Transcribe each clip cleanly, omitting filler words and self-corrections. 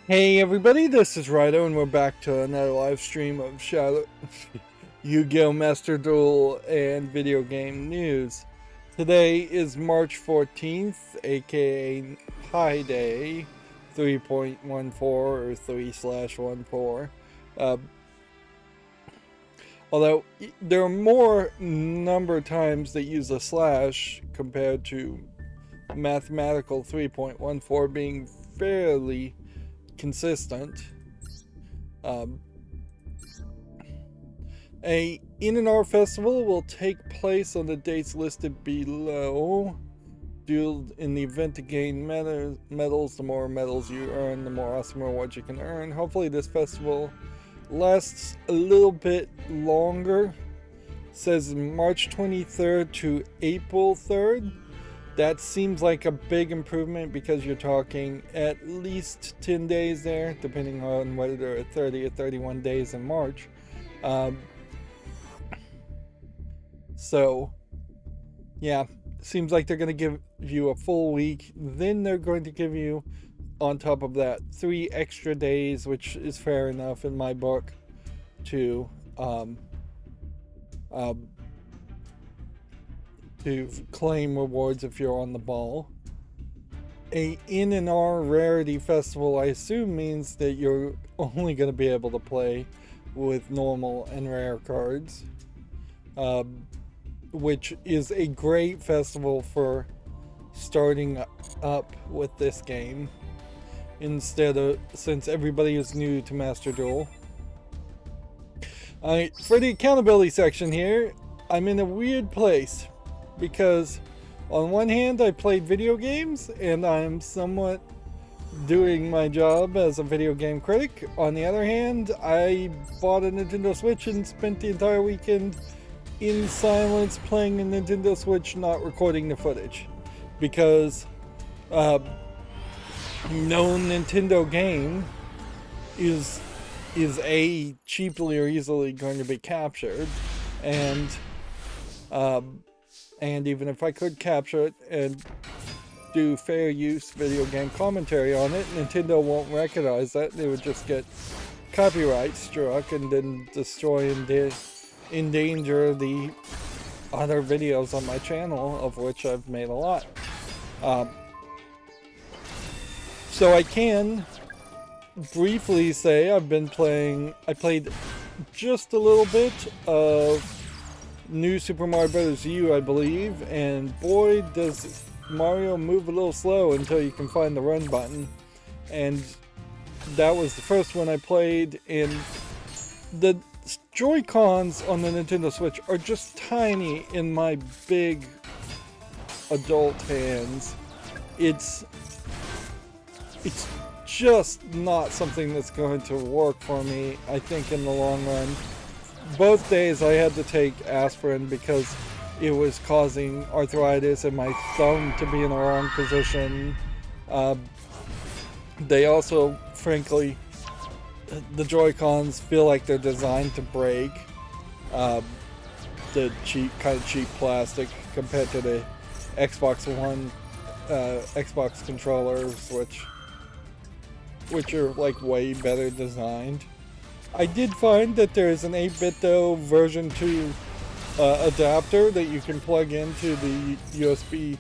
Hey everybody, this is Rydo and we're back to another live stream of Shadow Yu-Gi-Oh! Master Duel and video game news. Today is March 14th, aka Pi Day 3.14 or 3/14. Uh, although there are more number of times that use a slash compared to mathematical 3.14 being fairly consistent. A In-N-R festival will take place on the dates listed below. Dueled in the event to gain medals. The more medals you earn, the more awesome rewards you can earn. Hopefully this festival lasts a little bit longer. It says March 23rd to April 3rd. That seems like a big improvement because you're talking at least 10 days there, depending on whether there are 30 or 31 days in March. So, yeah, seems like they're going to give you a full week. Then they're going to give you, on top of that, 3 extra days, which is fair enough in my book, to claim rewards if you're on the ball. A In-N-R rarity festival, I assume, means that you're only going to be able to play with normal and rare cards, which is a great festival for starting up with this game, since everybody is new to Master Duel. For the accountability section here, I'm in a weird place because on one hand I played video games and I'm somewhat doing my job as a video game critic. On the other hand, I bought a Nintendo Switch and spent the entire weekend in silence playing a Nintendo Switch, not recording the footage, because no Nintendo game is a cheaply or easily going to be captured, and even if I could capture it and do fair use video game commentary on it, Nintendo won't recognize that. They would just get copyright struck and then destroy and endanger the other videos on my channel, of which I've made a lot. So I can briefly say I played just a little bit of New Super Mario Bros. U, I believe, and boy does Mario move a little slow until you can find the run button. And that was the first one I played, and the Joy-Cons on the Nintendo Switch are just tiny in my big adult hands. It's just not something that's going to work for me, I think, in the long run. Both days I had to take aspirin because it was causing arthritis and my thumb to be in the wrong position. They also, frankly, the Joy-Cons feel like they're designed to break. The cheap plastic compared to the Xbox One, Xbox controllers, which are like way better designed. I did find that there's an 8-bit though version 2 adapter that you can plug into the USB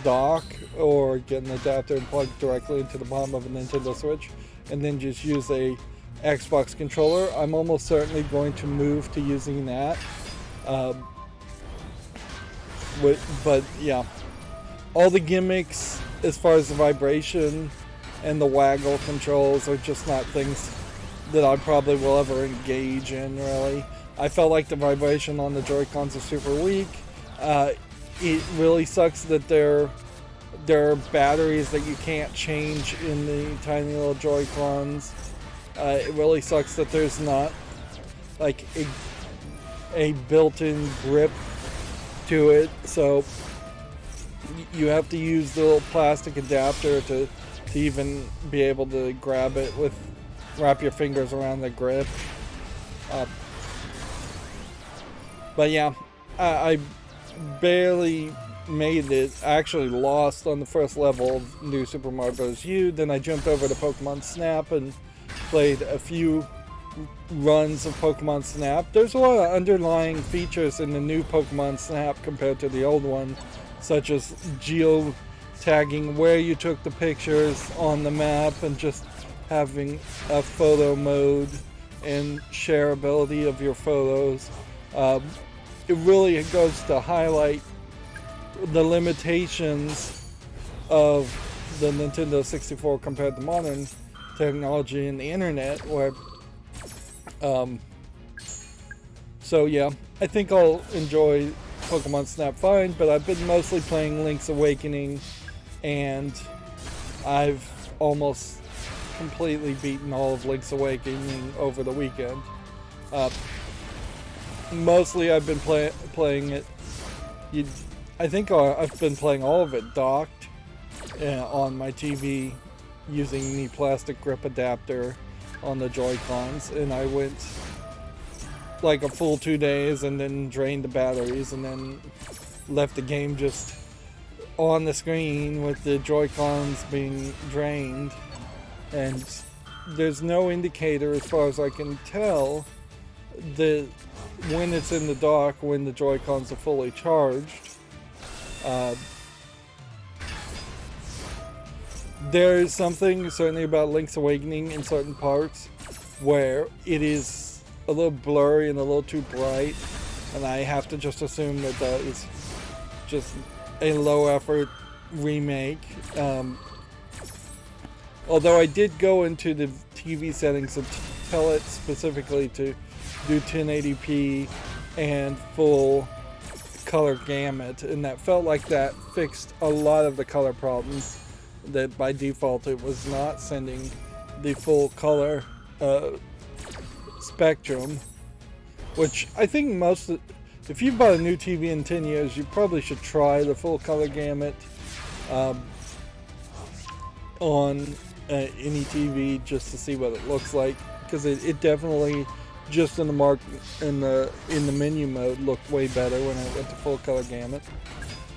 dock, or get an adapter and plug directly into the bottom of a Nintendo Switch, and then just use a Xbox controller. I'm almost certainly going to move to using that. But yeah, all the gimmicks as far as the vibration and the waggle controls are just not things that I probably will ever engage in, really. I felt like the vibration on the Joy-Cons is super weak. It really sucks that there are batteries that you can't change in the tiny little Joy-Cons. It really sucks that there's not like a built-in grip to it, so you have to use the little plastic adapter to even be able to grab it wrap your fingers around the grip. But yeah, I barely made it, I actually lost on the first level of New Super Mario Bros. U. Then I jumped over to Pokemon Snap and played a few runs of Pokemon Snap. There's a lot of underlying features in the new Pokemon Snap compared to the old one, such as geo-tagging where you took the pictures on the map and just having a photo mode and shareability of your photos. It really goes to highlight the limitations of the Nintendo 64 compared to modern technology and the internet, where so yeah, I think I'll enjoy Pokemon Snap fine, but I've been mostly playing Link's Awakening, and I've almost completely beaten all of Link's Awakening over the weekend. Mostly I've been playing it. I think I've been playing all of it docked on my TV using the plastic grip adapter on the Joy-Cons, and I went like a full 2 days and then drained the batteries and then left the game just on the screen with the Joy-Cons being drained, and there's no indicator as far as I can tell that when it's in the dock, when the Joy-Cons are fully charged. There is something certainly about Link's Awakening in certain parts where it is a little blurry and a little too bright, and I have to just assume that that is just a low effort remake. Although I did go into the TV settings and tell it specifically to do 1080p and full color gamut, and that felt like that fixed a lot of the color problems, that by default it was not sending the full color spectrum, which I think if you've bought a new TV in 10 years, you probably should try the full color gamut on any TV just to see what it looks like, because it definitely, just in the menu mode, looked way better when I went to full color gamut.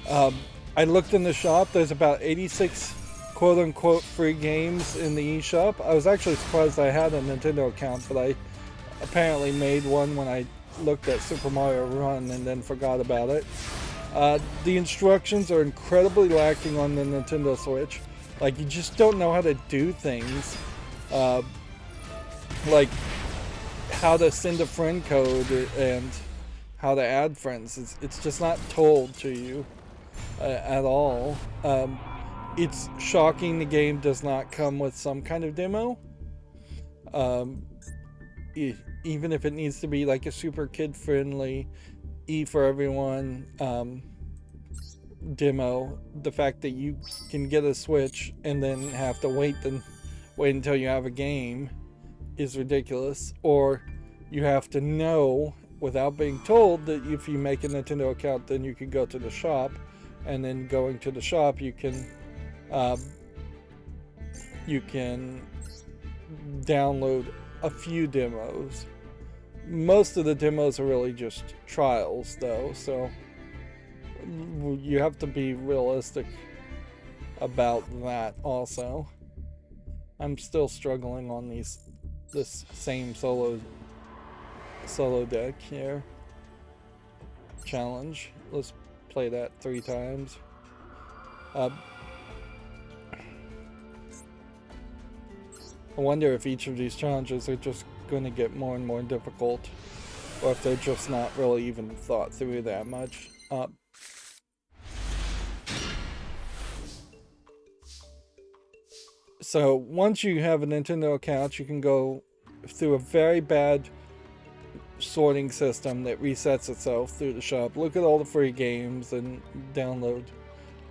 I looked in the shop. There's about 86 quote-unquote free games in the eShop. I was actually surprised I had a Nintendo account, but I apparently made one when I looked at Super Mario Run and then forgot about it. The instructions are incredibly lacking on the Nintendo Switch. Like, you just don't know how to do things. Like how to send a friend code and how to add friends. It's just not told to you at all. It's shocking the game does not come with some kind of demo. Even if it needs to be like a super kid-friendly, for everyone demo, the fact that you can get a Switch and then have to wait until you have a game is ridiculous. Or you have to know without being told that if you make a Nintendo account, then you can go to the shop, and then going to the shop you can download a few demos. Most of the demos are really just trials though, so you have to be realistic about that also. I'm still struggling on this same solo deck here. Challenge. Let's play that 3 times. I wonder if each of these challenges are just going to get more and more difficult, or if they're just not really even thought through that much. So once you have a Nintendo account, you can go through a very bad sorting system that resets itself through the shop. Look at all the free games and download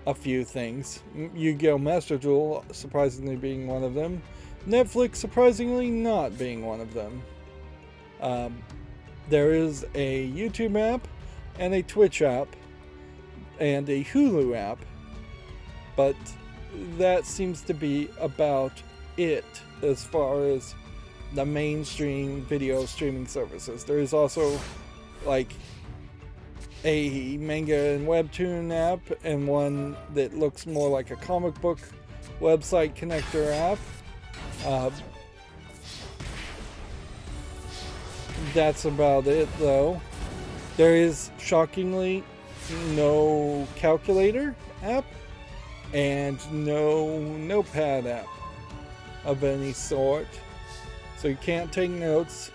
a few things. Yu-Gi-Oh! Master Duel surprisingly being one of them. Netflix surprisingly not being one of them. There is a YouTube app and a Twitch app and a Hulu app, but that seems to be about it as far as the mainstream video streaming services. There is also like a manga and webtoon app, and one that looks more like a comic book website connector app. That's about it, though. There is, shockingly, no calculator app and no notepad app of any sort. So you can't take notes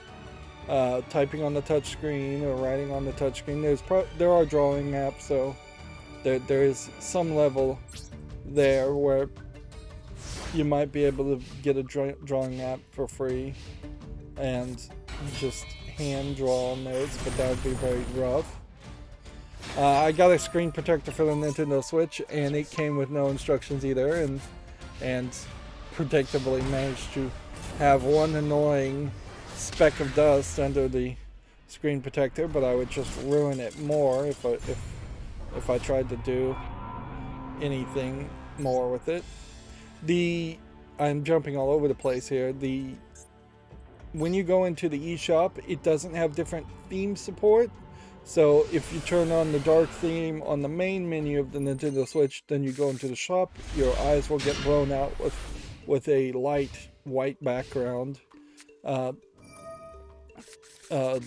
typing on the touchscreen or writing on the touchscreen. There are drawing apps, so there is some level there where you might be able to get a drawing app for free and just hand draw notes, but that would be very rough. I got a screen protector for the Nintendo Switch, and it came with no instructions either, and predictably managed to have one annoying speck of dust under the screen protector, but I would just ruin it more if I tried to do anything more with it. I'm jumping all over the place here. When you go into the eShop, it doesn't have different theme support. So if you turn on the dark theme on the main menu of the Nintendo Switch, then you go into the shop, your eyes will get blown out with a light white background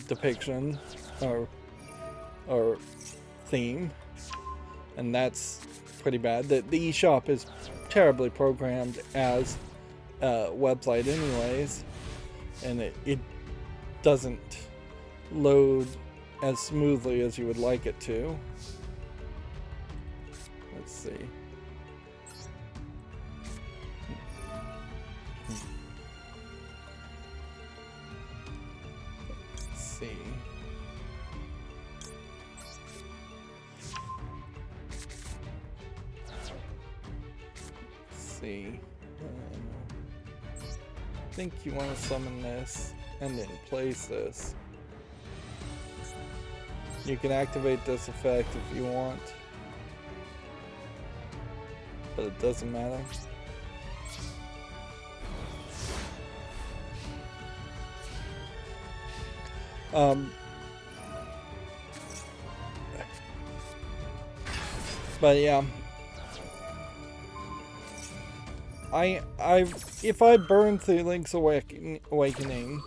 depiction or theme, and that's pretty bad. The eShop is terribly programmed as a website anyways, and it doesn't load as smoothly as you would like it to. Let's see. Let's see. I think you want to summon this and then place this. You can activate this effect if you want, but it doesn't matter. But yeah, if I burn through Link's Awakening,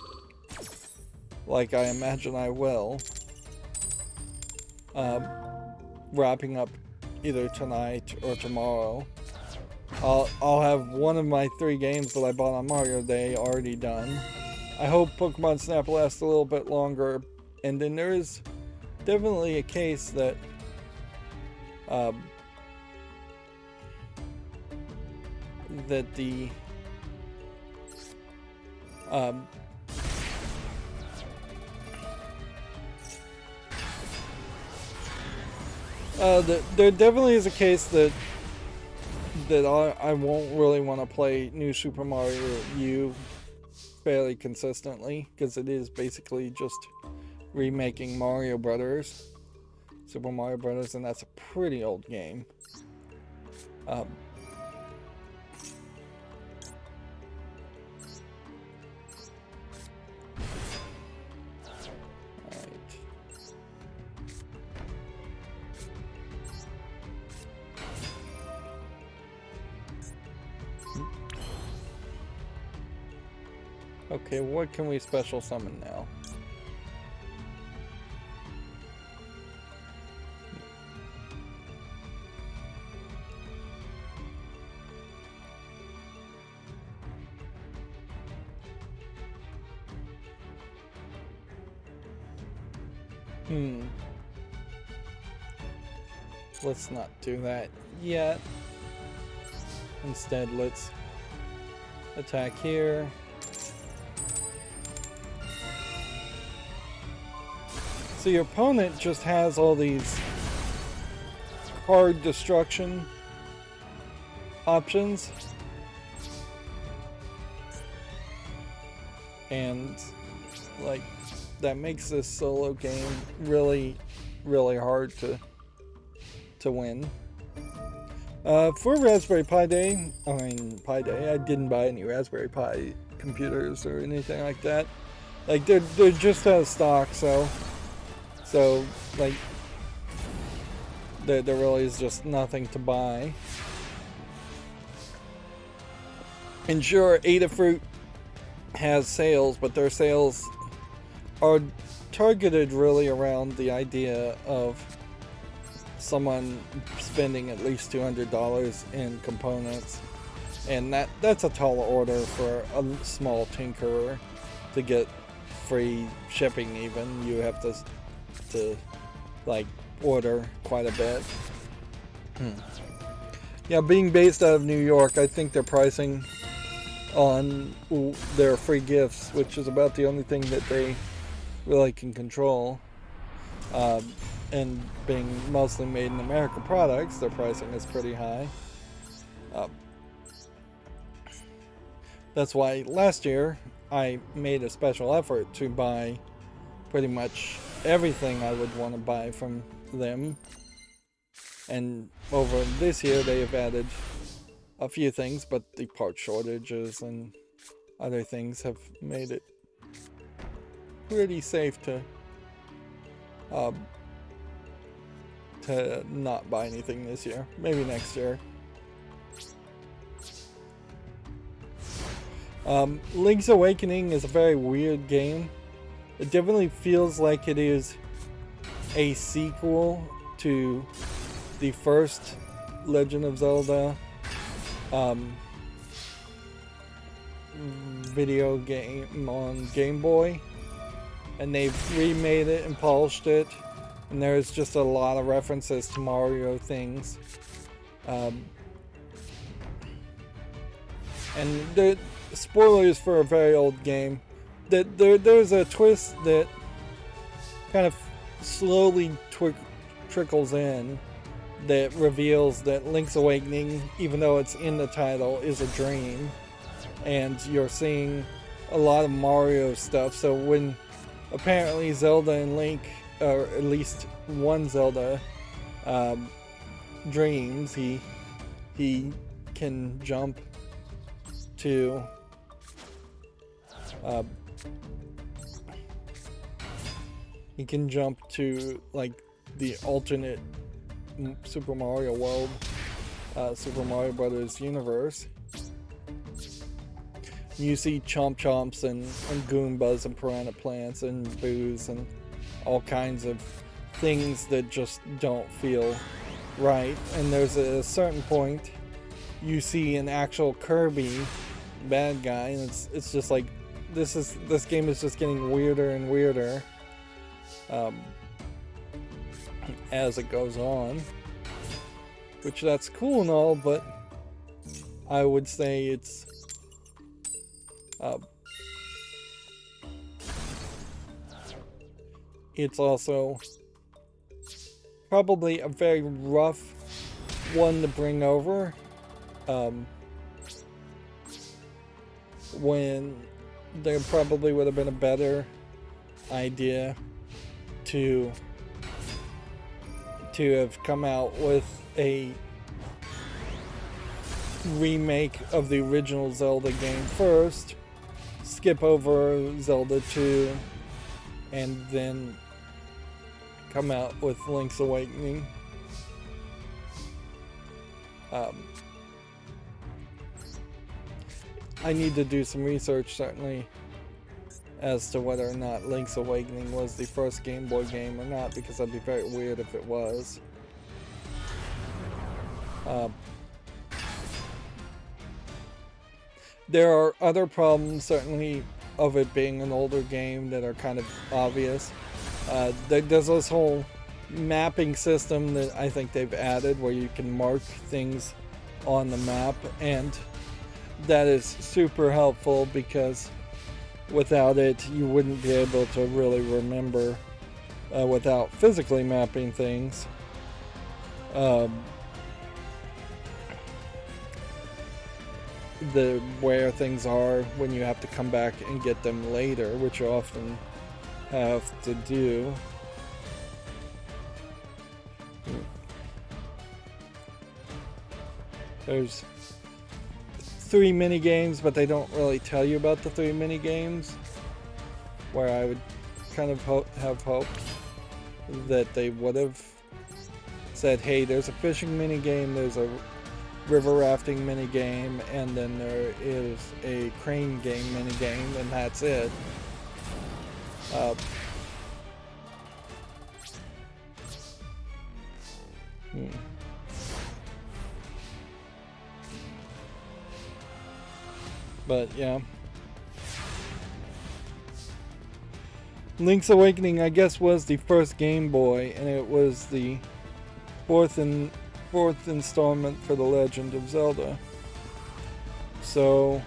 like I imagine I will, wrapping up either tonight or tomorrow, I'll have one of my 3 games that I bought on Mario Day already done. I hope Pokemon Snap lasts a little bit longer, and then there is definitely a case that there definitely is a case that I won't really want to play New Super Mario U fairly consistently, because it is basically just remaking Mario Brothers, Super Mario Brothers, and that's a pretty old game. Alright. Okay, what can we special summon now? Let's not do that yet. Instead, let's attack here. So your opponent just has all these hard destruction options, and like that makes this solo game really hard to win. For Raspberry Pi Day, I didn't buy any Raspberry Pi computers or anything like that. Like they're just out of stock, so like There really is just nothing to buy. And sure, Adafruit has sales, but their sales are targeted really around the idea of someone spending at least $200 in components, and that's a tall order for a small tinkerer to get free shipping. Even you have to like order quite a bit. Yeah, being based out of New York, I think their pricing on their free gifts, which is about the only thing that they really can control, and being mostly made in America products, their pricing is pretty high. That's why last year I made a special effort to buy pretty much everything I would want to buy from them. And over this year they have added a few things, but the part shortages and other things have made it pretty safe to not buy anything this year. Maybe next year. Link's Awakening is a very weird game. It definitely feels like it is a sequel to the first Legend of Zelda video game on Game Boy, and they've remade it and polished it, and there's just a lot of references to Mario things, and the spoilers for a very old game. That there's a twist that kind of slowly trickles in that reveals that Link's Awakening, even though it's in the title, is a dream, and you're seeing a lot of Mario stuff. So when apparently Zelda and Link, or at least one Zelda, dreams, he can jump to like the alternate Super Mario World, Super Mario Brothers universe. You see Chomp Chomps and Goombas and Piranha Plants and Boos and all kinds of things that just don't feel right. And there's a certain point you see an actual Kirby bad guy, and it's just like this game is just getting weirder and weirder as it goes on, which that's cool and all, but I would say it's also probably a very rough one to bring over, when there probably would have been a better idea to have come out with a remake of the original Zelda game first, skip over Zelda 2, and then come out with Link's Awakening. I need to do some research, certainly, as to whether or not Link's Awakening was the first Game Boy game or not, because that'd be very weird if it was. There are other problems, certainly, of it being an older game that are kind of obvious. There's this whole mapping system that I think they've added where you can mark things on the map, and that is super helpful because without it you wouldn't be able to really remember without physically mapping things. Where things are when you have to come back and get them later, which you often have to do. There's 3 mini games, but they don't really tell you about the 3 mini games, where I would kind of have hoped that they would have said, hey, there's a fishing mini game, there's a river rafting mini game, and then there is a crane game mini game, and that's it. But yeah, Link's Awakening, I guess, was the first Game Boy, and it was the fourth installment for The Legend of Zelda. So,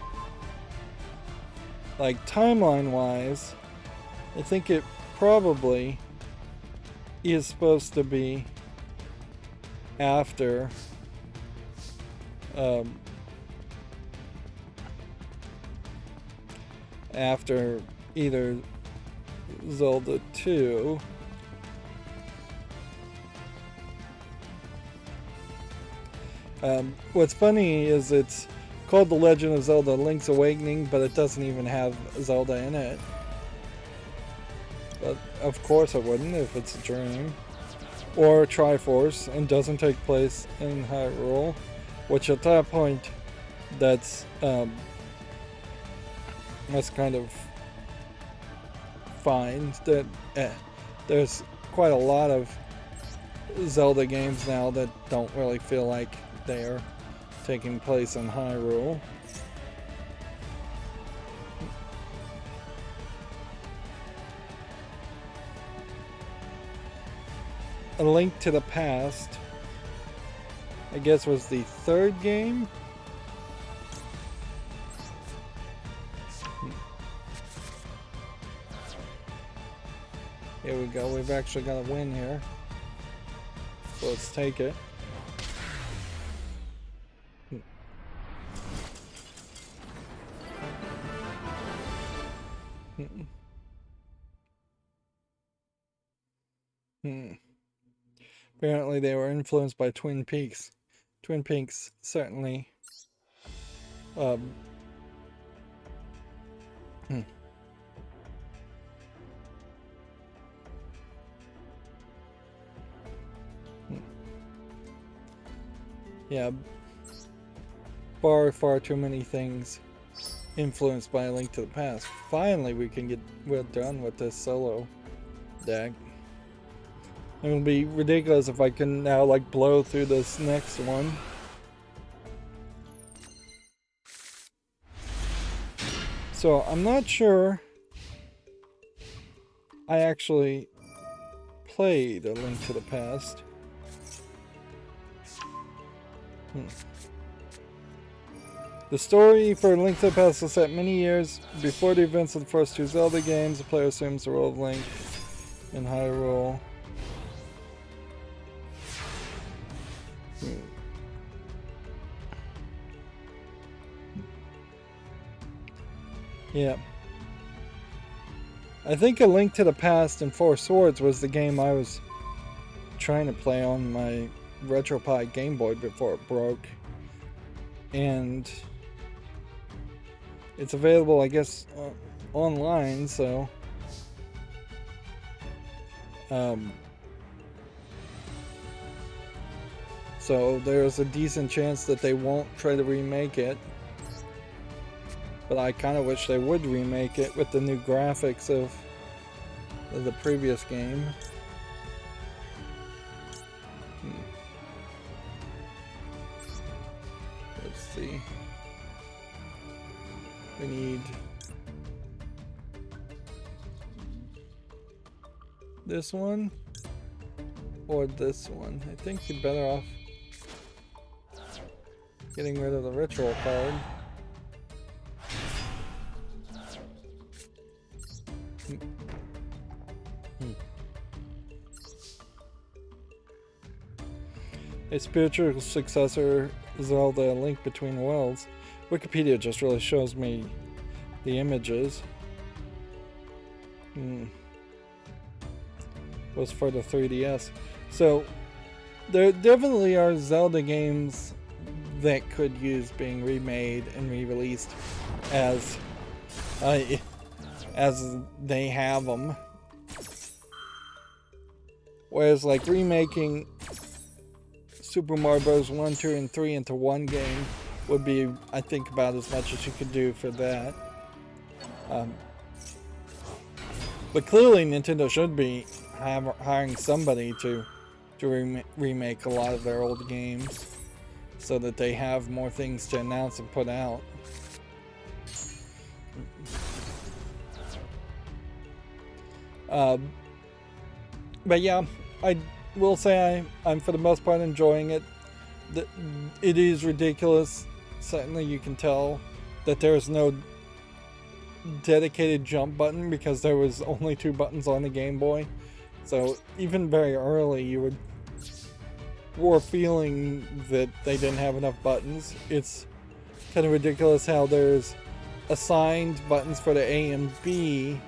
like, timeline-wise, I think it probably is supposed to be after after either Zelda 2 what's funny is it's called The Legend of Zelda Link's Awakening, but it doesn't even have Zelda in it. But of course it wouldn't if it's a dream. Or Triforce, and doesn't take place in Hyrule, which at that point, that's kind of fine. That there's quite a lot of Zelda games now that don't really feel like they're taking place in Hyrule. A Link to the Past, I guess, was the third game. Here we go, we've actually got a win here. So let's take it. Apparently they were influenced by Twin Peaks. Twin Peaks certainly yeah, far too many things influenced by A Link to the Past. Finally we're done with this solo deck. It'll be ridiculous if I can now like blow through this next one. So I'm not sure I actually played A Link to the Past. The story for A Link to the Past is set many years before the events of the first two Zelda games. The player assumes the role of Link in Hyrule. Yeah. I think A Link to the Past and Four Swords was the game I was trying to play on my RetroPie Game Boy before it broke. And it's available, I guess, online, so so there's a decent chance that they won't try to remake it. But I kind of wish they would remake it with the new graphics of the previous game. Let's see. We need this one or this one. I think you're better off getting rid of the ritual card. A spiritual successor, Zelda: A Link Between Worlds. Wikipedia just really shows me the images. Was for the 3DS. So there definitely are Zelda games that could use being remade and re-released as they have them. Whereas like remaking Super Mario Bros. 1, 2, and 3 into one game would be, I think, about as much as you could do for that. But clearly Nintendo should be hiring somebody to remake a lot of their old games so that they have more things to announce and put out. But yeah, I will say I'm for the most part enjoying it. It is ridiculous. Certainly you can tell that there is no dedicated jump button because there was only 2 buttons on the Game Boy. So even very early you were feeling that they didn't have enough buttons. It's kind of ridiculous how there's assigned buttons for the A and B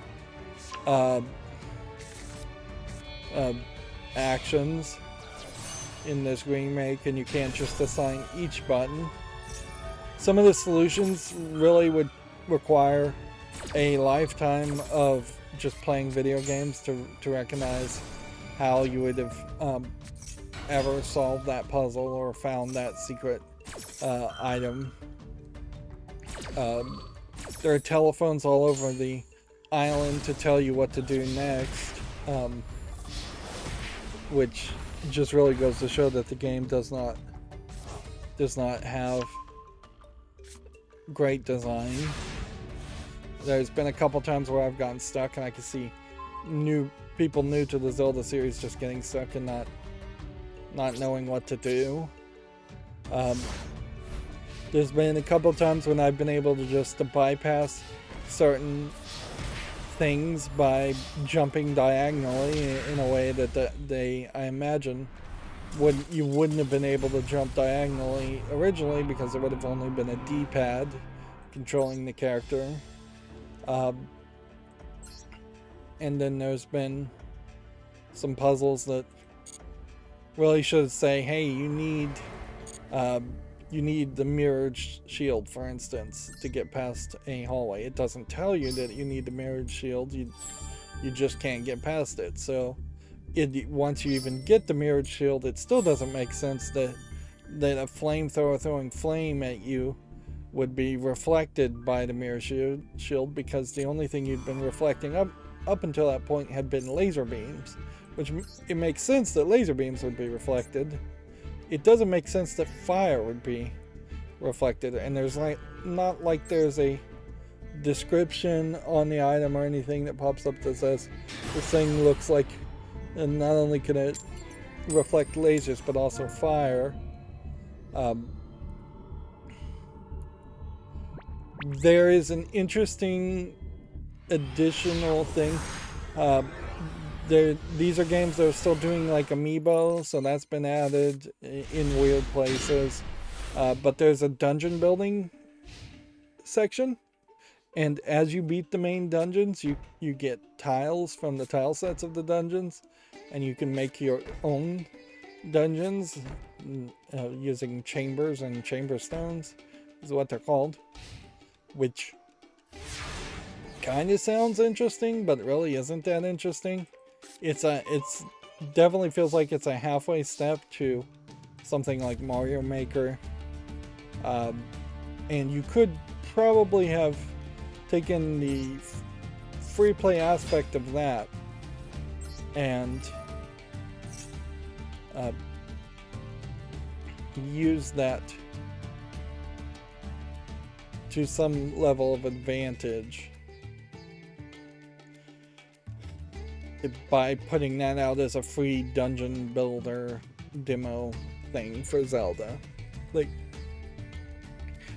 actions in this remake, and you can't just assign each button. Some of the solutions really would require a lifetime of just playing video games to recognize how you would have ever solved that puzzle or found that secret item. There are telephones all over the island to tell you what to do next, which just really goes to show that the game does not have great design. There's been a couple times where I've gotten stuck and I can see people new to the Zelda series just getting stuck and not knowing what to do. There's been a couple times when I've been able to just bypass certain things by jumping diagonally in a way that I imagine you wouldn't have been able to jump diagonally originally because it would have only been a D-pad controlling the character. And then there's been some puzzles that really should say, hey, you need the mirrored shield, for instance, to get past a hallway. It doesn't tell you that you need the mirrored shield. You just can't get past it. So once you even get the mirrored shield, it still doesn't make sense that a flamethrower throwing flame at you would be reflected by the mirror shield, because the only thing you'd been reflecting up until that point had been laser beams, which it makes sense that laser beams would be reflected. It doesn't make sense that fire would be reflected, and there's not like there's a description on the item or anything that pops up that says this thing looks like, and not only can it reflect lasers but also fire. There is an interesting additional thing. These are games that are still doing like amiibo, so that's been added in weird places. But there's a dungeon building section, and as you beat the main dungeons, you get tiles from the tile sets of the dungeons, and you can make your own dungeons using chambers and chamber stones is what they're called, which kind of sounds interesting, but really isn't that interesting. It's definitely feels like it's a halfway step to something like Mario Maker, and you could probably have taken the free play aspect of that and use that to some level of advantage by putting that out as a free dungeon builder demo thing for Zelda. Like,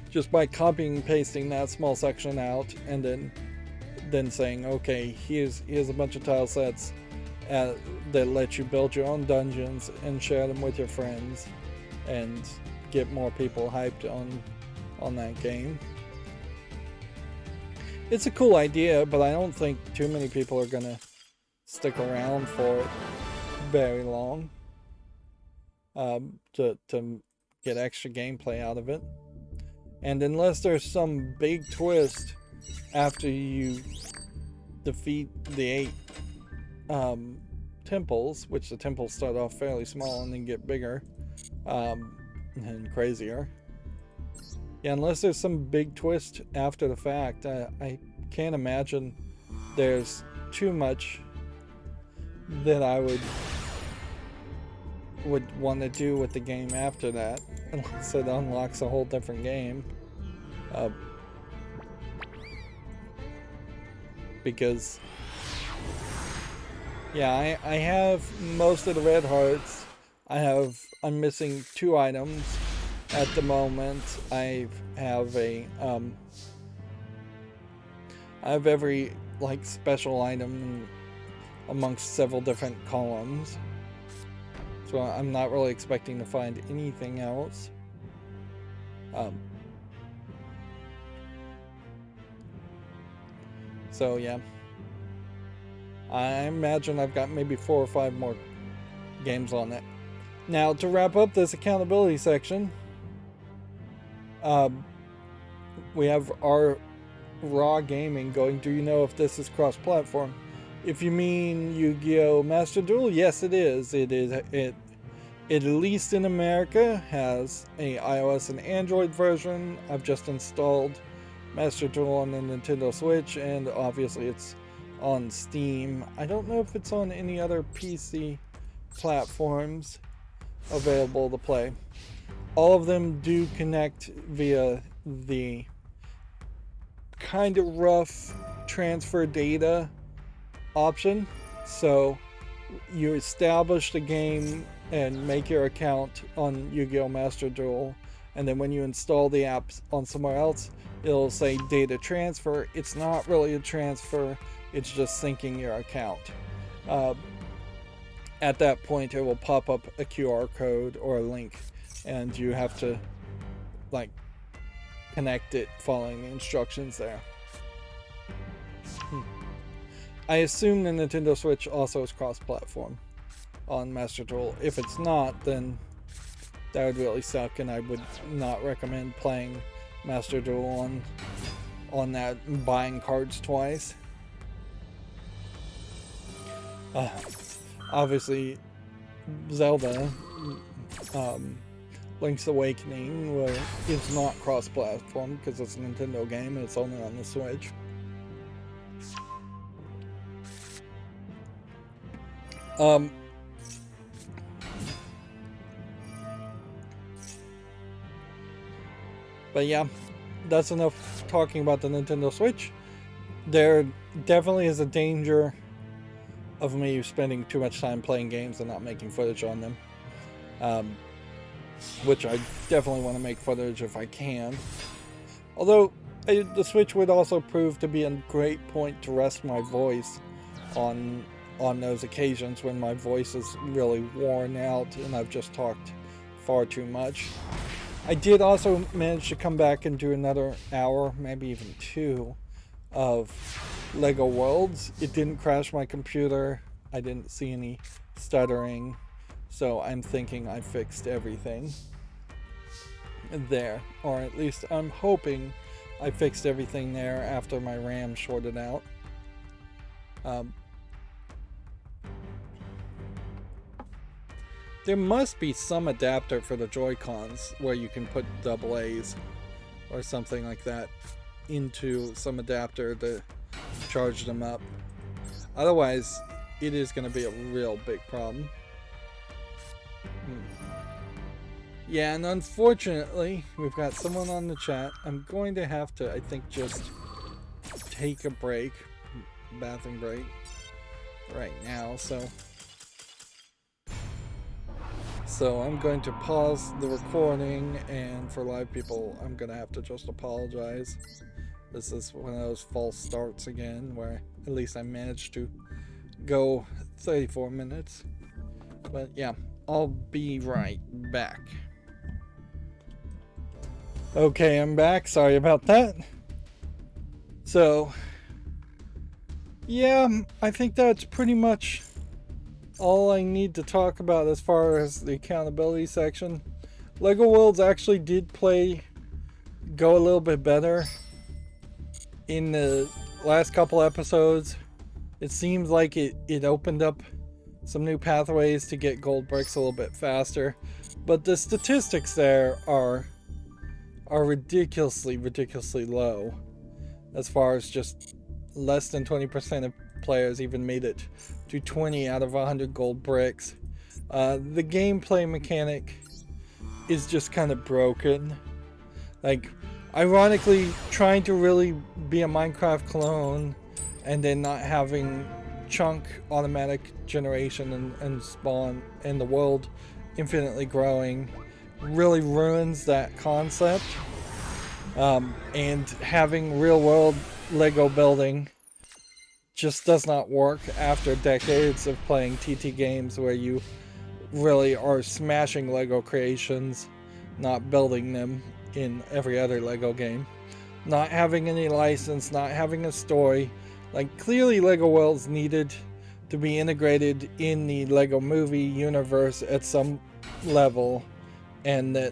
just by copying and pasting that small section out and then saying, okay, here's a bunch of tile sets that let you build your own dungeons and share them with your friends and get more people hyped on that game. It's a cool idea, but I don't think too many people are gonna stick around for it very long to get extra gameplay out of it. And unless there's some big twist after you defeat the 8 temples, which the temples start off fairly small and then get bigger, and crazier. Yeah, unless there's some big twist after the fact, I can't imagine there's too much that I would want to do with the game after that, unless it unlocks a whole different game. Because, yeah, I have most of the red hearts. I'm missing 2 items at the moment. I have every like special item amongst several different columns. So I'm not really expecting to find anything else. So yeah, I imagine I've got maybe 4 or 5 more games on it. Now, to wrap up this accountability section, we have our raw gaming going. Do you know if this is cross-platform? If you mean Yu-Gi-Oh! Master Duel, yes, it is. It at least in America, has a iOS and Android version. I've just installed Master Duel on the Nintendo Switch, and obviously it's on Steam. I don't know if it's on any other PC platforms available to play. All of them do connect via the kind of rough transfer data option. So you establish the game and make your account on Yu-Gi-Oh! Master Duel, and then when you install the app on somewhere else, it'll say data transfer. It's not really a transfer, it's just syncing your account. At that point, it will pop up a QR code or a link, and you have to like connect it following the instructions there. I assume the Nintendo Switch also is cross-platform on Master Duel. If it's not, then that would really suck, and I would not recommend playing Master Duel on that and buying cards twice. Obviously, Zelda, Link's Awakening is not cross-platform because it's a Nintendo game and it's only on the Switch. But yeah, that's enough talking about the Nintendo Switch. There definitely is a danger of me spending too much time playing games and not making footage on them. Which I definitely want to make footage if I can. Although, the Switch would also prove to be a great point to rest my voice on those occasions when my voice is really worn out and I've just talked far too much. I did also manage to come back and do another hour, maybe even 2, of LEGO Worlds. It didn't crash my computer. I didn't see any stuttering. So I'm thinking I fixed everything there. Or at least I'm hoping I fixed everything there after my RAM shorted out. There must be some adapter for the Joy-Cons where you can put AA's or something like that into some adapter to charge them up. Otherwise, it is going to be a real big problem. Yeah, and unfortunately, we've got someone on the chat. I'm going to have to, I think, just take a break, bathroom break, right now, So I'm going to pause the recording, and for live people, I'm going to have to just apologize. This is one of those false starts again, where at least I managed to go 34 minutes. But yeah, I'll be right back. Okay, I'm back. Sorry about that. So, yeah, I think that's pretty much all I need to talk about as far as the accountability section. LEGO Worlds actually did go a little bit better in the last couple episodes. It seems like it opened up some new pathways to get gold bricks a little bit faster. But the statistics there are ridiculously low, as far as just less than 20% of players even made it to 20 out of 100 gold bricks. The gameplay mechanic is just kind of broken. Like, ironically, trying to really be a Minecraft clone and then not having chunk automatic generation and spawn and the world infinitely growing really ruins that concept. And having real world Lego building just does not work after decades of playing TT games where you really are smashing Lego creations, not building them in every other Lego game. Not having any license, not having a story. Like, clearly Lego Worlds needed to be integrated in the Lego movie universe at some level, and that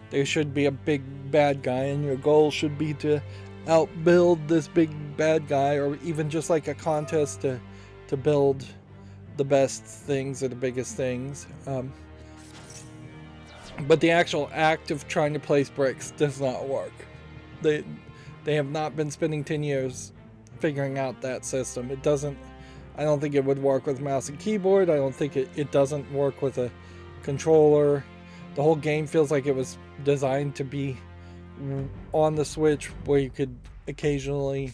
there should be a big bad guy and your goal should be to outbuild this big bad guy, or even just like a contest to build the best things or the biggest things. But the actual act of trying to place bricks does not work. They have not been spending 10 years figuring out that system. It doesn't, I don't think it would work with mouse and keyboard. I don't think it doesn't work with a controller. The whole game feels like it was designed to be on the Switch, where you could occasionally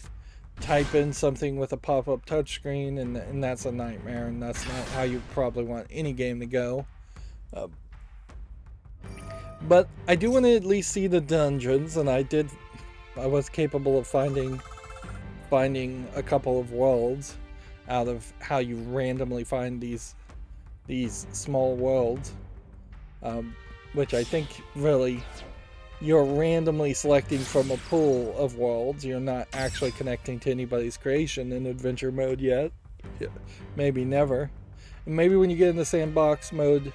type in something with a pop-up touchscreen, and that's a nightmare, and that's not how you probably want any game to go. But I do want to at least see the dungeons, and I was capable of finding a couple of worlds out of how you randomly find these small worlds, which I think really you're randomly selecting from a pool of worlds. You're not actually connecting to anybody's creation in adventure mode yet. Maybe never. And maybe when you get into sandbox mode,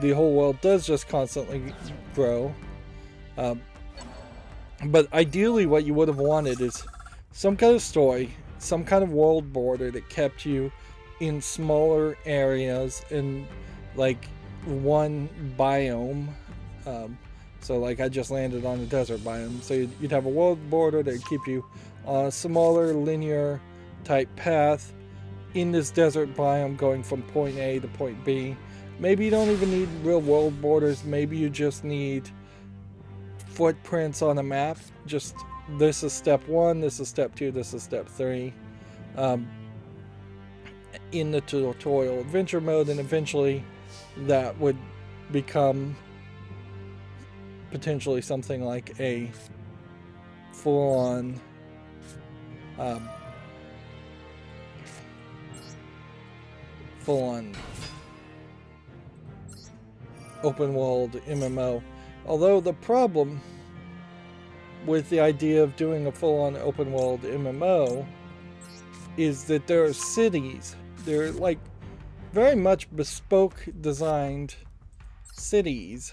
the whole world does just constantly grow. But ideally what you would have wanted is some kind of story, some kind of world border that kept you in smaller areas in like one biome. So like I just landed on a desert biome, so you'd have a world border that would keep you on a smaller linear type path in this desert biome going from point A to point B. Maybe you don't even need real world borders. Maybe you just need footprints on a map. Just, this is step 1, this is step 2, this is step 3. In the tutorial adventure mode, and eventually that would become potentially something like a full-on open world MMO. Although the problem with the idea of doing a full-on open world MMO is that there are cities. They're like very much bespoke designed cities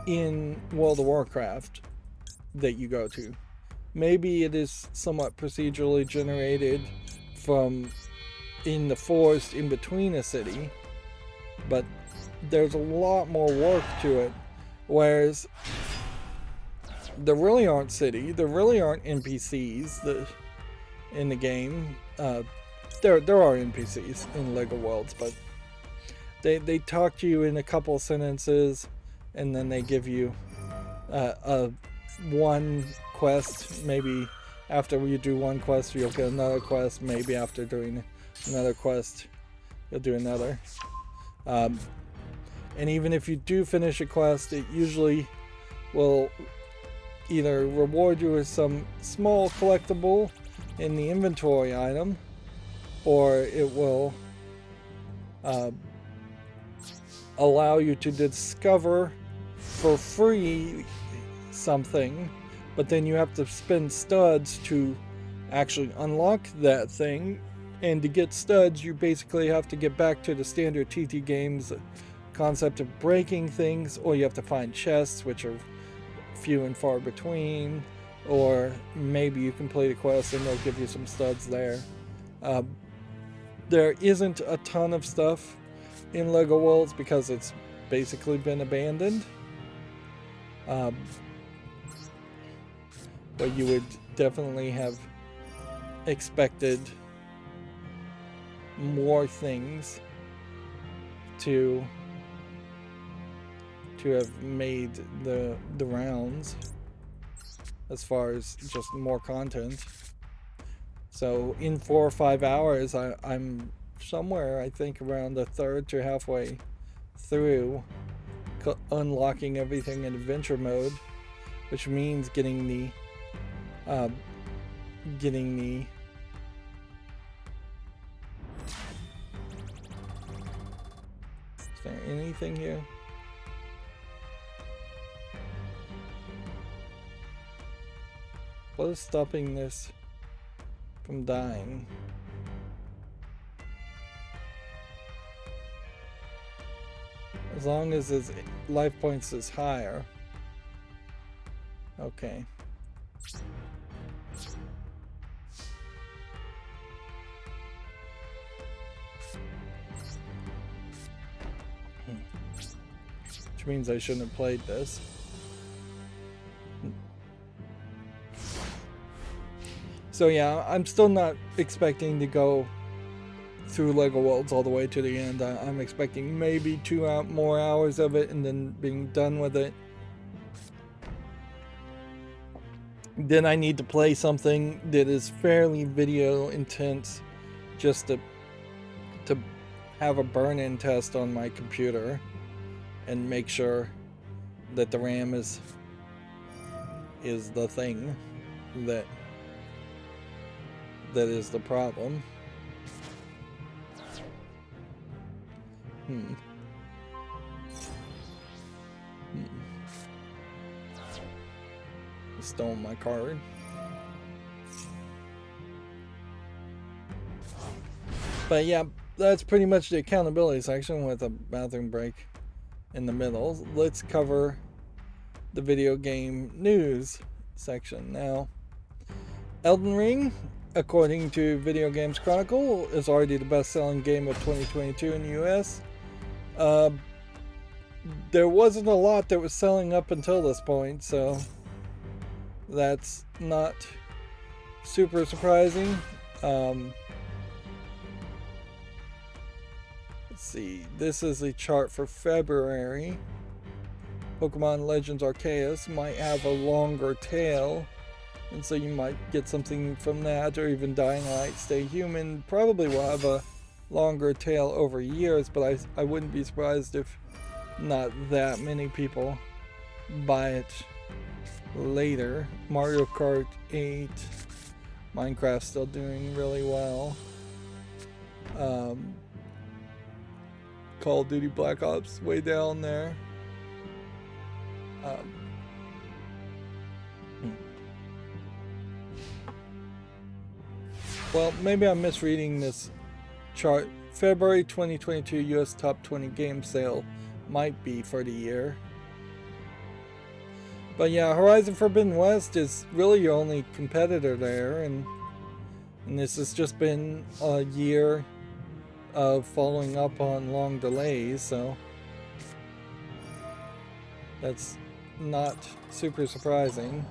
in World of Warcraft that you go to. Maybe it is somewhat procedurally generated from in the forest in between a city, but there's a lot more work to it. Whereas there really aren't there really aren't NPCs in the game. There are NPCs in Lego Worlds, but they talk to you in a couple of sentences, and then they give you one quest. Maybe after you do one quest, you'll get another quest. Maybe after doing another quest, you'll do another. And even if you do finish a quest, it usually will either reward you with some small collectible in the inventory item, or it will allow you to discover for free something, but then you have to spend studs to actually unlock that thing. And to get studs, you basically have to get back to the standard TT games concept of breaking things, or you have to find chests, which are few and far between, or maybe you complete a quest and they'll give you some studs there. There isn't a ton of stuff in Lego Worlds because it's basically been abandoned. But you would definitely have expected more things to have made the rounds as far as just more content. So in 4 or 5 hours, I'm somewhere, I think, around a third to halfway through unlocking everything in adventure mode, which means getting the is there anything here? What is stopping this from dying? As long as his life points is higher. Okay. Which means I shouldn't have played this. So yeah, I'm still not expecting to go through LEGO Worlds all the way to the end. I'm expecting maybe 2 more hours of it and then being done with it. Then I need to play something that is fairly video intense just to have a burn-in test on my computer and make sure that the RAM is the thing that is the problem. Stole my card. But yeah, that's pretty much the accountability section with a bathroom break in the middle. Let's cover the video game news section now. Elden Ring, according to Video Games Chronicle, is already the best-selling game of 2022 in the US. There wasn't a lot that was selling up until this point, so that's not super surprising. Let's see, this is a chart for February. Pokemon Legends Arceus might have a longer tail, and so you might get something from that, or even Dying Light Stay Human probably will have a longer tail over years, but I wouldn't be surprised if not that many people buy it later. Mario Kart 8, Minecraft still doing really well. Call of Duty Black Ops way down there. Well, maybe I'm misreading this chart. February 2022 US Top 20 Game Sale might be for the year. But yeah, Horizon Forbidden West is really your only competitor there, and this has just been a year of following up on long delays, so that's not super surprising.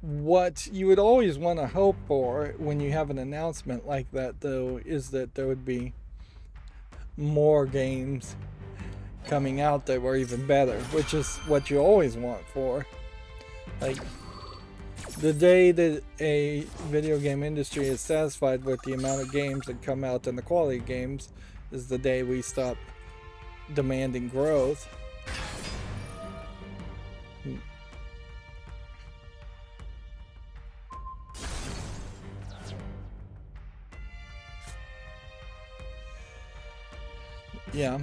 What you would always want to hope for when you have an announcement like that, though, is that there would be more games coming out that were even better, which is what you always want for. Like, the day that a video game industry is satisfied with the amount of games that come out and the quality of games is the day we stop demanding growth. Yeah.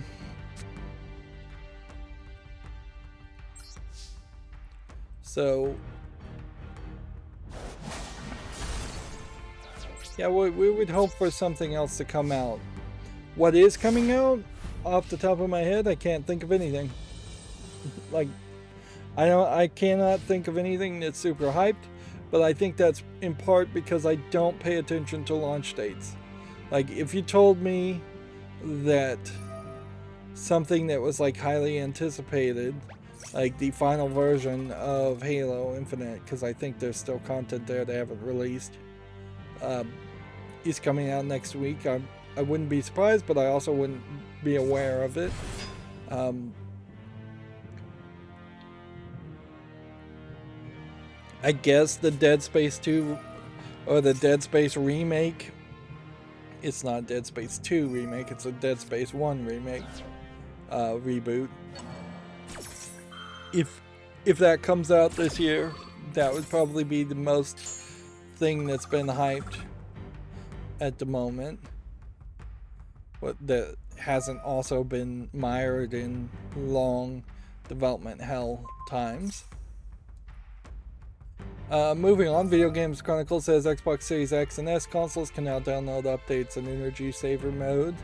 So, yeah, we would hope for something else to come out. What is coming out off the top of my head, I can't think of anything. Like, I cannot think of anything that's super hyped, but I think that's in part because I don't pay attention to launch dates. Like, if you told me that something that was like highly anticipated, like the final version of Halo Infinite, because I think there's still content there they haven't released, is coming out next week, I wouldn't be surprised, but I also wouldn't be aware of it. I guess the Dead Space 2 or the Dead Space remake, it's not Dead Space 2 remake, it's a Dead Space 1 remake reboot. If that comes out this year, that would probably be the most thing that's been hyped at the moment, but that hasn't also been mired in long development hell times. Moving on, Video Games Chronicle says Xbox Series X and S consoles can now download updates in Energy Saver mode.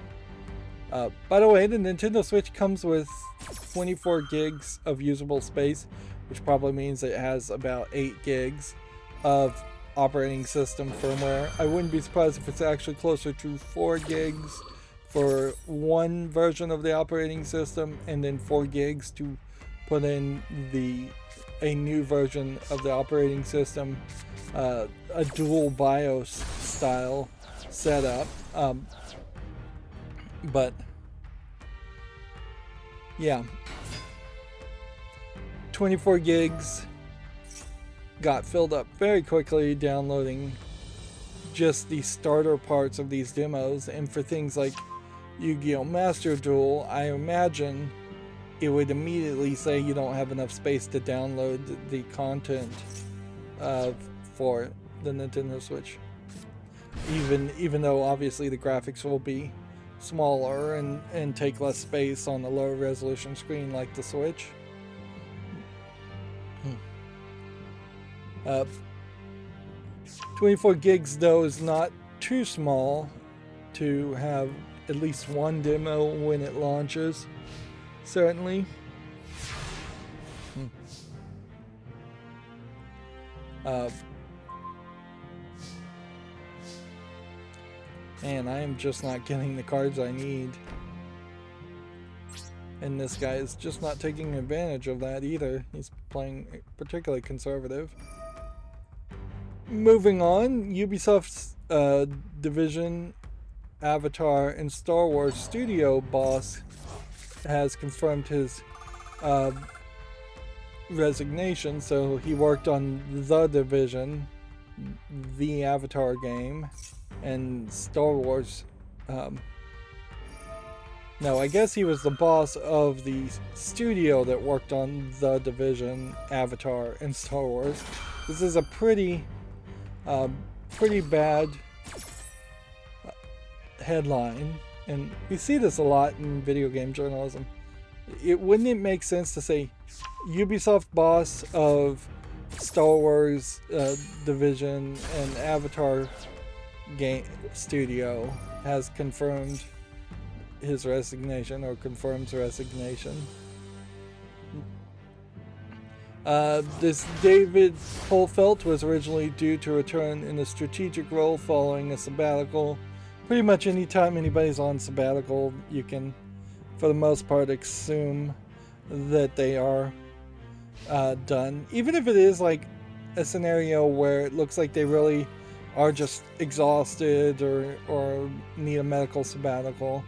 By the way, the Nintendo Switch comes with 24 gigs of usable space, which probably means it has about 8 gigs of operating system firmware. I wouldn't be surprised if it's actually closer to 4 gigs for one version of the operating system, and then 4 gigs to put in a new version of the operating system, a dual BIOS style setup. But yeah, 24 gigs got filled up very quickly downloading just the starter parts of these demos, and for things like Yu-Gi-Oh! Master Duel, I imagine it would immediately say you don't have enough space to download the content for the Nintendo Switch. Even though obviously the graphics will be smaller and take less space on the lower resolution screen like the Switch. 24 gigs though is not too small to have at least one demo when it launches. Certainly. And I am just not getting the cards I need. And this guy is just not taking advantage of that either. He's playing particularly conservative. Moving on, Ubisoft's Division, Avatar, and Star Wars studio boss has confirmed his resignation. So he worked on The Division, the Avatar game, and Star Wars. No, I guess he was the boss of the studio that worked on The Division, Avatar, and Star Wars. This is a pretty bad headline, and we see this a lot in video game journalism. Wouldn't it make sense to say Ubisoft boss of Star Wars Division and Avatar game studio has confirmed his resignation, or confirms resignation. This David Polfelt was originally due to return in a strategic role following a sabbatical. Pretty much anytime anybody's on sabbatical, you can, for the most part, assume that they are done. Even if it is like a scenario where it looks like they really are just exhausted or need a medical sabbatical.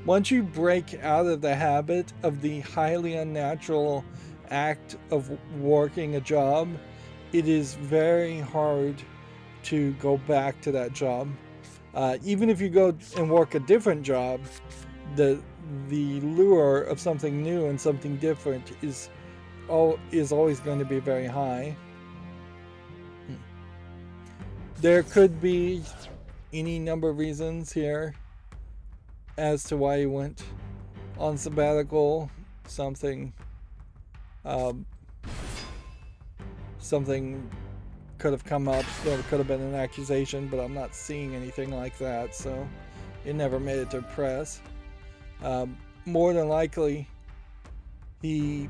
Once you break out of the habit of the highly unnatural act of working a job, it is very hard to go back to that job. Even if you go and work a different job, the lure of something new and something different is always going to be very high. There could be any number of reasons here as to why he went on sabbatical. Something could have come up. There could have been an accusation, but I'm not seeing anything like that, so it never made it to press. more than likely he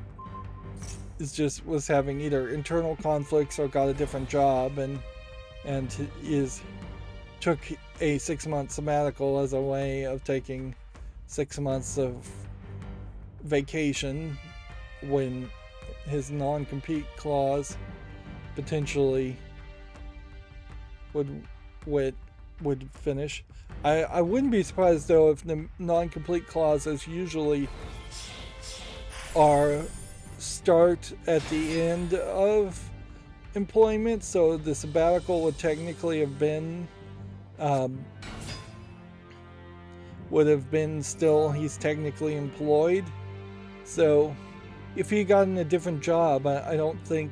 was having either internal conflicts or got a different job, and took a 6-month sabbatical as a way of taking 6 months of vacation when his non-compete clause potentially would finish. I wouldn't be surprised though if the non-complete clauses usually start at the end of employment, so the sabbatical would technically have been still, he's technically employed. So if he got in a different job, I don't think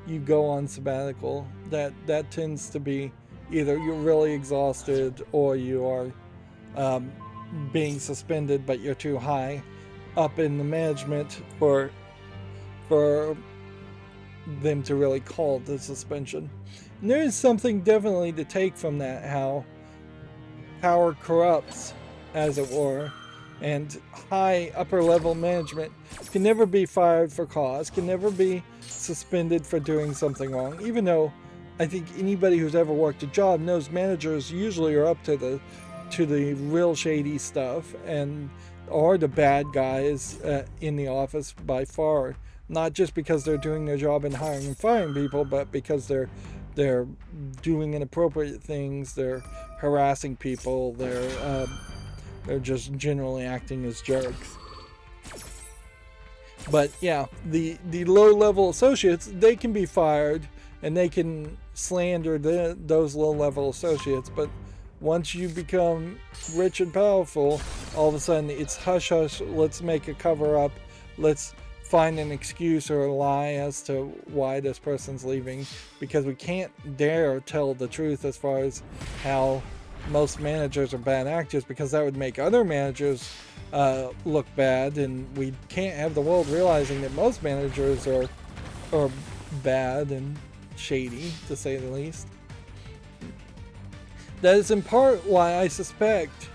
you go on sabbatical. That tends to be either you're really exhausted or you are being suspended, but you're too high up in the management for them to really call the suspension. And there is something definitely to take from that, how power corrupts, as it were, and high upper level management can never be fired for cause, can never be suspended for doing something wrong, even though I think anybody who's ever worked a job knows managers usually are up to the real shady stuff and are the bad guys in the office by far, not just because they're doing their job and hiring and firing people, but because they're doing inappropriate things, they're harassing people, they're just generally acting as jerks. But yeah, the low-level associates, they can be fired and they can slander those low-level associates, but once you become rich and powerful, all of a sudden it's hush hush, let's make a cover-up, let's find an excuse or a lie as to why this person's leaving, because we can't dare tell the truth as far as how most managers are bad actors, because that would make other managers look bad, and we can't have the world realizing that most managers are bad and shady, to say the least. That is in part why I suspect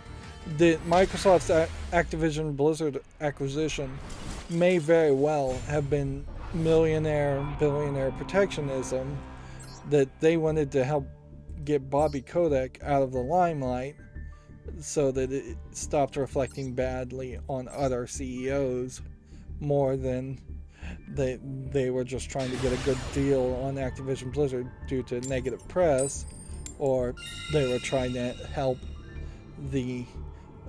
that Microsoft's Activision Blizzard acquisition may very well have been billionaire protectionism, that they wanted to help get Bobby Kotick out of the limelight so that it stopped reflecting badly on other CEOs more than they were just trying to get a good deal on Activision Blizzard due to negative press, or they were trying to help the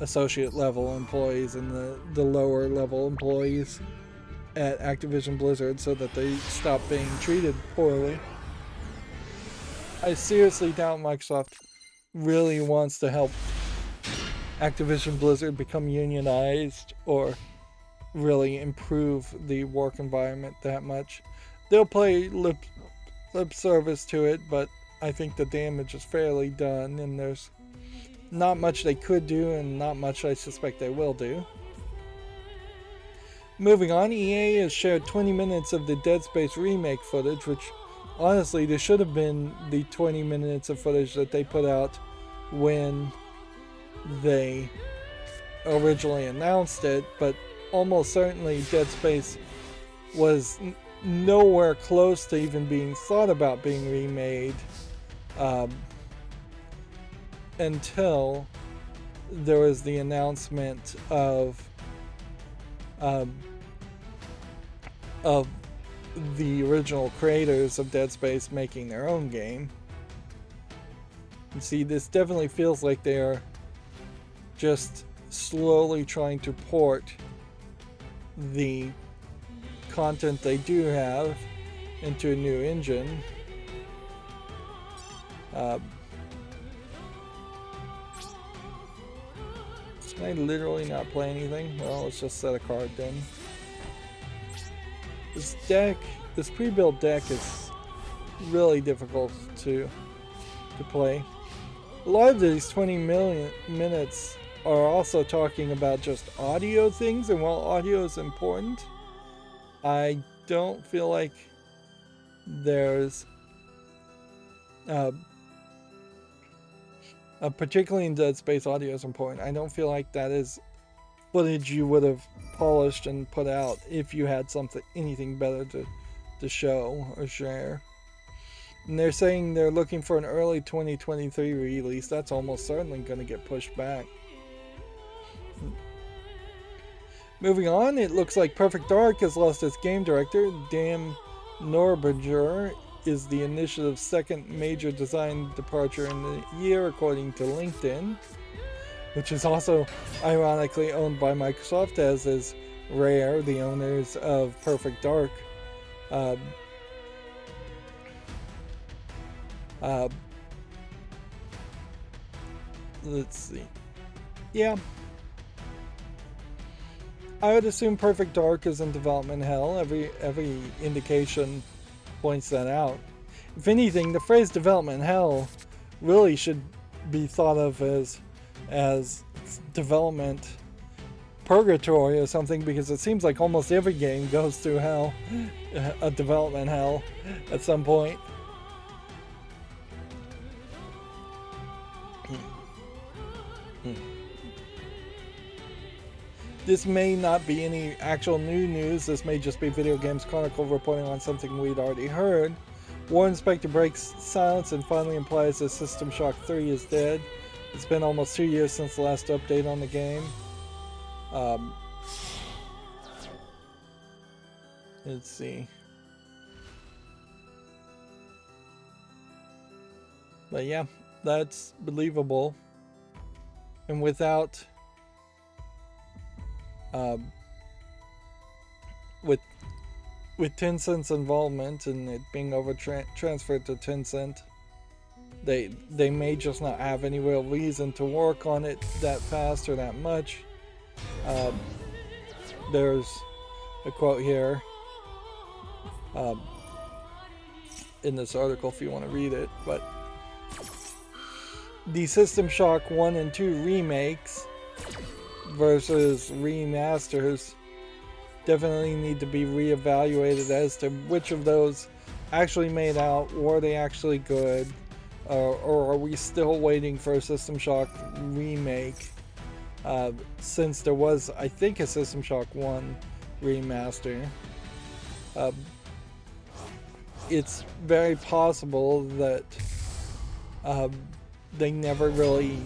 associate level employees and the lower level employees at Activision Blizzard so that they stop being treated poorly. I seriously doubt Microsoft really wants to help Activision Blizzard become unionized or really improve the work environment that much. They'll play lip service to it, but I think the damage is fairly done, and there's not much they could do, and not much I suspect they will do. Moving on, EA has shared 20 minutes of the Dead Space remake footage, which honestly, this should have been the 20 minutes of footage that they put out when they originally announced it, but almost certainly Dead Space was nowhere close to even being thought about being remade until there was the announcement of the original creators of Dead Space making their own game. You see, this definitely feels like they are just slowly trying to port the content they do have into a new engine. Can I literally not play anything? Well, let's just set a card then. This pre-built deck is really difficult to play. A lot of these 20 minutes are also talking about just audio things, and while audio is important, I don't feel like there's particularly in Dead Space, audio is important. I don't feel like that is footage you would have polished and put out if you had anything better to show or share. And they're saying they're looking for an early 2023 release. That's almost certainly going to get pushed back. Moving on, it looks like Perfect Dark has lost its game director. Dan Norberger is the initiative's second major design departure in the year, according to LinkedIn, which is also ironically owned by Microsoft, as is Rare, the owners of Perfect Dark. Let's see. Yeah. I would assume Perfect Dark is in development hell. Every indication points that out. If anything, the phrase development hell really should be thought of as development purgatory or something, because it seems like almost every game goes through hell, a development hell at some point. This may not be any actual new news. This may just be Video Games Chronicle reporting on something we'd already heard. War Inspector breaks silence and finally implies that System Shock 3 is dead. It's been almost 2 years since the last update on the game. Let's see. But yeah, that's believable. And without with Tencent's involvement and it being transferred to Tencent, they may just not have any real reason to work on it that fast or that much. There's a quote here in this article if you want to read it, but the System Shock 1 and 2 remakes versus remasters definitely need to be reevaluated as to which of those actually made out. Were they actually good, or are we still waiting for a System Shock remake, since there was, I think, a System Shock 1 remaster. It's very possible that they never really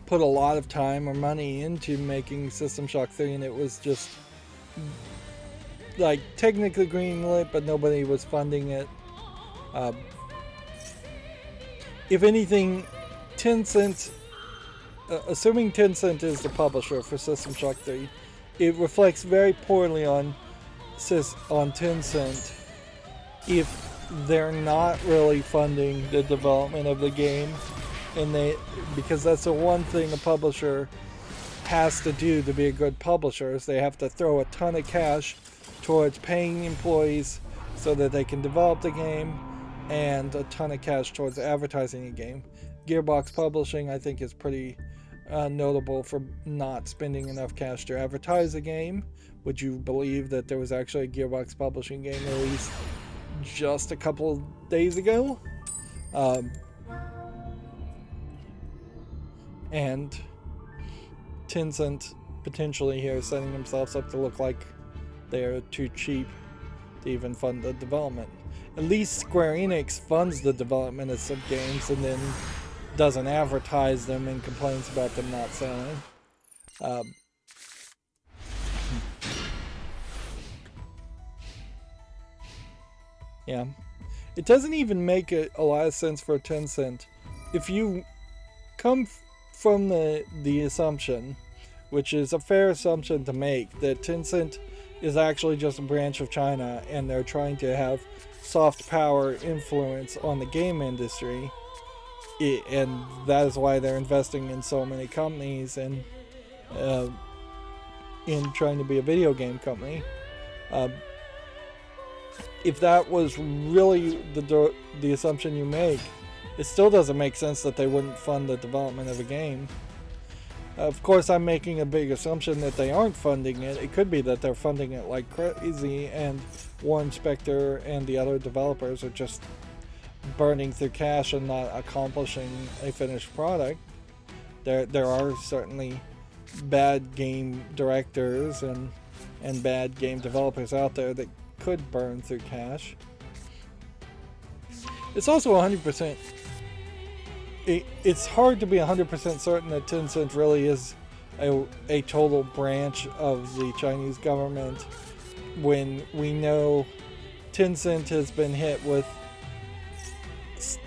put a lot of time or money into making System Shock 3, and it was just like technically greenlit, but nobody was funding it. If anything, Tencent, assuming Tencent is the publisher for System Shock 3, it reflects very poorly on Tencent if they're not really funding the development of the game, and because that's the one thing a publisher has to do to be a good publisher, is they have to throw a ton of cash towards paying employees so that they can develop the game, and a ton of cash towards advertising the game. Gearbox Publishing, I think, is pretty notable for not spending enough cash to advertise the game. Would you believe that there was actually a Gearbox Publishing game released just a couple of days ago? And Tencent potentially here setting themselves up to look like they're too cheap to even fund the development. At least Square Enix funds the development of some games and then doesn't advertise them and complains about them not selling. Yeah, it doesn't even make a lot of sense for Tencent. If you come from the assumption, which is a fair assumption to make, that Tencent is actually just a branch of China and they're trying to have soft power influence on the game industry, and that is why they're investing in so many companies and in trying to be a video game company. If that was really the assumption you make, it still doesn't make sense that they wouldn't fund the development of a game. Of course, I'm making a big assumption that they aren't funding it. It could be that they're funding it like crazy, and War Inspector and the other developers are just burning through cash and not accomplishing a finished product. There are certainly bad game directors and bad game developers out there that could burn through cash. It's also 100%. It's hard to be 100% certain that Tencent really is a total branch of the Chinese government when we know Tencent has been hit with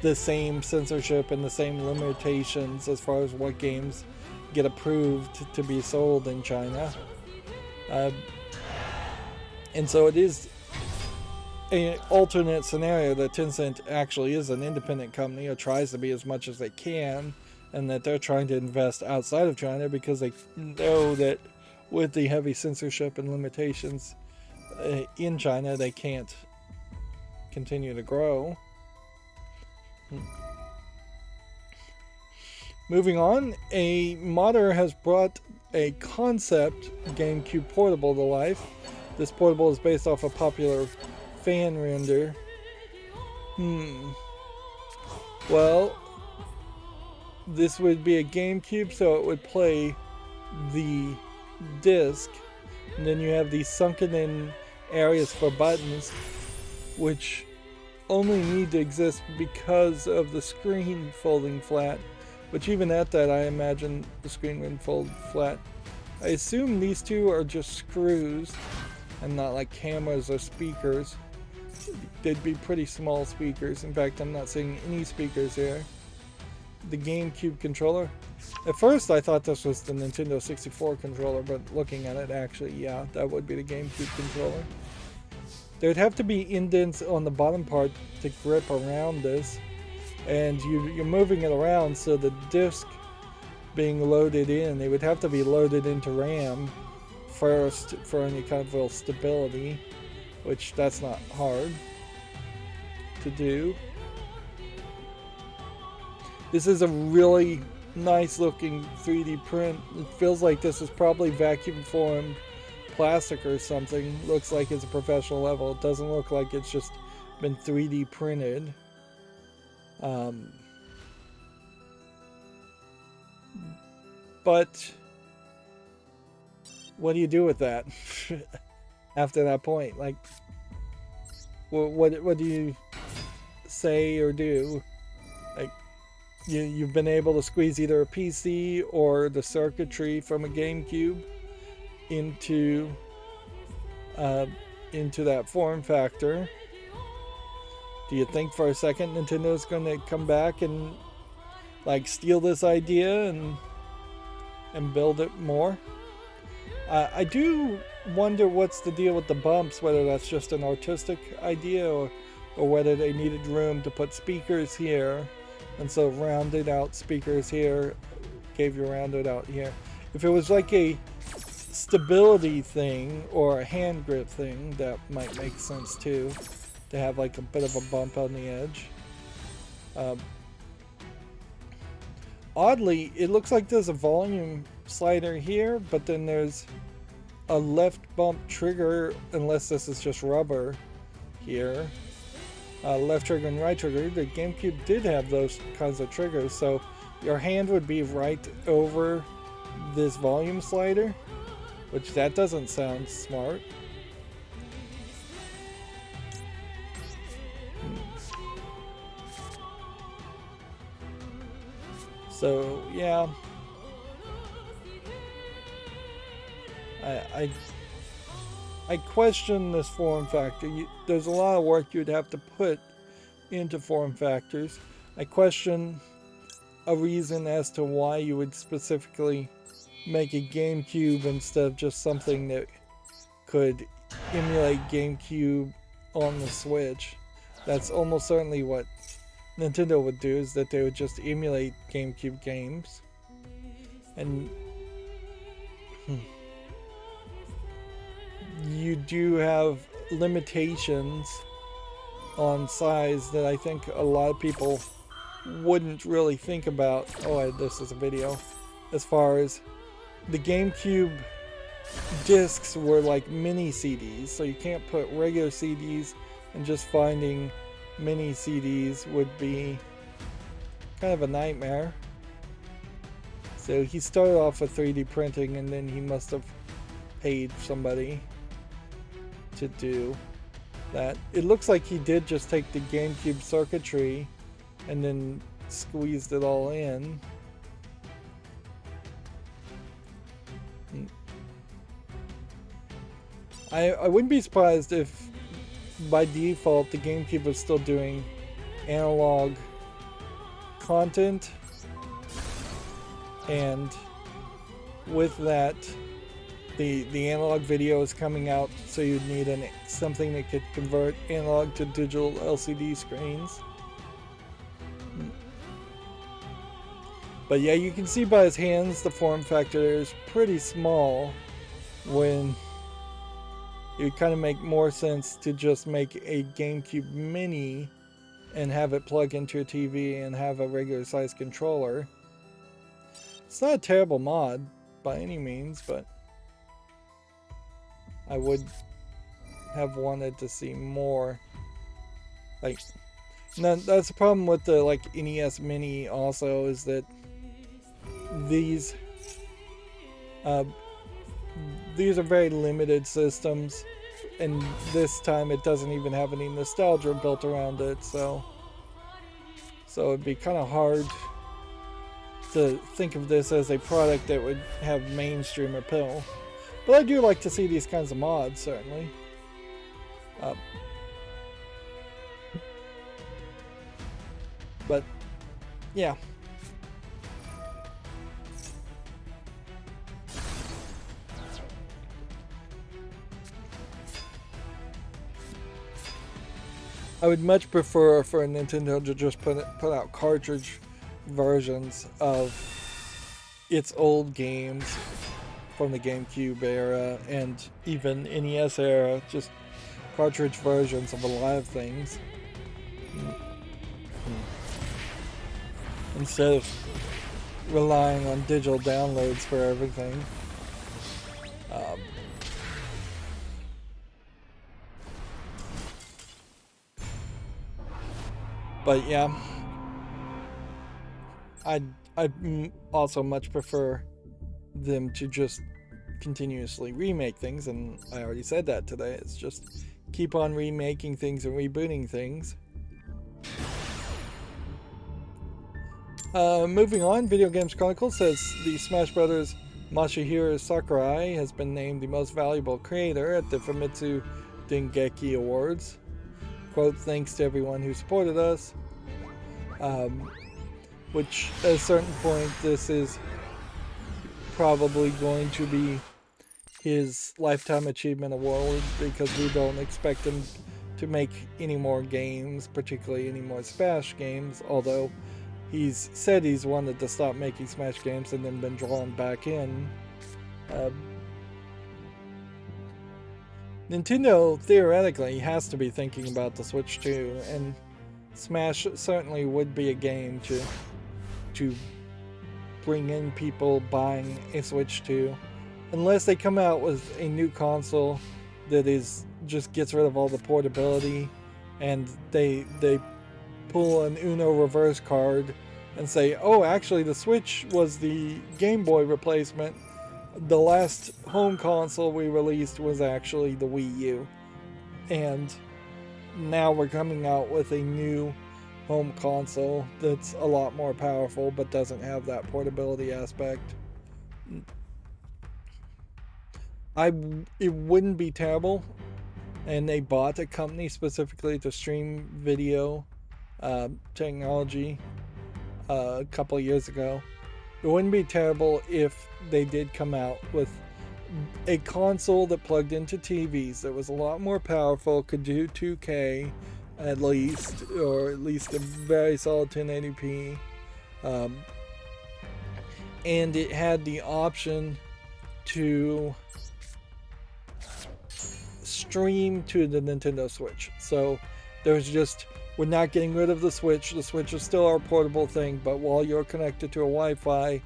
the same censorship and the same limitations as far as what games get approved to be sold in China. And so it is an alternate scenario that Tencent actually is an independent company or tries to be as much as they can, and that they're trying to invest outside of China because they know that with the heavy censorship and limitations in China, they can't continue to grow. Moving on, a modder has brought a concept GameCube portable to life. This portable is based off a popular fan render. Well, this would be a GameCube, so it would play the disc, and then you have these sunken in areas for buttons, which only need to exist because of the screen folding flat, which even at that I imagine the screen would fold flat. I assume these two are just screws and not like cameras or speakers. They'd be pretty small speakers. In fact, I'm not seeing any speakers here. The GameCube controller. At first I thought this was the Nintendo 64 controller, but looking at it, actually, yeah, that would be the GameCube controller. There'd have to be indents on the bottom part to grip around this, and you're moving it around, so the disc being loaded in, it would have to be loaded into RAM first for any kind of real stability, which that's not hard to do. This is a really nice looking 3D print. It feels like this is probably vacuum formed plastic or something. Looks like it's a professional level. It doesn't look like it's just been 3D printed. But what do you do with that after that point? Like, what do you say or do? Like, you've been able to squeeze either a PC or the circuitry from a GameCube into that form factor. Do you think for a second Nintendo's going to come back and like steal this idea and build it more? I do wonder what's the deal with the bumps, whether that's just an artistic idea or whether they needed room to put speakers here, and so rounded out speakers here gave you rounded out here. If it was like a stability thing or a hand grip thing, that might make sense too, to have like a bit of a bump on the edge. Oddly, it looks like there's a volume slider here, but then there's a left bump trigger, unless this is just rubber here. Left trigger and right trigger. The GameCube did have those kinds of triggers, so your hand would be right over this volume slider, which that doesn't sound smart. So yeah, I question this form factor. There's a lot of work you'd have to put into form factors. I question a reason as to why you would specifically make a GameCube instead of just something that could emulate GameCube on the Switch. That's almost certainly what Nintendo would do, is that they would just emulate GameCube games. And you do have limitations on size that I think a lot of people wouldn't really think about. Oh, this is a video. As far as the GameCube discs were like mini CDs, so you can't put regular CDs, and just finding mini CDs would be kind of a nightmare. So he started off with 3D printing, and then he must have paid somebody to do that. It looks like he did just take the GameCube circuitry and then squeezed it all in. I wouldn't be surprised if by default the GameCube was still doing analog content, and with that the analog video is coming out, so you'd need something that could convert analog to digital LCD screens. But yeah, you can see by his hands the form factor is pretty small, when it would kind of make more sense to just make a GameCube Mini and have it plug into your TV and have a regular size controller. It's not a terrible mod by any means, but I would have wanted to see more. Like, that's the problem with the NES Mini also, is that these are very limited systems, and this time it doesn't even have any nostalgia built around it, so it'd be kind of hard to think of this as a product that would have mainstream appeal. But I do like to see these kinds of mods, certainly. But yeah. I would much prefer for Nintendo to just put out cartridge versions of its old games from the GameCube era and even NES era, just cartridge versions of a lot of things, instead of relying on digital downloads for everything. But yeah, I'd also much prefer them to just continuously remake things, and I already said that today. It's just keep on remaking things and rebooting things. Moving on, Video Games Chronicle says the Smash Brothers Masahiro Sakurai has been named the most valuable creator at the Famitsu Dengeki Awards. Quote, "Thanks to everyone who supported us." Which at a certain point, this is probably going to be his Lifetime Achievement Award, because we don't expect him to make any more games, particularly any more Smash games, although he's said he's wanted to stop making Smash games and then been drawn back in. Nintendo theoretically has to be thinking about the Switch too, and Smash certainly would be a game to bring in people buying a Switch 2, unless they come out with a new console that just gets rid of all the portability, and they pull an Uno reverse card and say, oh, actually the Switch was the Game Boy replacement. The last home console we released was actually the Wii U, and now we're coming out with a new home console that's a lot more powerful but doesn't have that portability aspect. It wouldn't be terrible, and they bought a company specifically to stream video technology a couple of years ago. It wouldn't be terrible if they did come out with a console that plugged into TVs that was a lot more powerful, could do 2K at least, or at least a very solid 1080p, and it had the option to stream to the Nintendo Switch. So there's just, we're not getting rid of the Switch. The Switch is still our portable thing, but while you're connected to a Wi-Fi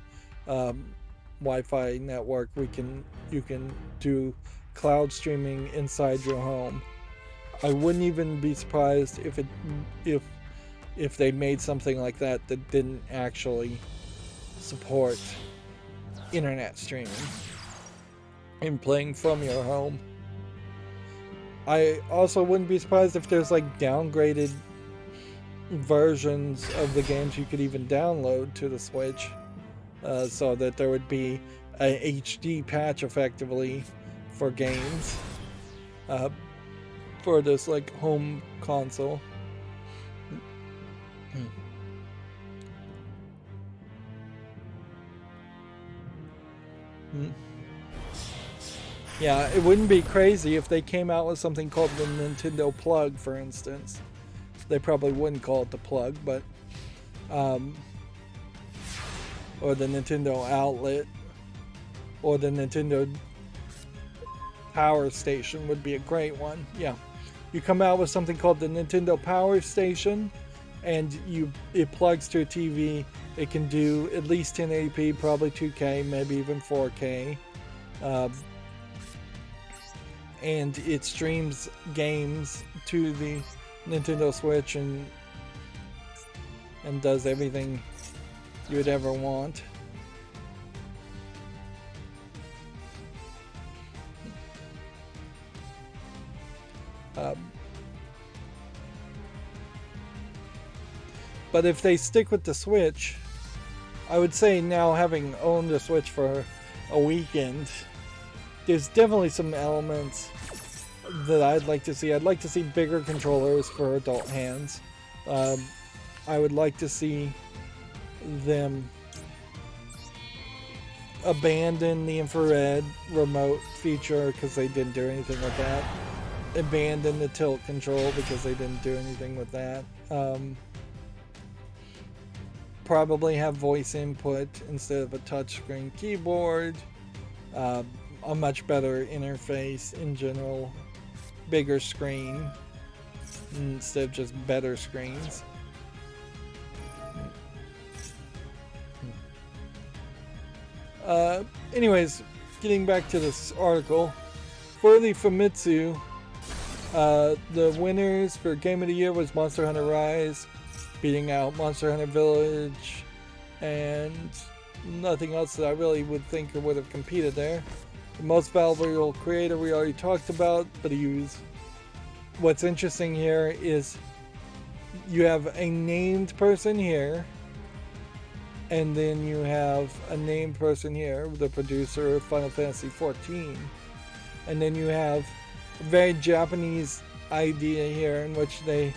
network, you can do cloud streaming inside your home. I wouldn't even be surprised if they made something like that that didn't actually support internet streaming and playing from your home. I also wouldn't be surprised if there's like downgraded versions of the games you could even download to the Switch, so that there would be a HD patch effectively for games for this like home console. Yeah, it wouldn't be crazy if they came out with something called the Nintendo Plug, for instance. They probably wouldn't call it the Plug, but or the Nintendo Outlet, or the Nintendo Power Station would be a great one. Yeah, you come out with something called the Nintendo Power Station, and it plugs to a TV. It can do at least 1080p, probably 2K, maybe even 4K. And it streams games to the Nintendo Switch and does everything you would ever want. But if they stick with the Switch, I would say now, having owned the Switch for a weekend, there's definitely some elements that I'd like to see. I'd like to see bigger controllers for adult hands. I would like to see them abandon the infrared remote feature because they didn't do anything with that. Abandon the tilt control because they didn't do anything with that. Probably have voice input instead of a touchscreen keyboard. A much better interface in general. Bigger screen instead of just better screens. Anyways, getting back to this article. For the Famitsu, the winners for Game of the Year was Monster Hunter Rise, beating out Monster Hunter Village, and nothing else that I really would think would have competed there. The most valuable creator we already talked about, but what's interesting here is you have a named person here, and then you have a named person here, the producer of Final Fantasy XIV, and then you have a very Japanese idea here in which they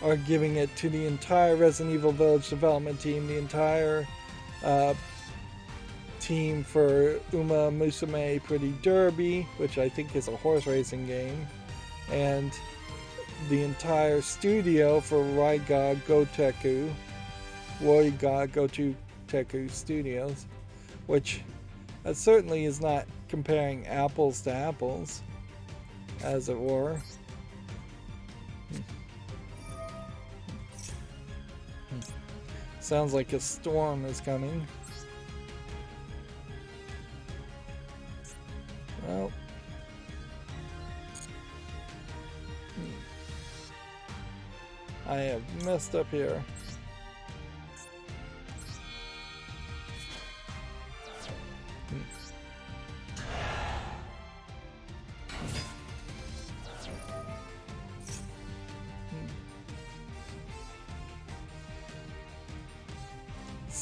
are giving it to the entire Resident Evil Village development team, the entire team for Uma Musume Pretty Derby, which I think is a horse racing game, and the entire studio for Ryga Goteku Studios, which certainly is not comparing apples to apples, as it were. Sounds like a storm is coming. Well, I have messed up here.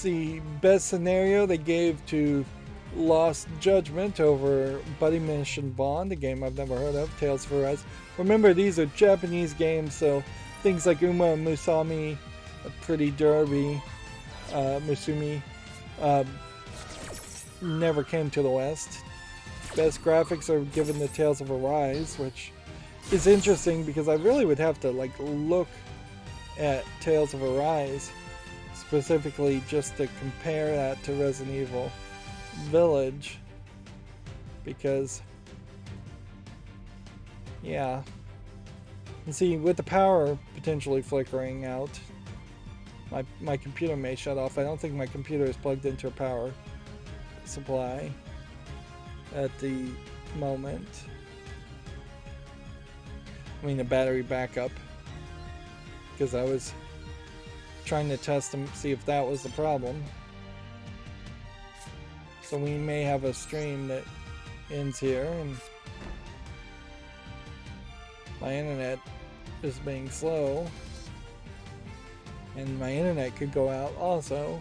The best scenario they gave to Lost Judgment over Buddy Mission Bond, a game I've never heard of, Tales of Arise. Remember, these are Japanese games, so things like Uma Musume, Pretty Derby, Musumi, never came to the West. Best graphics are given to Tales of Arise, which is interesting because I really would have to look at Tales of Arise specifically just to compare that to Resident Evil Village, because yeah, and see, with the power potentially flickering out, my computer may shut off. I don't think my computer is plugged into a power supply at the moment. I mean, a battery backup, because I was trying to test and see if that was the problem. So we may have a stream that ends here, and my internet is being slow, and my internet could go out also.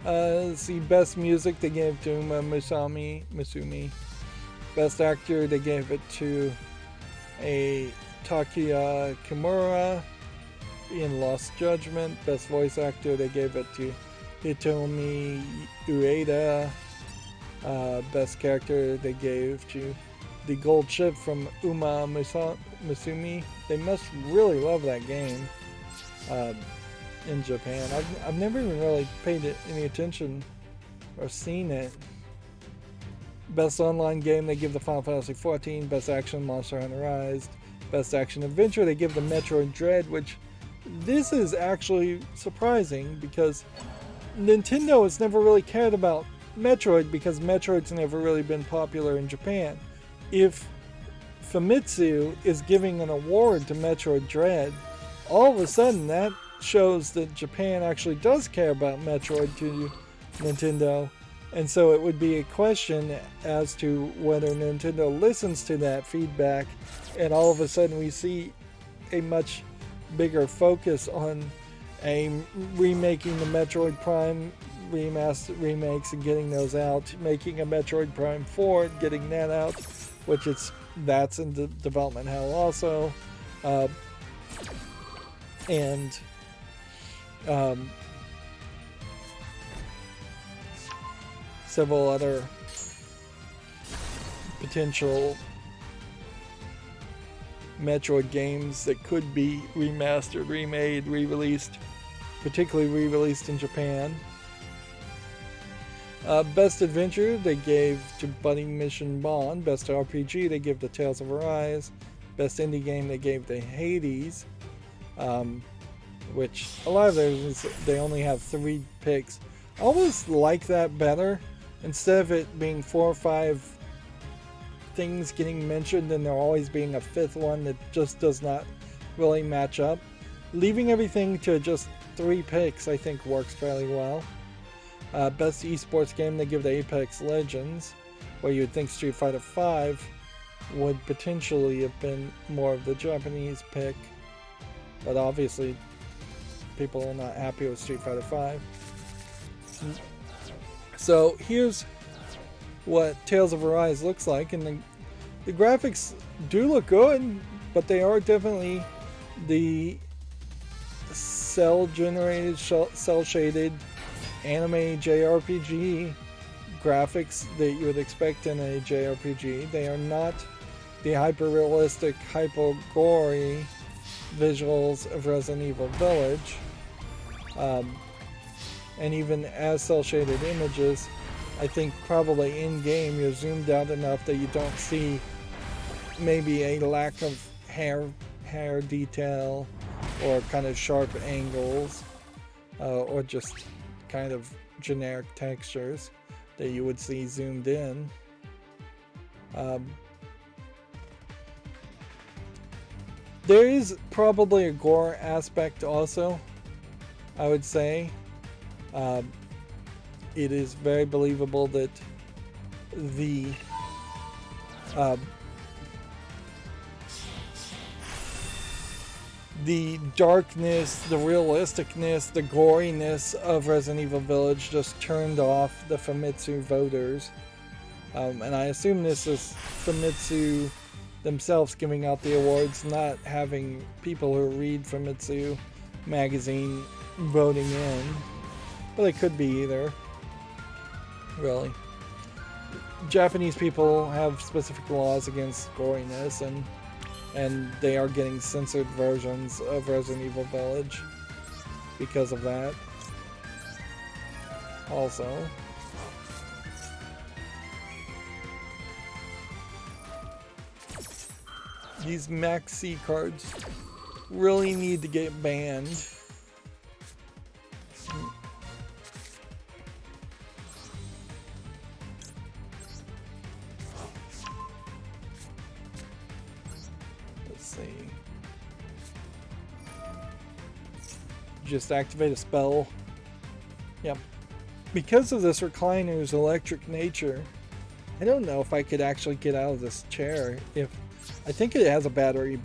Let's see, best music they gave to Masumi. Best actor they gave it to a Takuya Kimura in Lost Judgment. Best voice actor they gave it to Hitomi Ueda. Best character they gave to the gold ship from Uma Masumi. They must really love that game in Japan. I've never even really paid any attention or seen it. Best online game they give the Final Fantasy XIV. Best action, Monster Hunter Rise. Best action adventure they give the Metroid Dread, which this is actually surprising because Nintendo has never really cared about Metroid because Metroid's never really been popular in Japan. If Famitsu is giving an award to Metroid Dread, all of a sudden that shows that Japan actually does care about Metroid to Nintendo, and so it would be a question as to whether Nintendo listens to that feedback, and all of a sudden we see a much bigger focus on remaking the Metroid Prime remakes and getting those out, making a Metroid Prime 4 and getting that out, which that's in development hell also, and several other potential Metroid games that could be remastered, remade, re-released, particularly re-released in Japan. Best Adventure they gave to Budding Mission Bond. Best RPG they give to Tales of Arise. Best Indie Game they gave to Hades, which a lot of those they only have 3 picks. I almost like that better. Instead of it being 4 or 5 things getting mentioned and there always being a 5th one that just does not really match up, leaving everything to just 3 picks I think works fairly well. Best esports game they give to Apex Legends, where you would think Street Fighter V would potentially have been more of the Japanese pick, but obviously people are not happy with Street Fighter V. So here's what Tales of Arise looks like, and the graphics do look good, but they are definitely the cell-generated, cell-shaded anime JRPG graphics that you would expect in a JRPG. They are not the hyper-realistic, hyper-gory visuals of Resident Evil Village. And even as cell-shaded images, I think probably in-game you're zoomed out enough that you don't see maybe a lack of hair detail or kind of sharp angles or just kind of generic textures that you would see zoomed in. There is probably a gore aspect also, I would say. It is very believable that the darkness, the realisticness, the goriness of Resident Evil Village just turned off the Famitsu voters. And I assume this is Famitsu themselves giving out the awards, not having people who read Famitsu magazine voting in. But it could be either, really. Japanese people have specific laws against goriness, and they are getting censored versions of Resident Evil Village because of that. Also, these maxi cards really need to get banned. just activate a spell. Yep. Because of this recliner's electric nature, I don't know if I could actually get out of this chair. I think it has a battery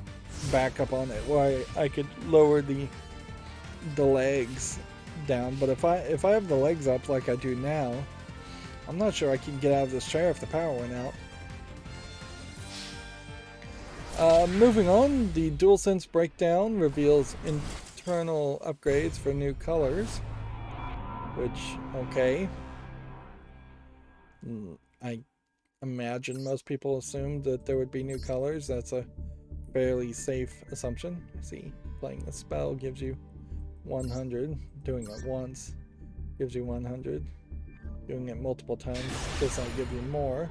backup on it where I could lower the legs down, but if I have the legs up like I do now, I'm not sure I can get out of this chair if the power went out. Moving on, the DualSense breakdown reveals internal upgrades for new colors, which, okay. I imagine most people assumed that there would be new colors. That's a fairly safe assumption. See, playing a spell gives you 100. Doing it once gives you 100. Doing it multiple times does not give you more.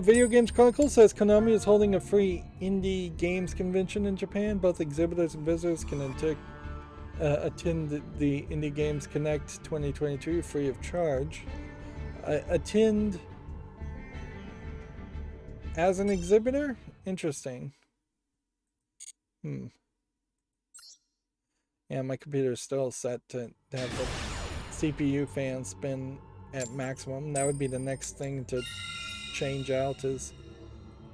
Video Games Chronicle says Konami is holding a free indie games convention in Japan. Both exhibitors and visitors can attend the Indie Games Connect 2022 free of charge. Attend as an exhibitor? Interesting. Yeah, my computer is still set to have the CPU fan spin at maximum. That would be the next thing to change out, is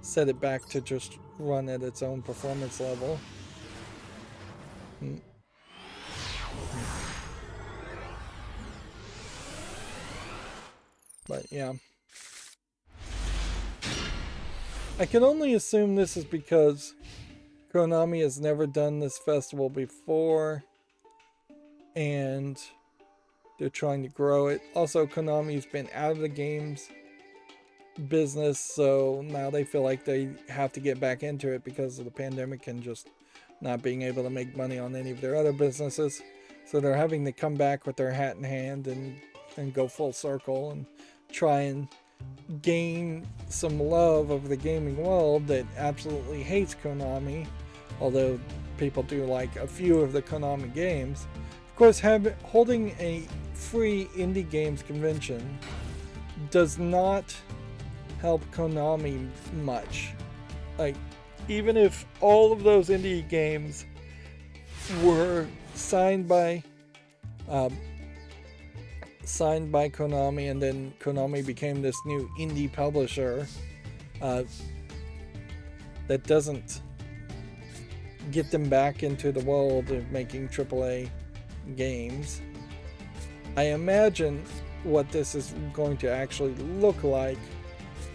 set it back to just run at its own performance level. But yeah. I can only assume this is because Konami has never done this festival before, and they're trying to grow it. Also, Konami's been out of the games business, so now they feel like they have to get back into it because of the pandemic and just not being able to make money on any of their other businesses. So they're having to come back with their hat in hand and go full circle and try and gain some love of the gaming world that absolutely hates Konami, although people do like a few of the Konami games. Of course, holding a free indie games convention does not help Konami much. Like, even if all of those indie games were signed by Konami, and then Konami became this new indie publisher, that doesn't get them back into the world of making AAA games. I imagine what this is going to actually look like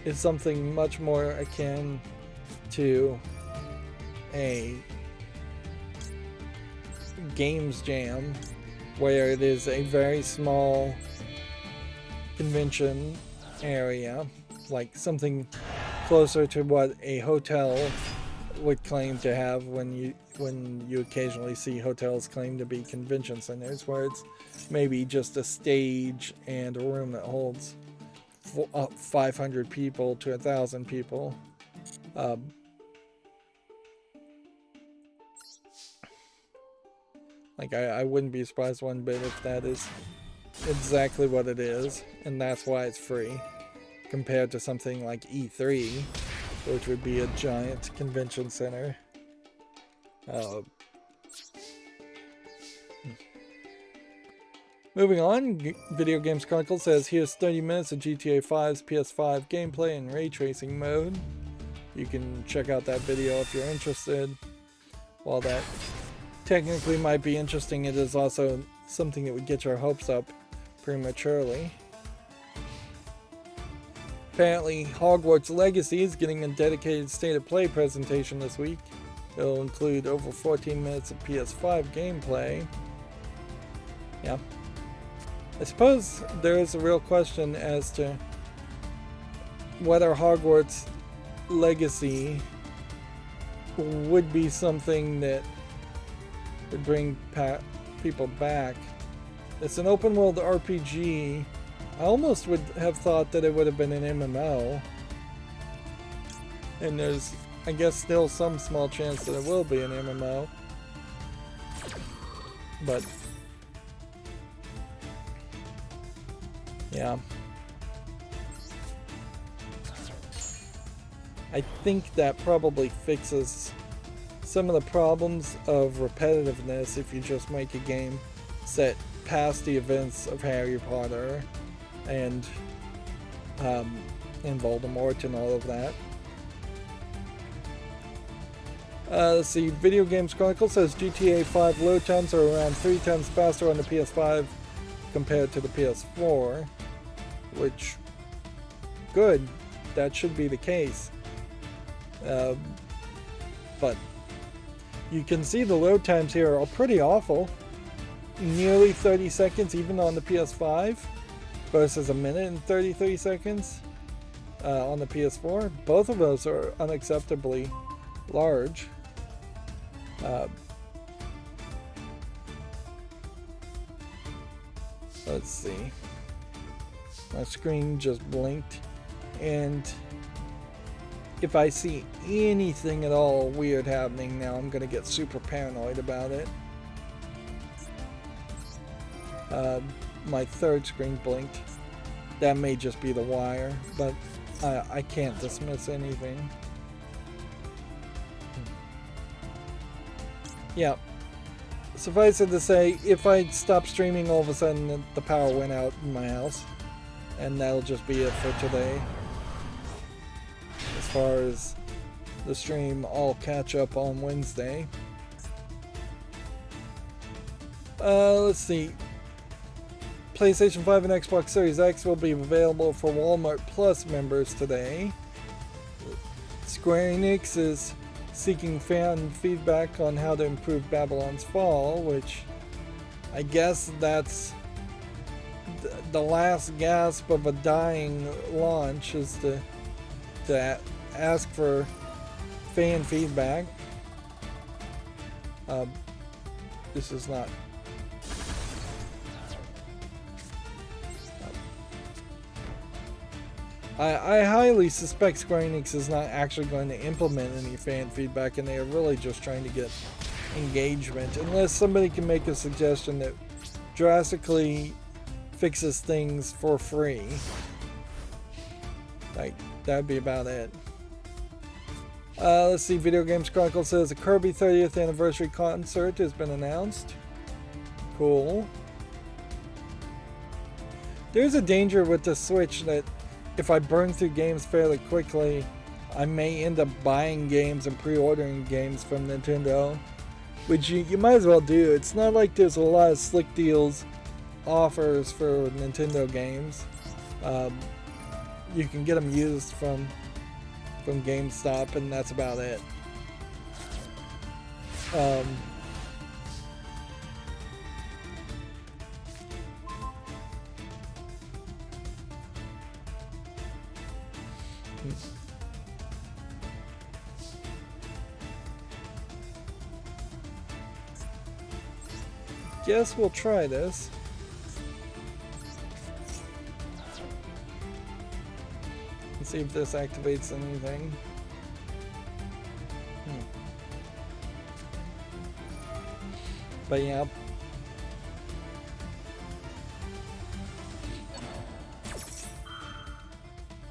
is something much more akin to a Games Jam, where it is a very small convention area, like something closer to what a hotel would claim to have when you occasionally see hotels claim to be convention centers, where it's maybe just a stage and a room that holds 500 people to 1,000 people. Like, I wouldn't be surprised one bit if that is exactly what it is, and that's why it's free, compared to something like E3, which would be a giant convention center. Moving on, Video Games Chronicle says, here's 30 minutes of GTA 5's PS5 gameplay in ray tracing mode. You can check out that video if you're interested. While that technically might be interesting, it is also something that would get your hopes up prematurely. Apparently, Hogwarts Legacy is getting a dedicated State of Play presentation this week. It'll include over 14 minutes of PS5 gameplay. Yeah. I suppose there is a real question as to whether Hogwarts Legacy would be something that would bring people back. It's an open world RPG. I almost would have thought that it would have been an MMO. And there's, I guess, still some small chance that it will be an MMO. But yeah. I think that probably fixes some of the problems of repetitiveness if you just make a game set past the events of Harry Potter and Voldemort and all of that. Let's see, Video Games Chronicle says GTA 5 load times are around 3 times faster on the PS5 compared to the PS4, which, good, that should be the case. But you can see the load times here are pretty awful. Nearly 30 seconds even on the PS5 versus a minute and 33 seconds on the PS4. Both of those are unacceptably large. Let's see. My screen just blinked, and if I see anything at all weird happening now, I'm gonna get super paranoid about it. My third screen blinked. That may just be the wire, but I can't dismiss anything. Yeah. Suffice it to say, if I stop streaming, all of a sudden the power went out in my house. And that'll just be it for today. As far as the stream, I'll catch up on Wednesday. Let's see. PlayStation 5 and Xbox Series X will be available for Walmart Plus members today. Square Enix is seeking fan feedback on how to improve Babylon's Fall, which I guess that's the last gasp of a dying launch, is to ask for fan feedback. This is not. I highly suspect Square Enix is not actually going to implement any fan feedback, and they are really just trying to get engagement. Unless somebody can make a suggestion that drastically fixes things for free. Like, that'd be about it. Let's see, Video Games Chronicle says a Kirby 30th anniversary concert has been announced. Cool. There's a danger with the Switch that if I burn through games fairly quickly, I may end up buying games and pre-ordering games from Nintendo, which you might as well do. It's not like there's a lot of slick deals offers for Nintendo games. You can get them used from GameStop, and that's about it. Guess we'll try this. And see if this activates anything. But yeah.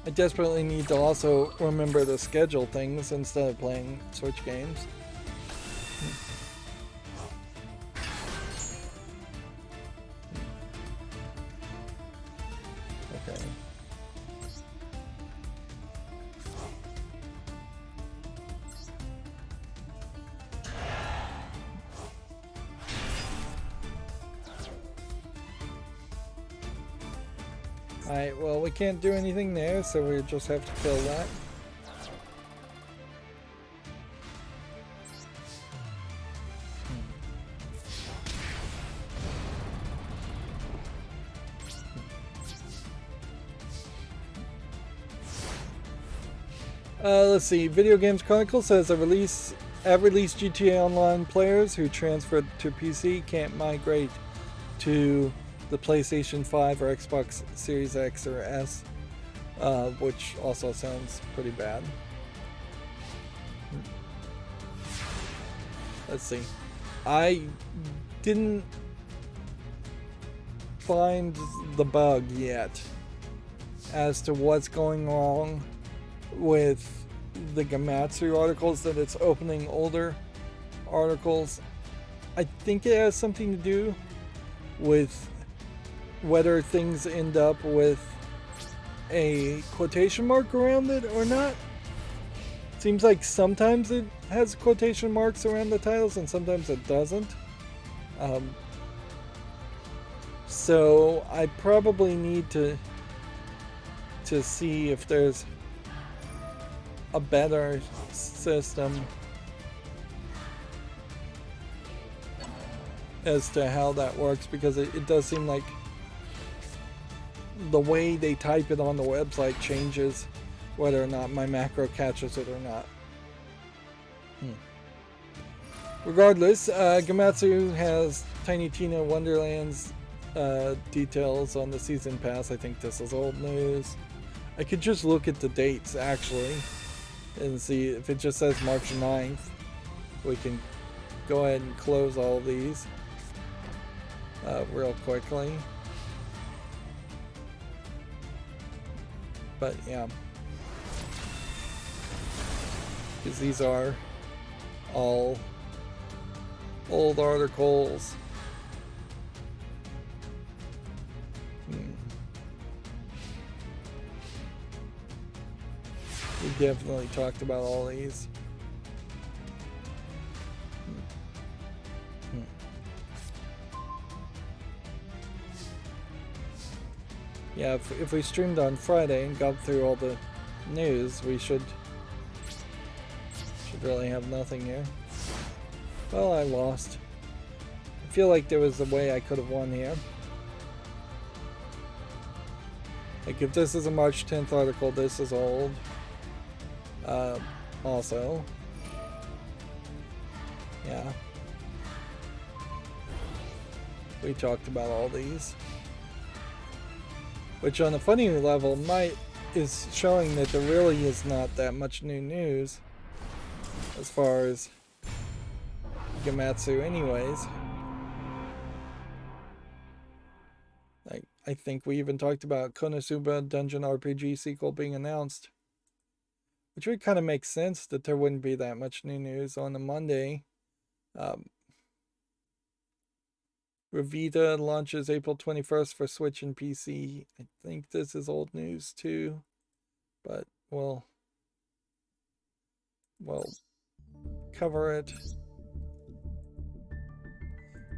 I desperately need to also remember to schedule things instead of playing Switch games. Okay. Alright, well, we can't do anything there, so we just have to kill that. Let's see. Video Games Chronicle says at release GTA Online players who transferred to PC can't migrate to the PlayStation 5 or Xbox Series X or S, which also sounds pretty bad. Let's see. I didn't find the bug yet as to what's going wrong with the Gamatsu articles, that it's opening older articles. I think it has something to do with whether things end up with a quotation mark around it or not. Seems like sometimes it has quotation marks around the titles and sometimes it doesn't. So I probably need to see if there's a better system as to how that works, because it does seem like the way they type it on the website changes whether or not my macro catches it or not. Regardless, Gamatsu has Tiny Tina Wonderland's details on the season pass. I think this is old news. I could just look at the dates actually and see if it just says March 9th. We can go ahead and close all these real quickly. But yeah, because these are all old articles. We definitely talked about all these. Yeah, if we streamed on Friday and got through all the news, we should really have nothing here. Well, I lost. I feel like there was a way I could have won here. Like, if this is a March 10th article, this is old. Also. Yeah. We talked about all these. Which on a funny level is showing that there really is not that much new news as far as Gamatsu anyways. I think we even talked about Konosuba Dungeon RPG sequel being announced. Which would kind of make sense that there wouldn't be that much new news on a Monday. Revita launches April 21st for Switch and PC. I think this is old news too, but we'll cover it.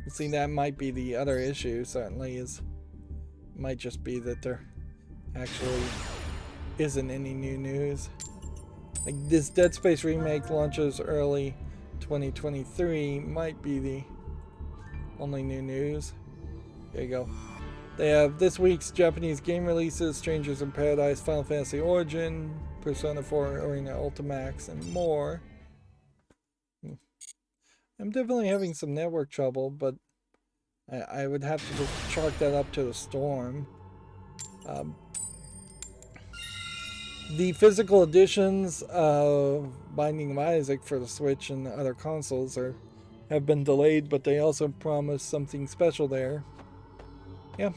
See, that might be the other issue, certainly, might just be that there actually isn't any new news. Like, this Dead Space remake launches early 2023 might be the only new news. There you go. They have this week's Japanese game releases: Strangers in Paradise, Final Fantasy Origin, Persona 4 Arena Ultimax, and more. I'm definitely having some network trouble, but I would have to just chalk that up to the storm. The physical editions of Binding of Isaac for the Switch and other consoles have been delayed, but they also promise something special there. Yeah.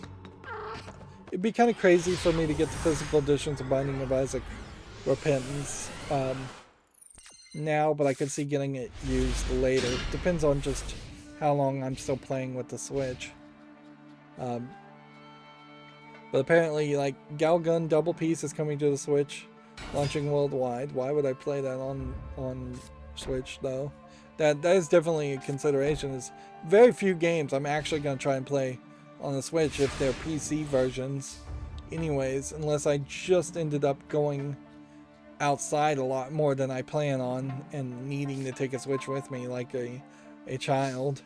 It'd be kind of crazy for me to get the physical editions of Binding of Isaac Repentance now, but I could see getting it used later. Depends on just how long I'm still playing with the Switch. But apparently, like, Galgun Double Piece is coming to the Switch, launching worldwide. Why would I play that on Switch, though? That is definitely a consideration. There's very few games I'm actually going to try and play on the Switch if they're PC versions anyways, unless I just ended up going outside a lot more than I plan on and needing to take a Switch with me, like a child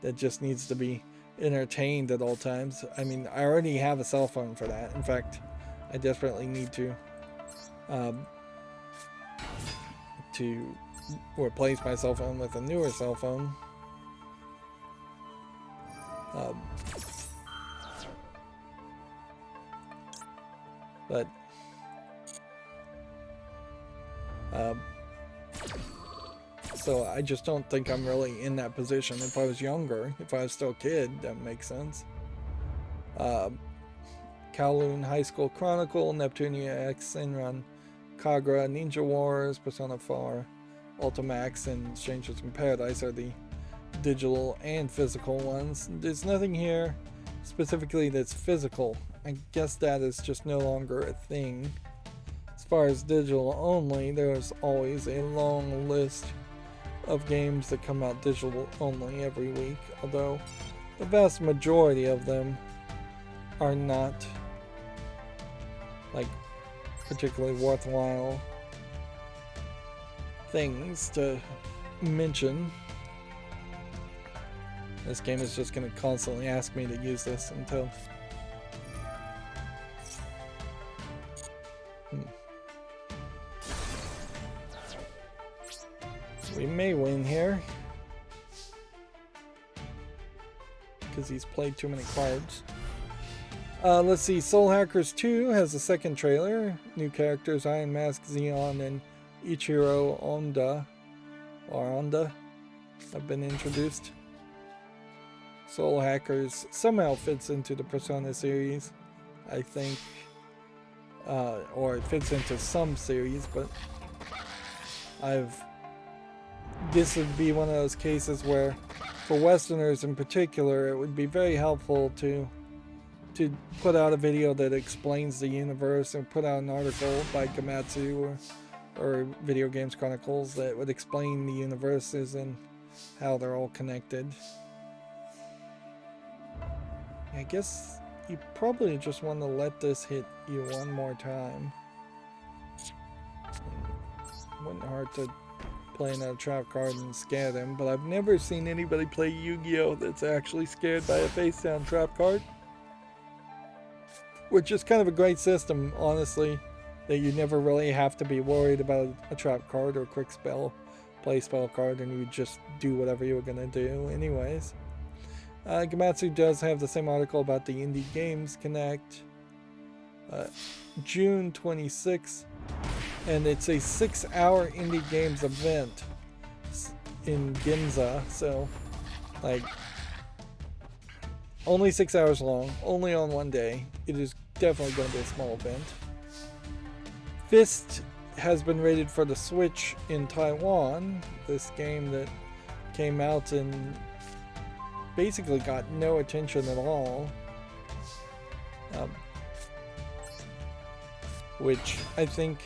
that just needs to be entertained at all times. I mean, I already have a cell phone for that. In fact, I desperately need to replace my cell phone with a newer cell phone. So I just don't think I'm really in that position. If I was younger, if I was still a kid, that makes sense. Kowloon High School Chronicle, Neptunia X, Senran, Kagra, Ninja Wars, Persona 4, Ultimax and Strangers in Paradise are the digital and physical ones. There's nothing here specifically that's physical. I guess that is just no longer a thing. As far as digital only, there's always a long list of games that come out digital only every week, although the vast majority of them are not like particularly worthwhile things to mention. This game is just going to constantly ask me to use this until we may win here because he's played too many cards. Let's see, Soul Hackers 2 has a second trailer. New characters Iron Mask, Xeon, and Ichiro Honda have been introduced. Soul Hackers somehow fits into the Persona series, I think. Or it fits into some series, but this would be one of those cases where, for Westerners in particular, it would be very helpful to put out a video that explains the universe, or put out an article by Gamatsu or Video Games Chronicles that would explain the universes and how they're all connected. I guess you probably just want to let this hit you one more time. It wouldn't hurt to play another trap card and scare them, but I've never seen anybody play Yu-Gi-Oh! That's actually scared by a face down trap card. Which is kind of a great system, honestly, that you never really have to be worried about a trap card or a quick play spell card, and you just do whatever you were going to do anyways. Gamatsu does have the same article about the Indie Games Connect, June 26th, and it's a 6-hour Indie Games event in Ginza, so like only 6 hours long, only on one day. It is definitely going to be a small event. Fist has been rated for the Switch in Taiwan, this game that came out and basically got no attention at all, which I think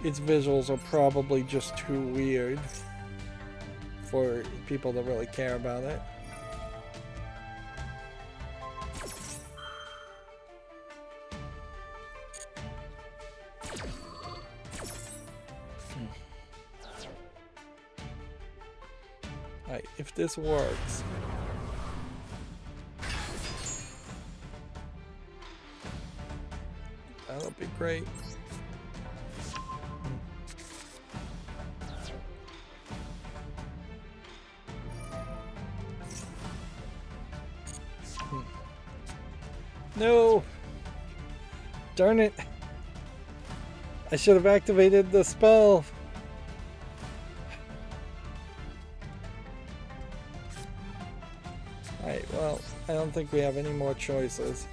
its visuals are probably just too weird for people that really care about it. Alright, if this works, that'll be great. No! Darn it! I should have activated the spell. Alright, well, I don't think we have any more choices.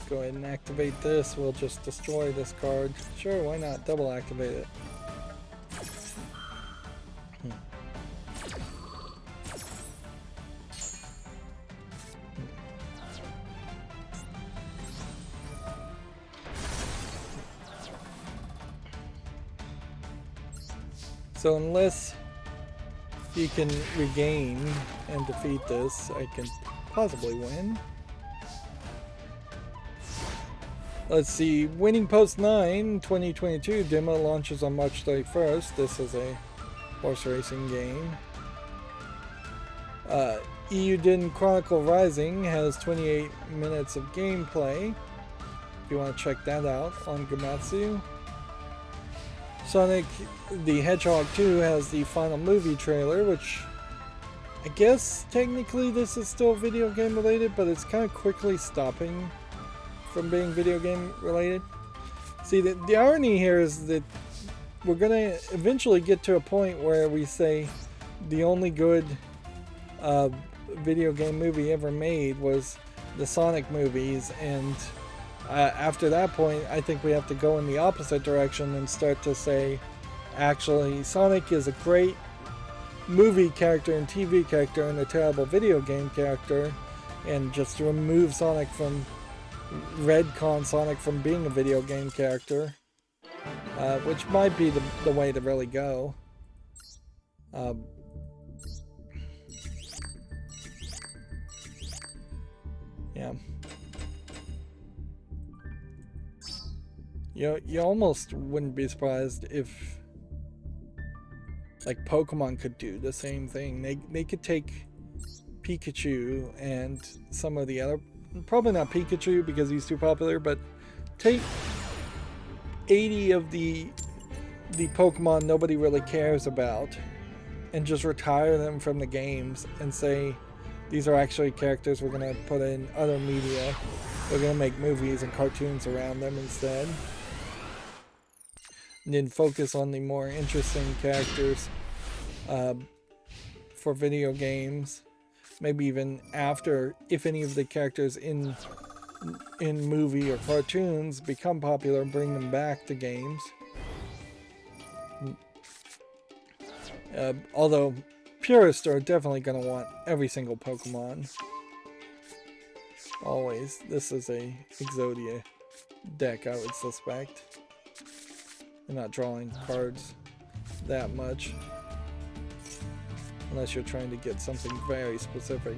Go ahead and activate this. We'll just destroy this card. Sure, why not? Double activate it. So unless he can regain and defeat this, I can possibly win. Let's see, Winning Post 9 2022 demo launches on March 31st. This is a horse racing game. Eiyuden Chronicle Rising has 28 minutes of gameplay, if you want to check that out on Gamatsu. Sonic the Hedgehog 2 has the final movie trailer, which I guess technically this is still video game related, but it's kind of quickly stopping from being video game related. See, the irony here is that we're going to eventually get to a point where we say the only good video game movie ever made was the Sonic movies, and after that point I think we have to go in the opposite direction and start to say, actually, Sonic is a great movie character and TV character and a terrible video game character, and just remove Sonic from Redcon Sonic from being a video game character, which might be the way to really go. Yeah. You almost wouldn't be surprised if, like, Pokemon could do the same thing. They could take Pikachu and some of the other, probably not Pikachu because he's too popular, but take 80 of the Pokemon nobody really cares about and just retire them from the games and say, these are actually characters we're going to put in other media. We're going to make movies and cartoons around them instead. And then focus on the more interesting characters for video games. Maybe even after, if any of the characters in movie or cartoons become popular, bring them back to games. Although purists are definitely going to want every single Pokemon. Always. This is a Exodia deck, I would suspect. They're not drawing cards that much. Unless you're trying to get something very specific.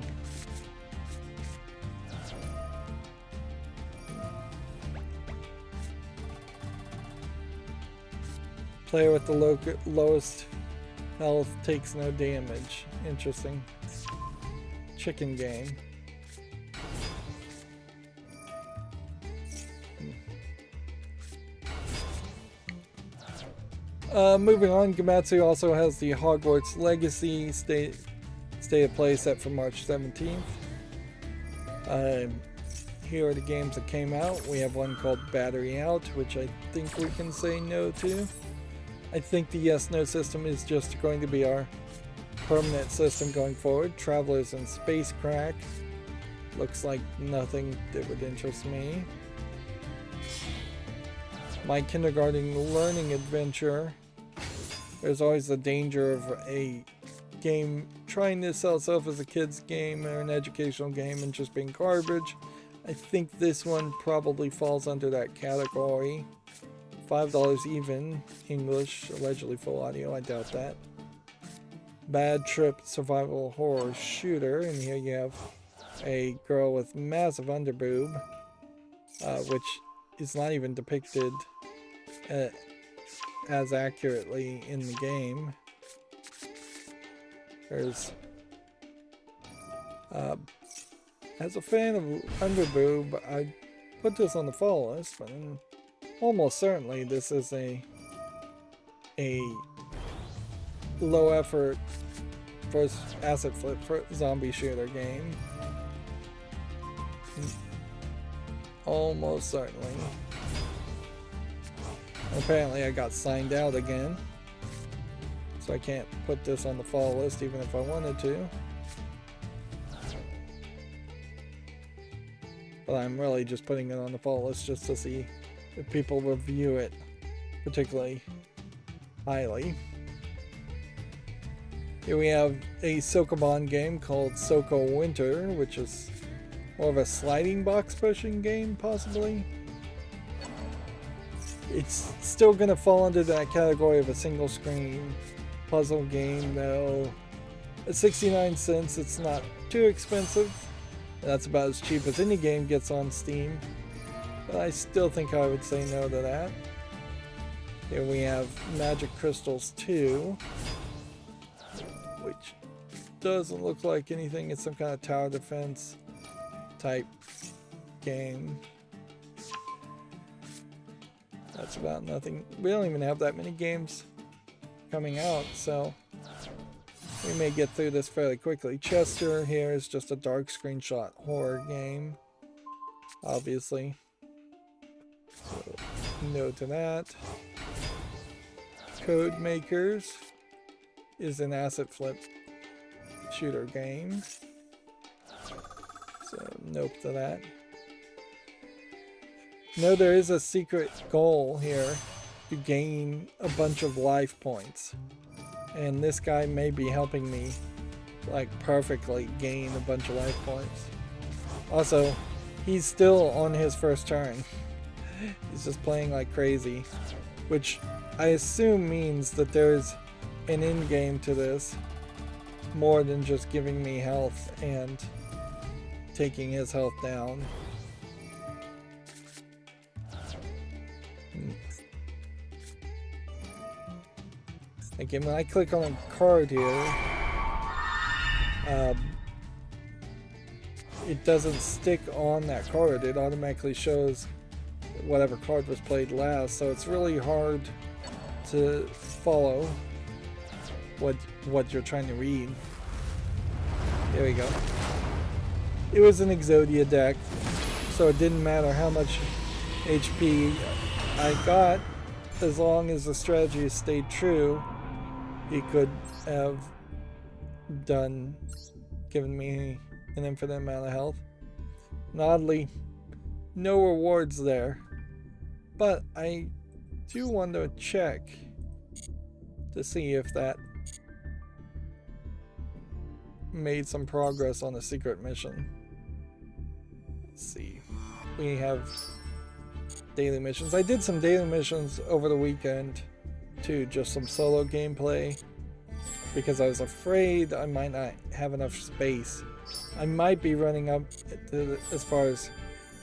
Player with the lowest health takes no damage. Interesting. Chicken game. Moving on, Gamatsu also has the Hogwarts Legacy state of play set for March 17th. Here are the games that came out. We have one called Battery Out, which I think we can say no to. I think the yes-no system is just going to be our permanent system going forward. Travelers in Space Crack. Looks like nothing that would interest me. My Kindergarten Learning Adventure. There's always the danger of a game trying to sell itself as a kid's game or an educational game and just being garbage. I think this one probably falls under that category. $5 even, English, allegedly full audio, I doubt that. Bad Trip Survival Horror Shooter, and here you have a girl with massive underboob, which is not even depicted as accurately in the game. There's as a fan of underboob, I put this on the follow list, but almost certainly this is a low effort first asset flip for zombie shooter game. Almost certainly. Apparently I got signed out again, so I can't put this on the follow list even if I wanted to. But I'm really just putting it on the follow list just to see if people review it particularly highly. Here we have a Sokoban game called Soko Winter, which is more of a sliding box pushing game, possibly. It's still going to fall under that category of a single screen puzzle game, though. At 69 cents, it's not too expensive. That's about as cheap as any game gets on Steam. But I still think I would say no to that. Here we have Magic Crystals 2, which doesn't look like anything. It's some kind of tower defense type game. That's about nothing. We don't even have that many games coming out, so we may get through this fairly quickly. Chester here is just a dark screenshot horror game, obviously. No to that. Code Makers is an asset flip shooter game. So nope to that. No, there is a secret goal here to gain a bunch of life points. And this guy may be helping me like perfectly gain a bunch of life points. Also, he's still on his first turn. He's just playing like crazy, which I assume means that there's an end game to this more than just giving me health and taking his health down. Again, when I click on a card here, it doesn't stick on that card. It automatically shows whatever card was played last, so it's really hard to follow what you're trying to read. There we go. It was an Exodia deck, so it didn't matter how much HP I got, as long as the strategy stayed true. He could have given me an infinite amount of health. And oddly, no rewards there. But I do want to check to see if that made some progress on a secret mission. Let's see. We have daily missions. I did some daily missions over the weekend too, just some solo gameplay, because I was afraid I might not have enough space. I might be running up to as far as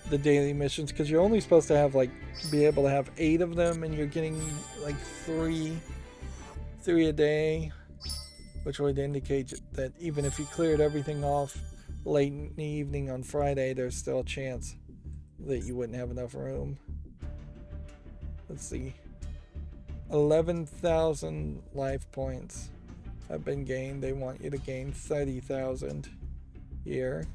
the daily missions, because you're only supposed to have be able to have 8 of them, and you're getting like 3 a day, which would indicate that even if you cleared everything off late in the evening on Friday, there's still a chance that you wouldn't have enough room. Let's see. 11,000 life points have been gained. They want you to gain 30,000 here.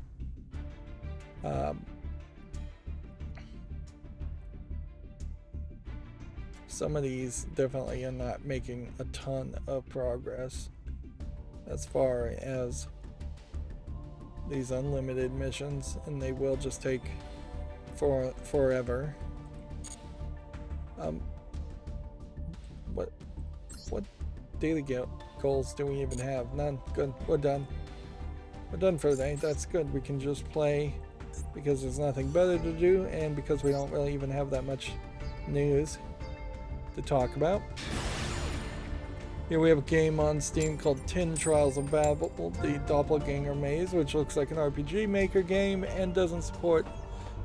Some of these definitely are not making a ton of progress as far as these unlimited missions, and they will just take forever. What daily goals do we even have? None. Good. We're done. We're done for the day. That's good. We can just play because there's nothing better to do, and because we don't really even have that much news to talk about. Here we have a game on Steam called 10 Trials of Babel, the Doppelganger Maze, which looks like an RPG Maker game and doesn't support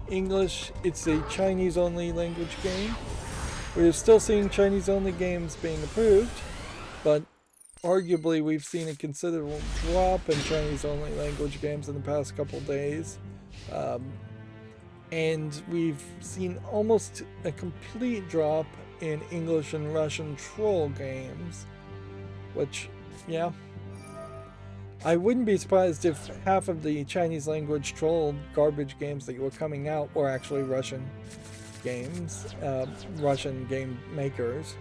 English. It's a Chinese-only language game. We're still seeing Chinese-only games being approved, but arguably we've seen a considerable drop in Chinese-only language games in the past couple days. And we've seen almost a complete drop in English and Russian troll games, which, yeah, I wouldn't be surprised if half of the Chinese language troll garbage games that were coming out were actually Russian games, Russian game makers.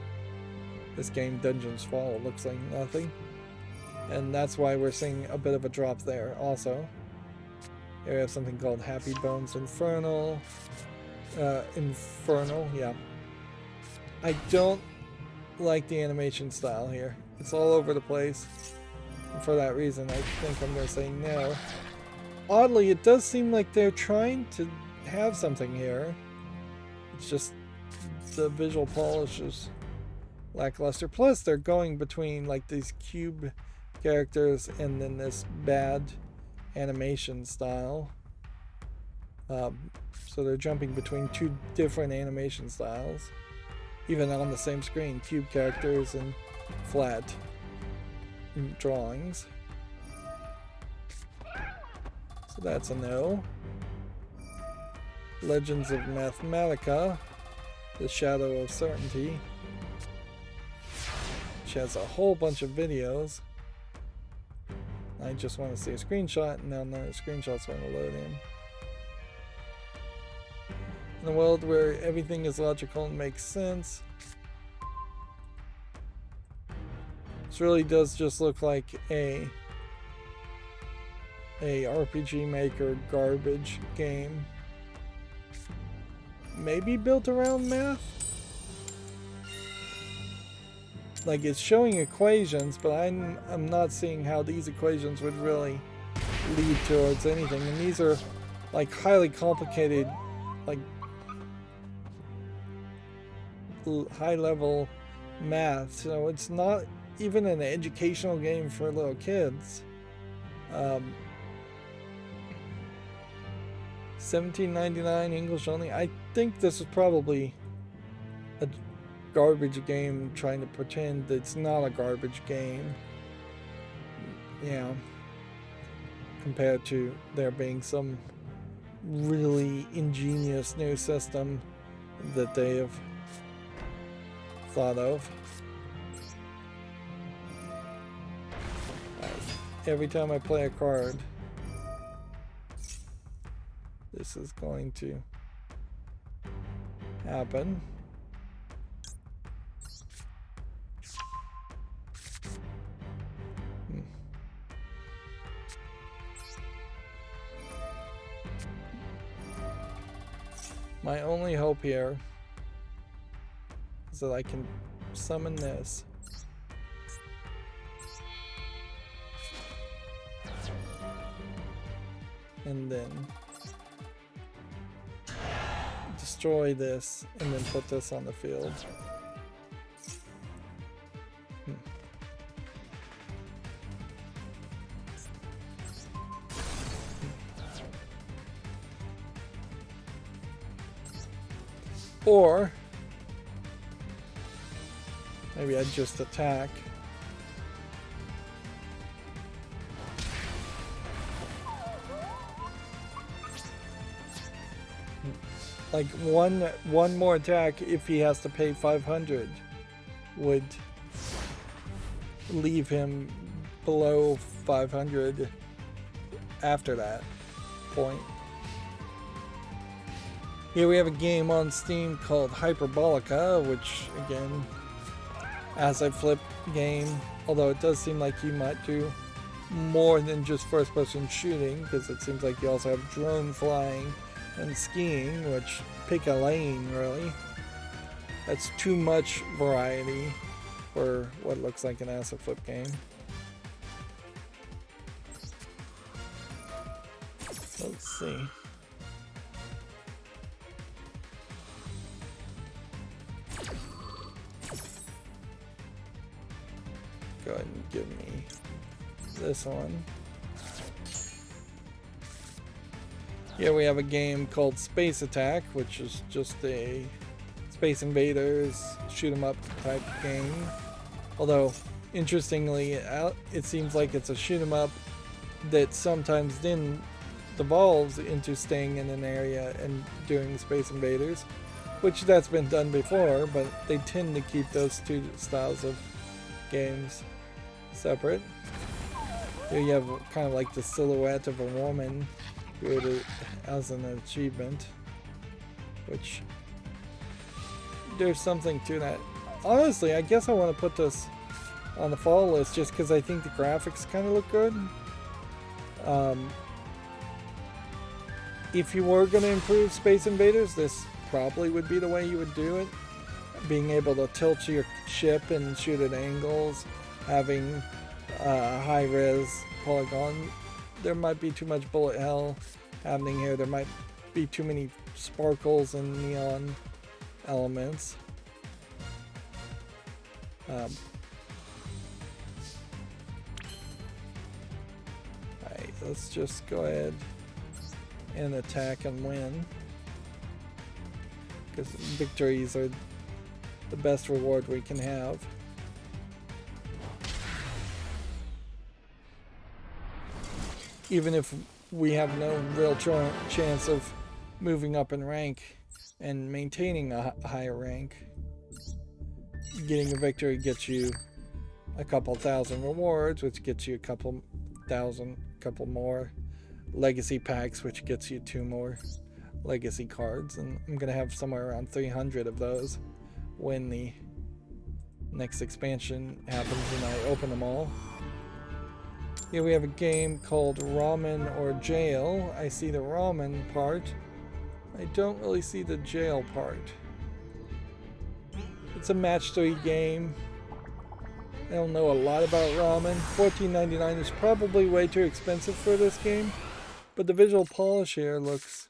This game, Dungeons Fall, looks like nothing, and that's why we're seeing a bit of a drop there also. Here we have something called Happy Bones Infernal. Yeah. I don't like the animation style here. It's all over the place. And for that reason, I think I'm going to say no. Oddly, it does seem like they're trying to have something here. It's just the visual polish is lackluster. Plus, they're going between like these cube characters and then this bad animation style. So they're jumping between 2 different animation styles, even on the same screen, cube characters and flat drawings. So that's a no. Legends of Mathematica, The Shadow of Certainty, which has a whole bunch of videos. I just want to see a screenshot, and now no screenshots want to load in. In a world where everything is logical and makes sense. This really does just look like a RPG Maker garbage game. Maybe built around math? Like, it's showing equations, but I'm not seeing how these equations would really lead towards anything. And these are like highly complicated, like high level math, so it's not even an educational game for little kids. $17.99 English only. I think this is probably a garbage game trying to pretend it's not a garbage game. Yeah. Compared to there being some really ingenious new system that they have thought of. Every time I play a card, this is going to happen. My only hope here is that I can summon this. And then destroy this and then put this on the field. Or maybe I'd just attack. Like one more attack if he has to pay 500 would leave him below 500 after that point. Here we have a game on Steam called Hyperbolica, which again, as a flip game, although it does seem like you might do more than just first person shooting, because it seems like you also have drone flying and skiing, which pick a lane really. That's too much variety for what looks like an asset flip game. Let's see. Go ahead and give me this one. Here we have a game called Space Attack, which is just a Space Invaders shoot 'em up type game. Although, interestingly, it seems like it's a shoot 'em up that sometimes then devolves into staying in an area and doing Space Invaders, which that's been done before, but they tend to keep those two styles of games separate. Here you have kind of like the silhouette of a woman created as an achievement, which there's something to that. Honestly, I guess I want to put this on the fall list just because I think the graphics kind of look good. If you were going to improve Space Invaders, this probably would be the way you would do it. Being able to tilt your ship and shoot at angles, having high res polygon. There might be too much bullet hell happening here. There might be too many sparkles and neon elements. Alright, let's just go ahead and attack and win, because victories are the best reward we can have. Even if we have no real chance of moving up in rank and maintaining a higher rank, getting a victory gets you a couple thousand rewards, which gets you a couple more legacy packs, which gets you 2 more legacy cards, and I'm gonna have somewhere around 300 of those when the next expansion happens and I open them all. Here we have a game called Ramen or Jail. I see the ramen part. I don't really see the jail part. It's a match 3 game. I don't know a lot about ramen. $14.99 is probably way too expensive for this game, but the visual polish here looks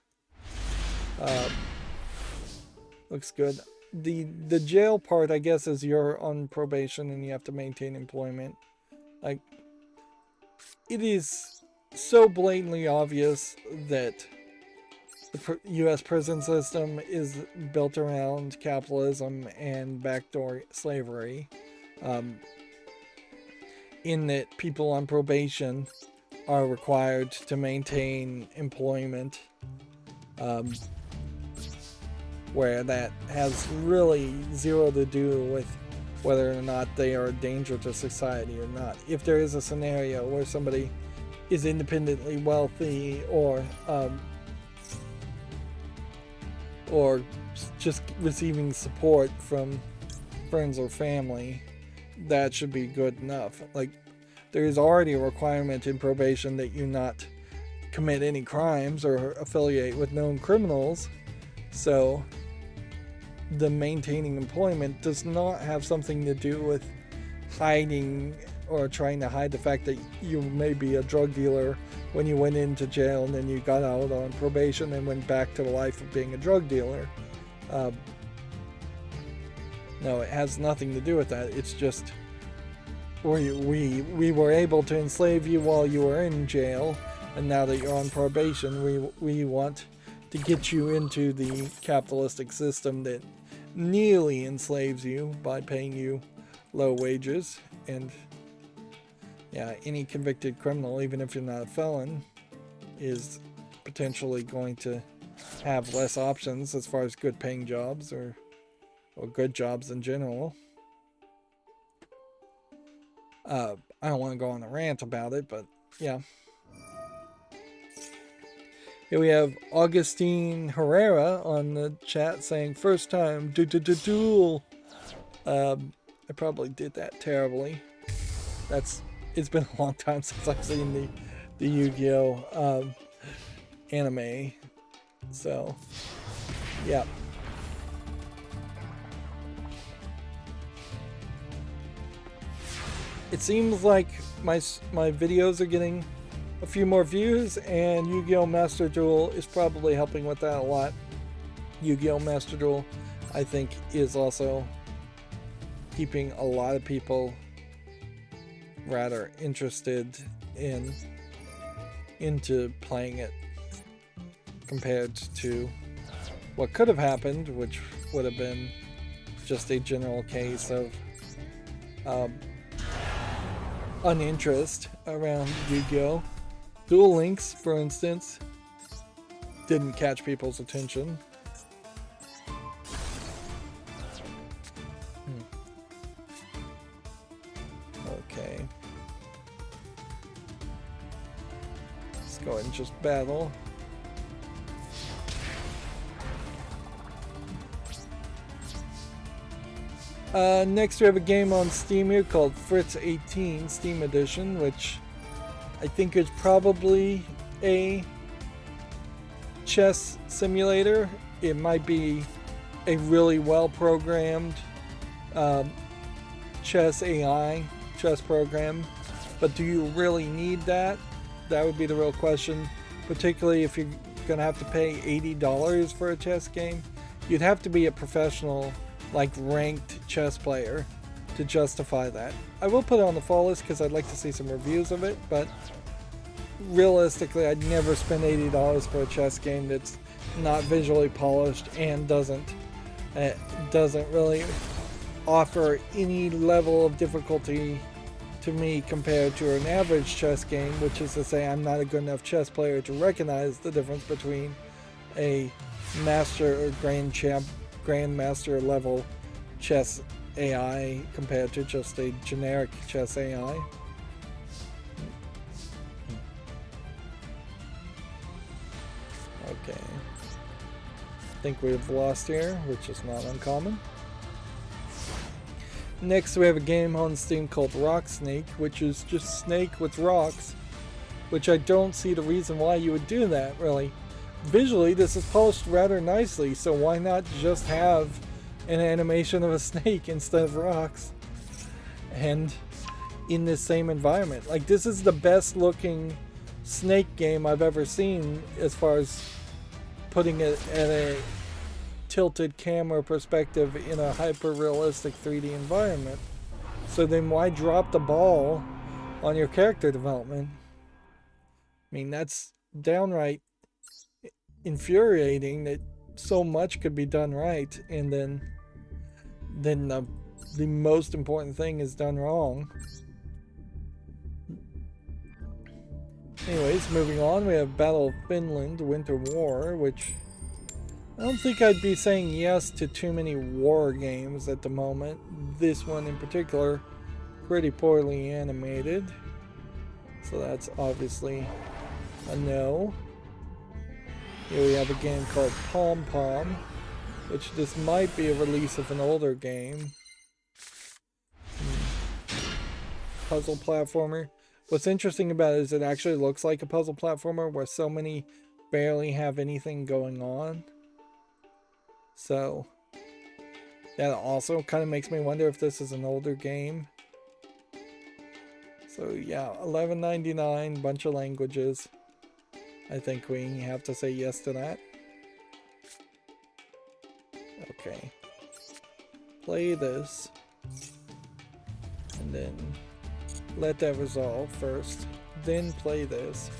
good. The jail part, I guess, is you're on probation and you have to maintain employment. Like, it is so blatantly obvious that the U.S. prison system is built around capitalism and backdoor slavery. In that people on probation are required to maintain employment, where that has really zero to do with whether or not they are a danger to society or not. If there is a scenario where somebody is independently wealthy or just receiving support from friends or family, that should be good enough. Like, there is already a requirement in probation that you not commit any crimes or affiliate with known criminals, so the maintaining employment does not have something to do with hiding or trying to hide the fact that you may be a drug dealer when you went into jail and then you got out on probation and went back to the life of being a drug dealer. No, it has nothing to do with that. It's just we were able to enslave you while you were in jail, and now that you're on probation, we want to get you into the capitalistic system that nearly enslaves you by paying you low wages. And yeah, any convicted criminal, even if you're not a felon, is potentially going to have less options as far as good paying jobs or good jobs in general. I don't want to go on a rant about it, but yeah. Here we have Augustine Herrera on the chat saying, first time, Duel. I probably did that terribly. It's been a long time since I've seen the Yu-Gi-Oh! Anime. So, yeah. It seems like my videos are getting a few more views, and Yu-Gi-Oh! Master Duel is probably helping with that a lot. Yu-Gi-Oh! Master Duel, I think, is also keeping a lot of people rather interested into playing it compared to what could have happened, which would have been just a general case of uninterest around Yu-Gi-Oh! Duel Links, for instance, didn't catch people's attention. Okay. Let's go ahead and just battle. Next we have a game on Steam here called Fritz 18 Steam Edition, which I think is probably a chess simulator. It might be a really well programmed chess AI chess program, but do you really need that? That would be the real question, particularly if you're gonna have to pay $80 for a chess game. You'd have to be a professional, like ranked chess player to justify that. I will put it on the fall list because I'd like to see some reviews of it, but realistically I'd never spend $80 for a chess game that's not visually polished and doesn't really offer any level of difficulty to me compared to an average chess game, which is to say I'm not a good enough chess player to recognize the difference between a master or grandmaster level chess AI compared to just a generic chess AI. Okay. think we've lost here, which is not uncommon. Next, we have a game on Steam called Rock Snake, which is just Snake with rocks, which I don't see the reason why you would do that, really. Visually, this is polished rather nicely, so why not just have an animation of a snake instead of rocks? And in this same environment. Like, this is the best looking Snake game I've ever seen as far as putting it at a tilted camera perspective in a hyper realistic 3D environment. So then why drop the ball on your character development? I mean, that's downright infuriating that so much could be done right and then the most important thing is done wrong. Anyways, moving on, we have Battle of Finland, Winter War, which I don't think I'd be saying yes to too many war games at the moment. This one in particular, pretty poorly animated. So that's obviously a no. Here we have a game called Pom Pom, which this might be a release of an older game. Puzzle platformer. What's interesting about it is it actually looks like a puzzle platformer where so many barely have anything going on. So that also kind of makes me wonder if this is an older game. So yeah, $11.99, bunch of languages. I think we have to say yes to that. Okay. Play this. And then let that resolve first. Then play this.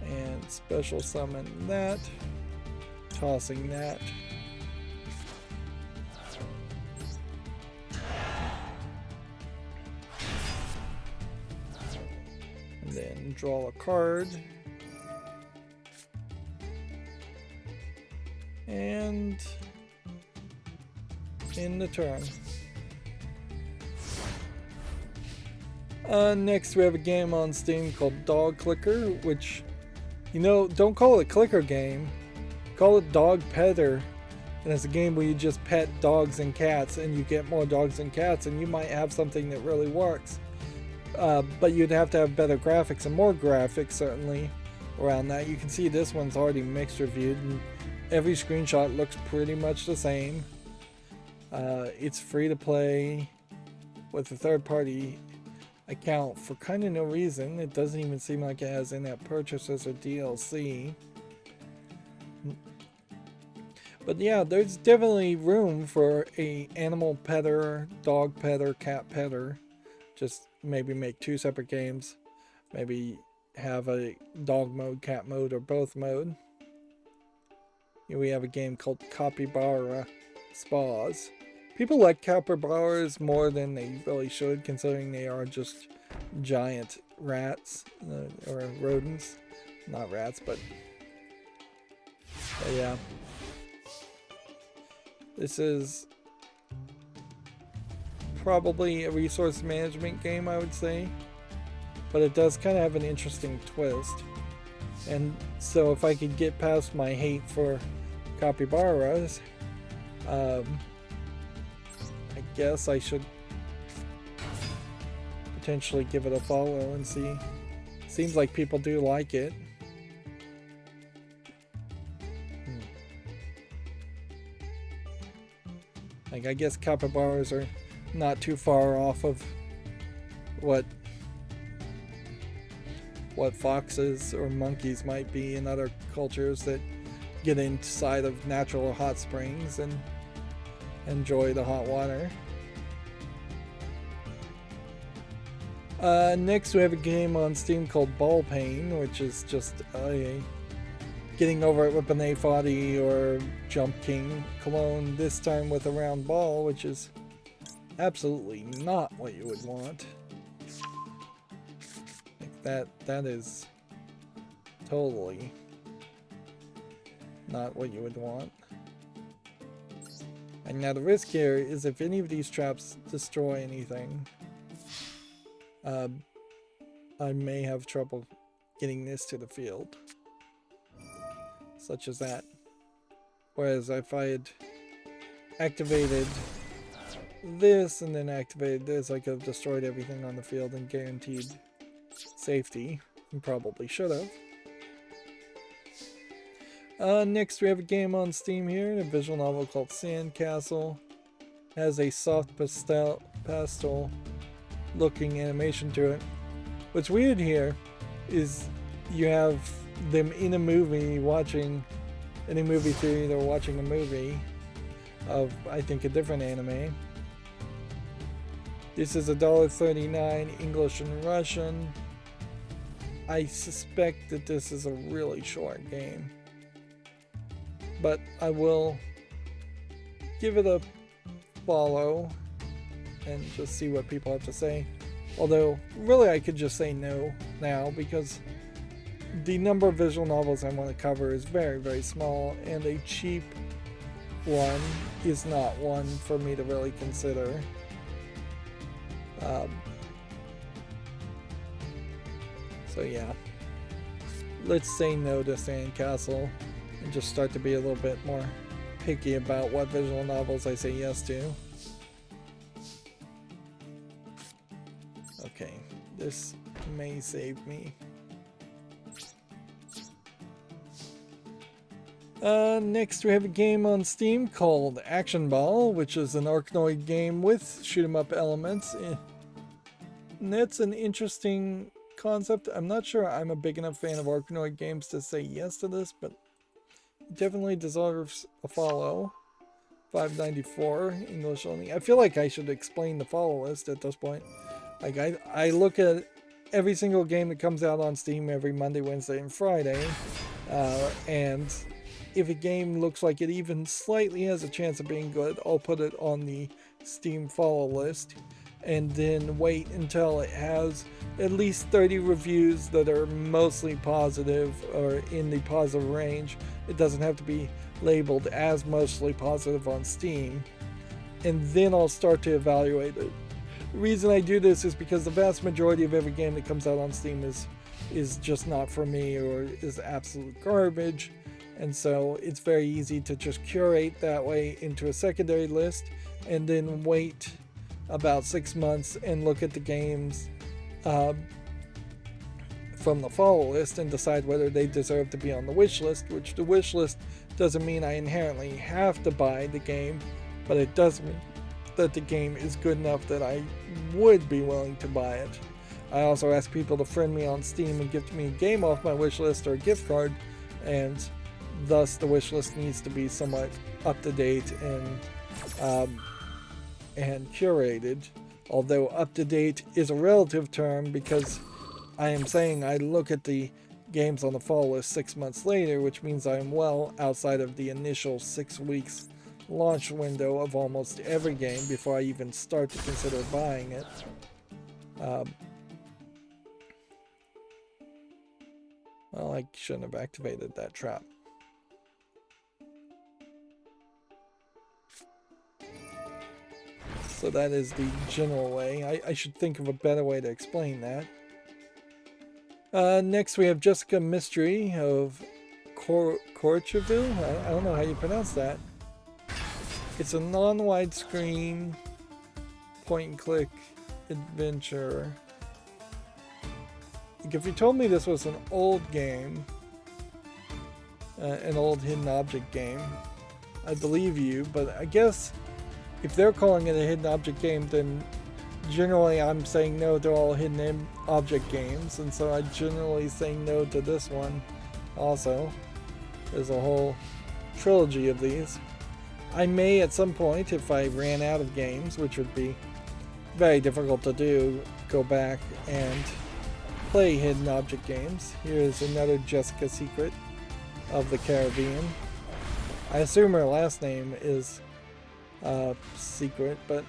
And special summon that. Tossing that. And then draw a card. And in the turn. Next we have a game on Steam called Dog Clicker, which, you know, don't call it a clicker game, call it Dog Petter, and it's a game where you just pet dogs and cats and you get more dogs and cats and you might have something that really works. But you'd have to have better graphics and more graphics certainly around that. You can see this one's already mixed reviewed and every screenshot looks pretty much the same. It's free to play with a third-party account for kind of no reason. It doesn't even seem like it has in-app purchases or DLC. But yeah, there's definitely room for a animal petter, dog petter, cat petter. Just maybe make two separate games. Maybe have a dog mode, cat mode, or both mode. Here we have a game called Capybara Spas. People like capybaras more than they really should, considering they are just giant rats, or rodents. Not rats, but yeah. This is probably a resource management game, I would say. But it does kind of have an interesting twist. And so if I could get past my hate for capybaras, I guess I should potentially give it a follow and see. Seems like people do like it. Like, I guess capybaras are not too far off of what foxes or monkeys might be in other cultures that get inside of natural hot springs and enjoy the hot water. Next we have a game on Steam called Ball Pain, which is just getting over it with Benet Foddy or Jump King cologne, this time with a round ball, which is absolutely not what you would want. Like that is totally not what you would want. And now the risk here is if any of these traps destroy anything, I may have trouble getting this to the field. such as that. Whereas if I had activated this and then activated this, I could have destroyed everything on the field and guaranteed safety, and probably should have. Next we have a game on Steam here, a visual novel called Sandcastle. Has a soft pastel looking animation to it. What's weird here is you have them in a movie watching, in a movie theater, they're watching a movie of, I think, a different anime. This is $1.39, English and Russian. I suspect that this is a really short game, but I will give it a follow and just see what people have to say. Although, really I could just say no now, because the number of visual novels I want to cover is very, very small, and a cheap one is not one for me to really consider. So yeah, let's say no to Sandcastle and just start to be a little bit more picky about what visual novels I say yes to. Okay, this may save me. Next we have a game on Steam called Action Ball, which is an Arkanoid game with shoot-'em-up elements. And that's an interesting concept. I'm not sure I'm a big enough fan of Arkanoid games to say yes to this, but it definitely deserves a follow. $5.94 English only. I feel like I should explain the follow list at this point. Like I look at every single game that comes out on Steam every Monday, Wednesday, and Friday, and if a game looks like it even slightly has a chance of being good, I'll put it on the Steam follow list, and then wait until it has at least 30 reviews that are mostly positive or in the positive range. It doesn't have to be labeled as mostly positive on Steam, and then I'll start to evaluate it. The reason I do this is because the vast majority of every game that comes out on Steam is just not for me, or is absolute garbage, and so it's very easy to just curate that way into a secondary list, and then wait about 6 months and look at the games from the follow list and decide whether they deserve to be on the wish list, which the wish list doesn't mean I inherently have to buy the game, but it does mean that the game is good enough that I would be willing to buy it. I also ask people to friend me on Steam and gift me a game off my wish list or a gift card, and thus the wish list needs to be somewhat up to date and curated. Although up to date is a relative term, because I am saying I look at the games on the follow list 6 months later, which means I am well outside of the initial 6 weeks launch window of almost every game before I even start to consider buying it. Well, I shouldn't have activated that trap. So that is the general way. I should think of a better way to explain that. Next we have Jessica Mystery of Corcheville. I don't know how you pronounce that. It's a non-widescreen point-and-click adventure. Like, if you told me this was an old game, an old hidden object game, I'd believe you, but I guess if they're calling it a hidden object game, then generally I'm saying no to all hidden object games, and so I'm generally saying no to this one also. There's a whole trilogy of these. I may at some point, if I ran out of games, which would be very difficult to do, go back and play hidden object games. Here's another Jessica Secret of the Caribbean. I assume her last name is Secret, but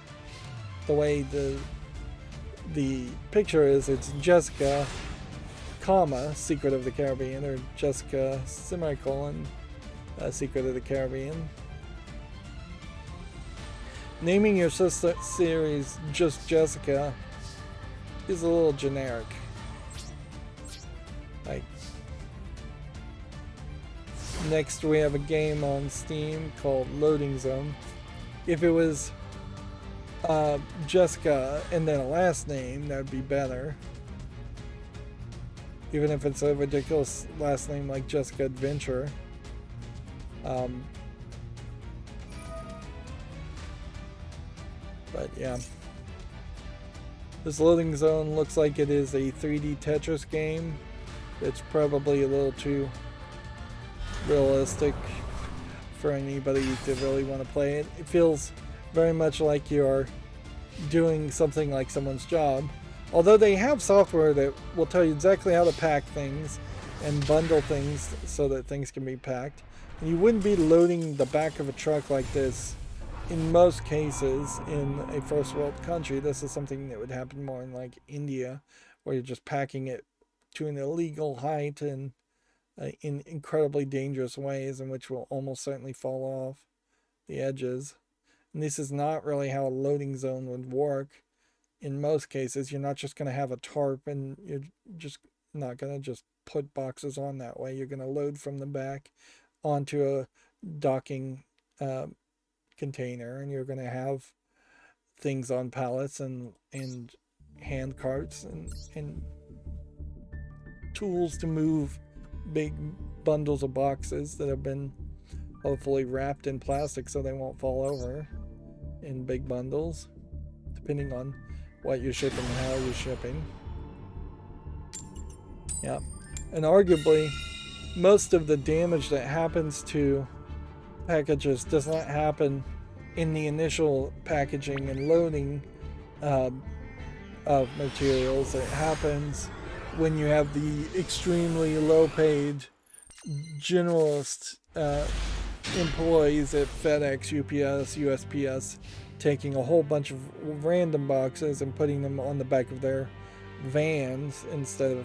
the way the picture is, it's Jessica, comma, Secret of the Caribbean, or Jessica, semicolon, Secret of the Caribbean. Naming your sister series just Jessica is a little generic. Like, Next, we have a game on Steam called Loading Zone. If it was Jessica and then a last name, that would be better. Even if it's a ridiculous last name like Jessica Adventure. But yeah. This Loading Zone looks like it is a 3D Tetris game. It's probably a little too realistic for anybody to really want to play it. It feels very much like you're doing something like someone's job. Although they have software that will tell you exactly how to pack things and bundle things so that things can be packed. And you wouldn't be loading the back of a truck like this in most cases in a first world country. This is something that would happen more in like India, where you're just packing it to an illegal height and in incredibly dangerous ways in which will almost certainly fall off the edges. And this is not really how a loading zone would work. In most cases, you're not just going to have a tarp and you're just not going to just put boxes on that way. You're going to load from the back onto a docking container, and you're going to have things on pallets and hand carts and tools to move big bundles of boxes that have been hopefully wrapped in plastic so they won't fall over in big bundles, depending on what you're shipping and how you're shipping. Yeah, and arguably most of the damage that happens to packages does not happen in the initial packaging and loading of materials. It happens when you have the extremely low-paid generalist employees at FedEx, UPS, USPS taking a whole bunch of random boxes and putting them on the back of their vans instead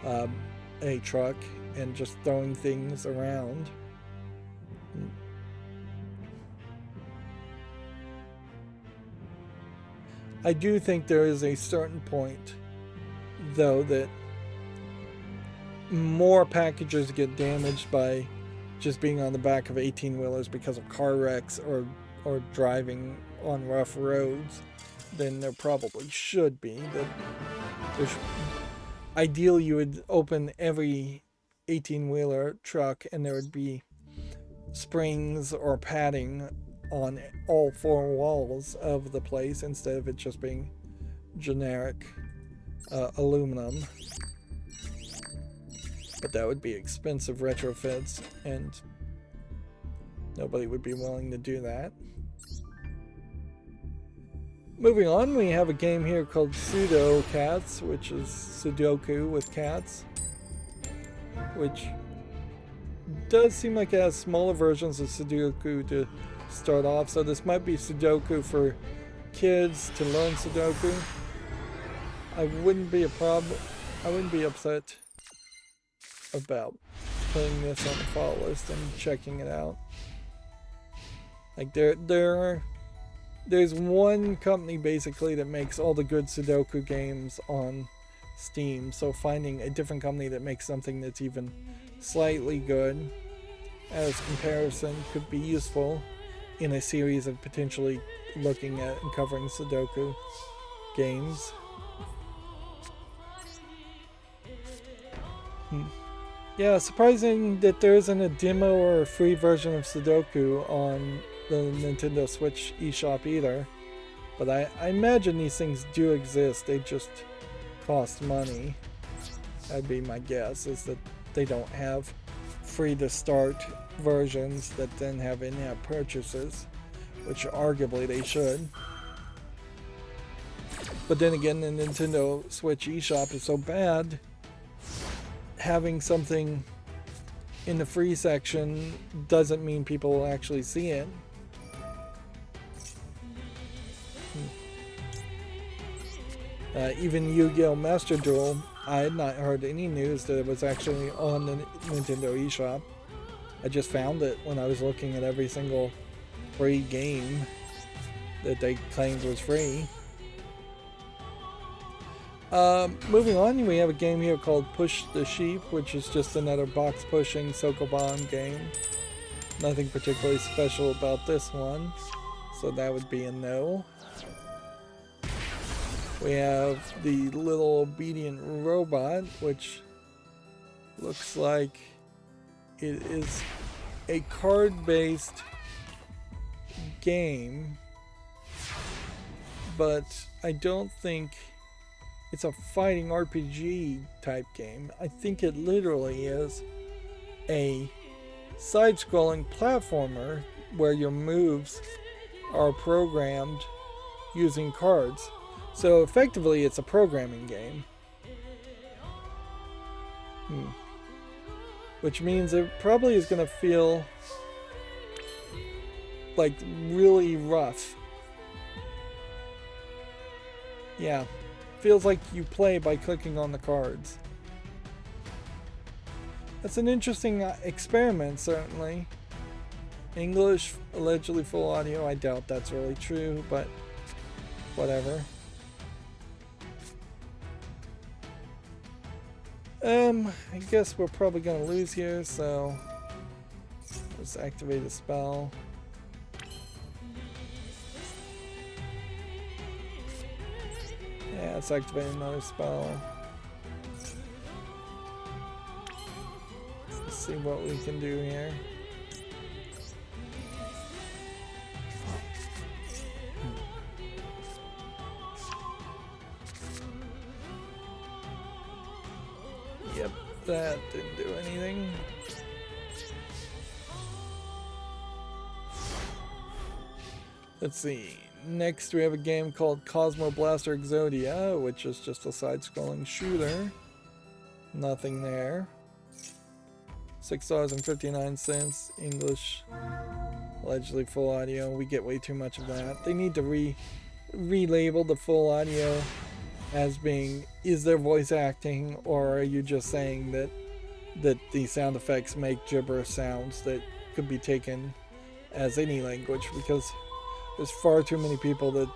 of a truck and just throwing things around. I do think there is a certain point, though, that more packages get damaged by just being on the back of 18-wheelers because of car wrecks or driving on rough roads than there probably should be. Ideally, you would open every 18-wheeler truck and there would be springs or padding on all four walls of the place instead of it just being generic aluminum. But that would be expensive retrofits, and nobody would be willing to do that. Moving on, we have a game here called Pseudo Cats, which is Sudoku with cats, which does seem like it has smaller versions of Sudoku to start off. So this might be Sudoku for kids to learn Sudoku. I wouldn't be upset about putting this on the follow list and checking it out. Like there's one company basically that makes all the good Sudoku games on Steam, so finding a different company that makes something that's even slightly good as comparison could be useful in a series of potentially looking at and covering Sudoku games. Yeah, surprising that there isn't a demo or a free version of Sudoku on the Nintendo Switch eShop either. But I imagine these things do exist, they just cost money. That'd be my guess, is that they don't have free to start versions that then have in-app purchases, which arguably they should. But then again, the Nintendo Switch eShop is so bad, having something in the free section doesn't mean people will actually see it. Even Yu-Gi-Oh! Master Duel, I had not heard any news that it was actually on the Nintendo eShop. I just found it when I was looking at every single free game that they claimed was free. Moving on, we have a game here called Push the Sheep, which is just another box pushing Sokoban game. Nothing particularly special about this one, so that would be a no. We have the Little Obedient Robot, which looks like it is a card-based game, but I don't think it's a fighting RPG type game. I think it literally is a side-scrolling platformer where your moves are programmed using cards. So effectively it's a programming game. Which means it probably is going to feel like really rough. Yeah. Feels like you play by clicking on the cards. That's an interesting experiment, certainly. English, allegedly full audio. I doubt that's really true, but whatever. I guess we're probably gonna lose here, so let's activate a spell. Yeah, let's activate another spell. Let's see what we can do here. Yep, that didn't do anything. Let's see. Next, we have a game called Cosmo Blaster Exodia, which is just a side-scrolling shooter. Nothing there. $6.59, English, allegedly full audio. We get way too much of that. They need to relabel the full audio as being, is there voice acting, or are you just saying that the sound effects make gibberish sounds that could be taken as any language, because there's far too many people that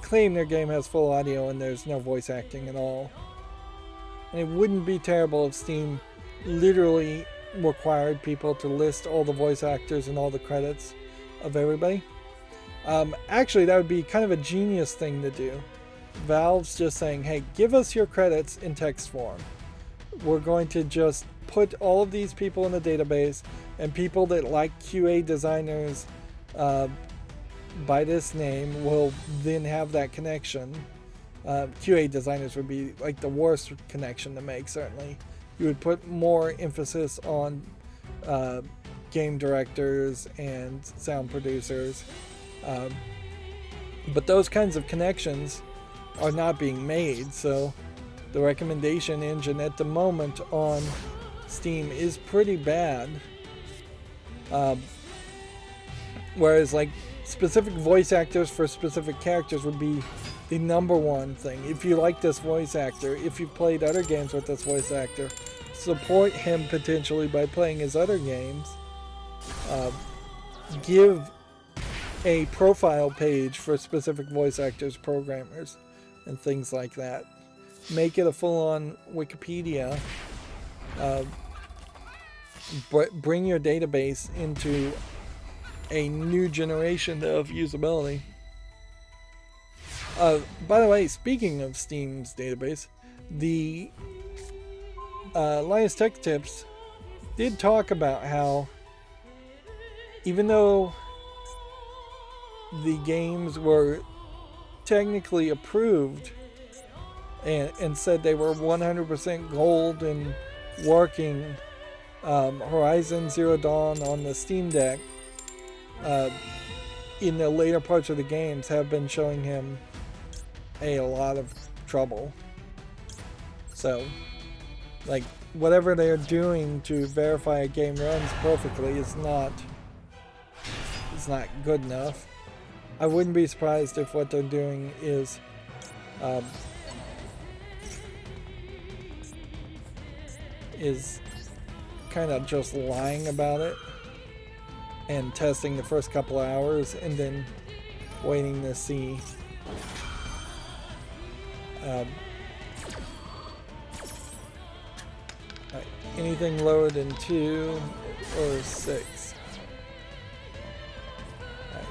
claim their game has full audio and there's no voice acting at all. And it wouldn't be terrible if Steam literally required people to list all the voice actors and all the credits of everybody. Actually, that would be kind of a genius thing to do. Valve's just saying, hey, give us your credits in text form. We're going to just put all of these people in the database, and people that like QA designers by this name will then have that connection. QA designers would be like the worst connection to make, certainly. You would put more emphasis on game directors and sound producers. But those kinds of connections are not being made, so the recommendation engine at the moment on Steam is pretty bad. Whereas like specific voice actors for specific characters would be the #1 thing. If you like this voice actor, if you've played other games with this voice actor, support him potentially by playing his other games. Give a profile page for specific voice actors, programmers, and things like that. Make it a full-on Wikipedia. Bring your database into a new generation of usability. By the way, speaking of Steam's database, the Linus Tech Tips did talk about how even though the games were technically approved and said they were 100% gold and working, Horizon Zero Dawn on the Steam Deck in the later parts of the games have been showing him a lot of trouble. So, like, whatever they're doing to verify a game runs perfectly is not good enough. I wouldn't be surprised if what they're doing is kind of just lying about it and testing the first couple hours and then waiting to see Alright, anything lower than 2 or 6. Alright.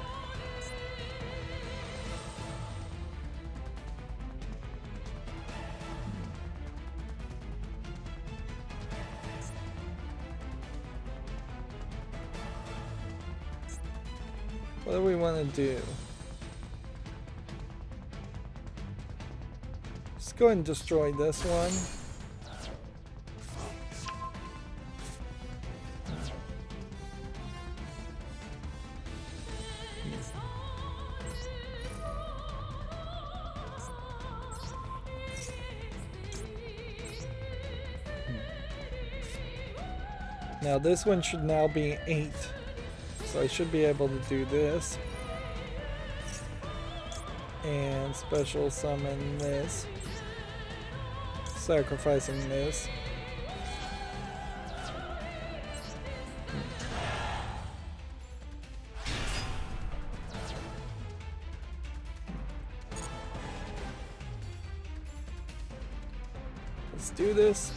What do we want to do? Let's go ahead and destroy this one. Now this one should now be 8. So I should be able to do this. And special summon this. Sacrificing this. Let's do this.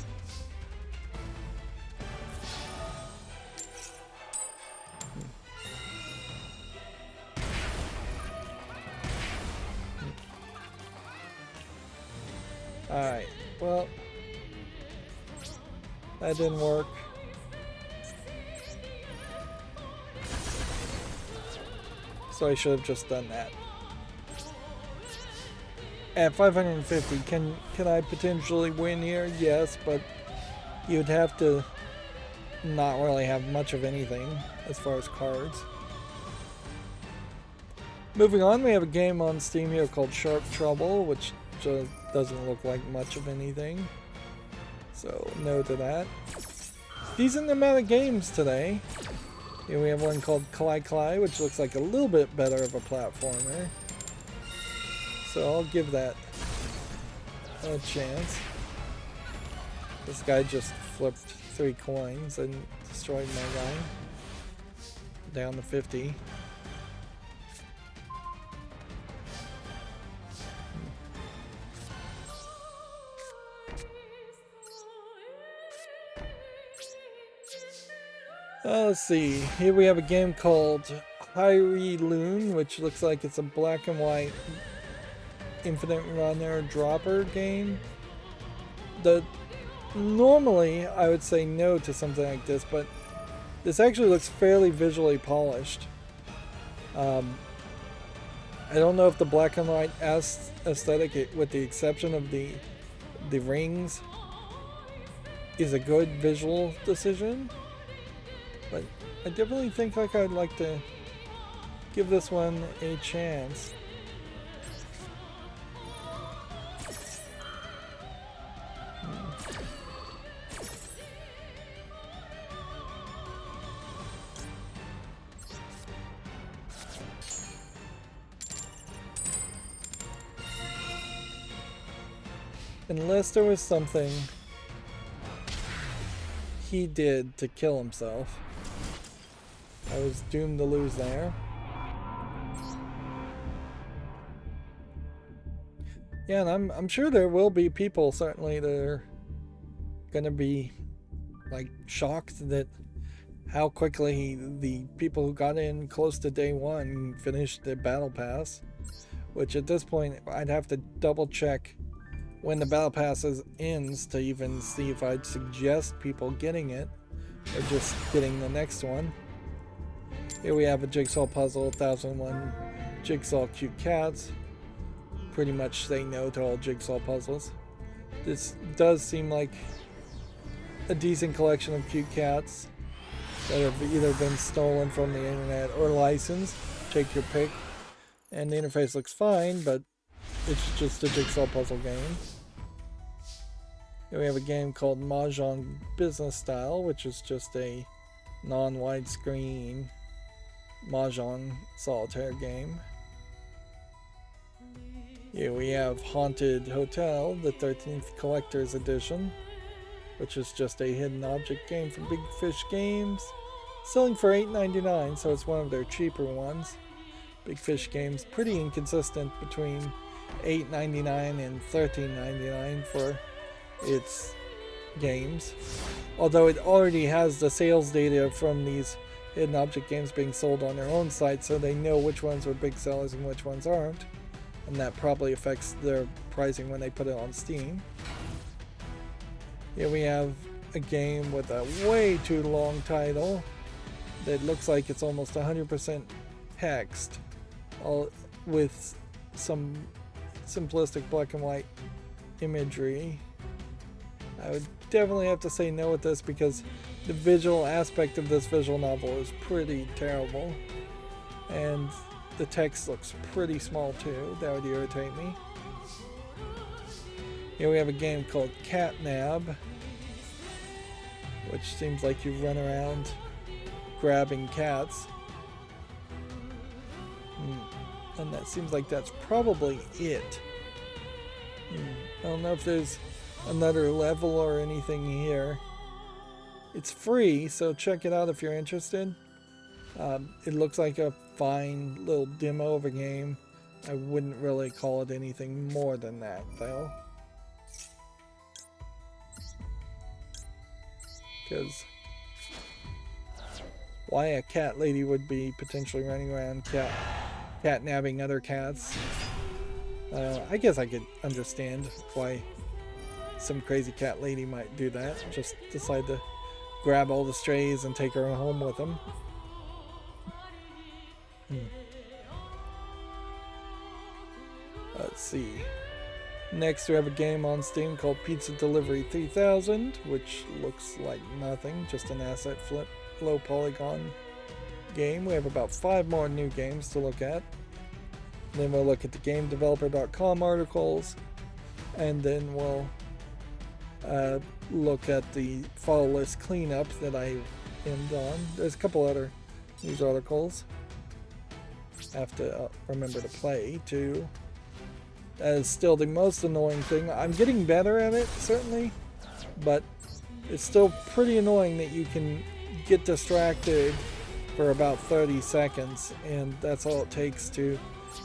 Alright, well, that didn't work. So I should have just done that. At 550, can I potentially win here? Yes, but you'd have to not really have much of anything as far as cards. Moving on, we have a game on Steam here called Sharp Trouble, which just doesn't look like much of anything. So, no to that. Decent amount of games today. Here we have one called Klai Klai, which looks like a little bit better of a platformer. So I'll give that a chance. This guy just flipped 3 coins and destroyed my guy. Down to 50. Let's see. Here we have a game called Hyrie Loon, which looks like it's a black and white infinite runner dropper game. Normally I would say no to something like this, but this actually looks fairly visually polished. I don't know if the black and white aesthetic, with the exception of the rings, is a good visual decision. But I definitely think like I'd like to give this one a chance. Unless there was something he did to kill himself. I was doomed to lose there. Yeah, and I'm sure there will be people certainly that are gonna be like shocked that how quickly the people who got in close to day 1 finished the battle pass. Which at this point I'd have to double check when the battle pass ends to even see if I'd suggest people getting it or just getting the next one. Here we have a jigsaw puzzle, 1001 jigsaw cute cats. Pretty much say no to all jigsaw puzzles. This does seem like a decent collection of cute cats that have either been stolen from the internet or licensed. Take your pick. And the interface looks fine, but it's just a jigsaw puzzle game. Here we have a game called Mahjong Business Style, which is just a non-widescreen Mahjong solitaire game. Here we have Haunted Hotel, the 13th Collector's Edition, which is just a hidden object game from Big Fish Games. Selling for $8.99, so it's one of their cheaper ones. Big Fish Games pretty inconsistent between $8.99 and $13.99 for its games. Although it already has the sales data from these hidden object games being sold on their own site, so they know which ones are big sellers and which ones aren't. And that probably affects their pricing when they put it on Steam. Here we have a game with a way too long title that looks like it's almost 100% text, all with some simplistic black and white imagery. I would definitely have to say no with this because the visual aspect of this visual novel is pretty terrible, and the text looks pretty small too. That would irritate me. Here we have a game called Catnab, which seems like you run around grabbing cats. And that seems like that's probably it. I don't know if there's another level or anything here. It's free, so check it out if you're interested. It looks like a fine little demo of a game. I wouldn't really call it anything more than that, though. Because why a cat lady would be potentially running around catnabbing other cats. I guess I could understand why some crazy cat lady might do that. Just decide to grab all the strays and take her home with them. Let's see. Next we have a game on Steam called Pizza Delivery 3000, which looks like nothing, just an asset flip, low polygon game. We have about 5 more new games to look at. Then we'll look at the GameDeveloper.com articles, and then we'll look at the follow list cleanup that I end on. There's a couple other news articles I have to remember to play too. That is still the most annoying thing. I'm getting better at it, certainly, but it's still pretty annoying that you can get distracted for about 30 seconds, and that's all it takes to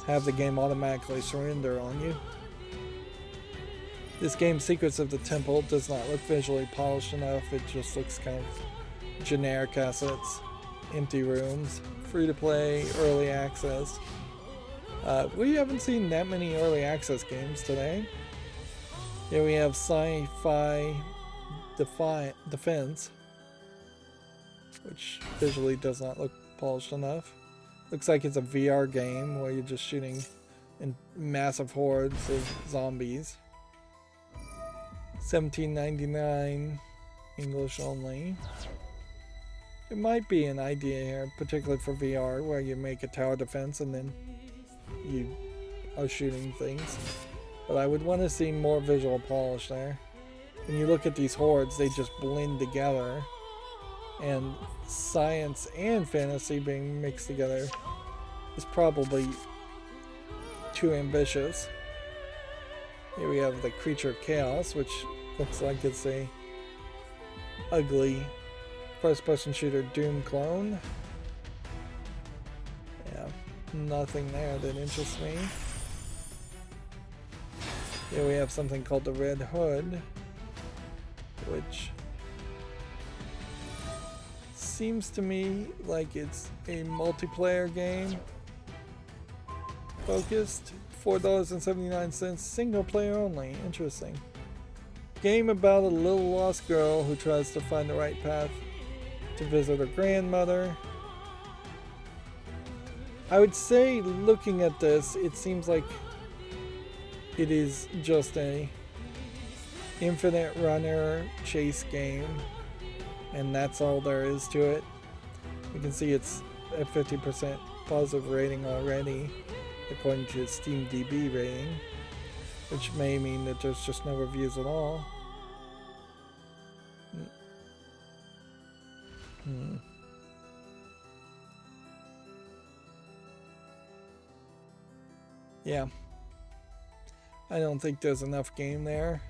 have the game automatically surrender on you. This game, Secrets of the Temple, does not look visually polished enough. It just looks kind of generic assets, empty rooms, free to play, early access. We haven't seen that many early access games today. Here we have Sci-Fi Defense, which visually does not look polished enough. Looks like it's a VR game where you're just shooting in massive hordes of zombies. $17.99, English only. It might be an idea here, particularly for VR, where you make a tower defense and then you are shooting things. But I would want to see more visual polish there. When you look at these hordes, they just blend together. And science and fantasy being mixed together is probably too ambitious. Here we have the Creature of Chaos, which looks like it's a ugly first-person shooter Doom clone. Yeah, nothing there that interests me. Here we have something called the Red Hood, which seems to me like it's a multiplayer game focused. $4.79, single player only. Interesting. Game about a little lost girl who tries to find the right path to visit her grandmother. I would say, looking at this, it seems like it is just a infinite runner chase game, and that's all there is to it. You can see it's at 50% positive rating already, according to Steam DB rating, which may mean that there's just no reviews at all. Yeah, I don't think there's enough game there.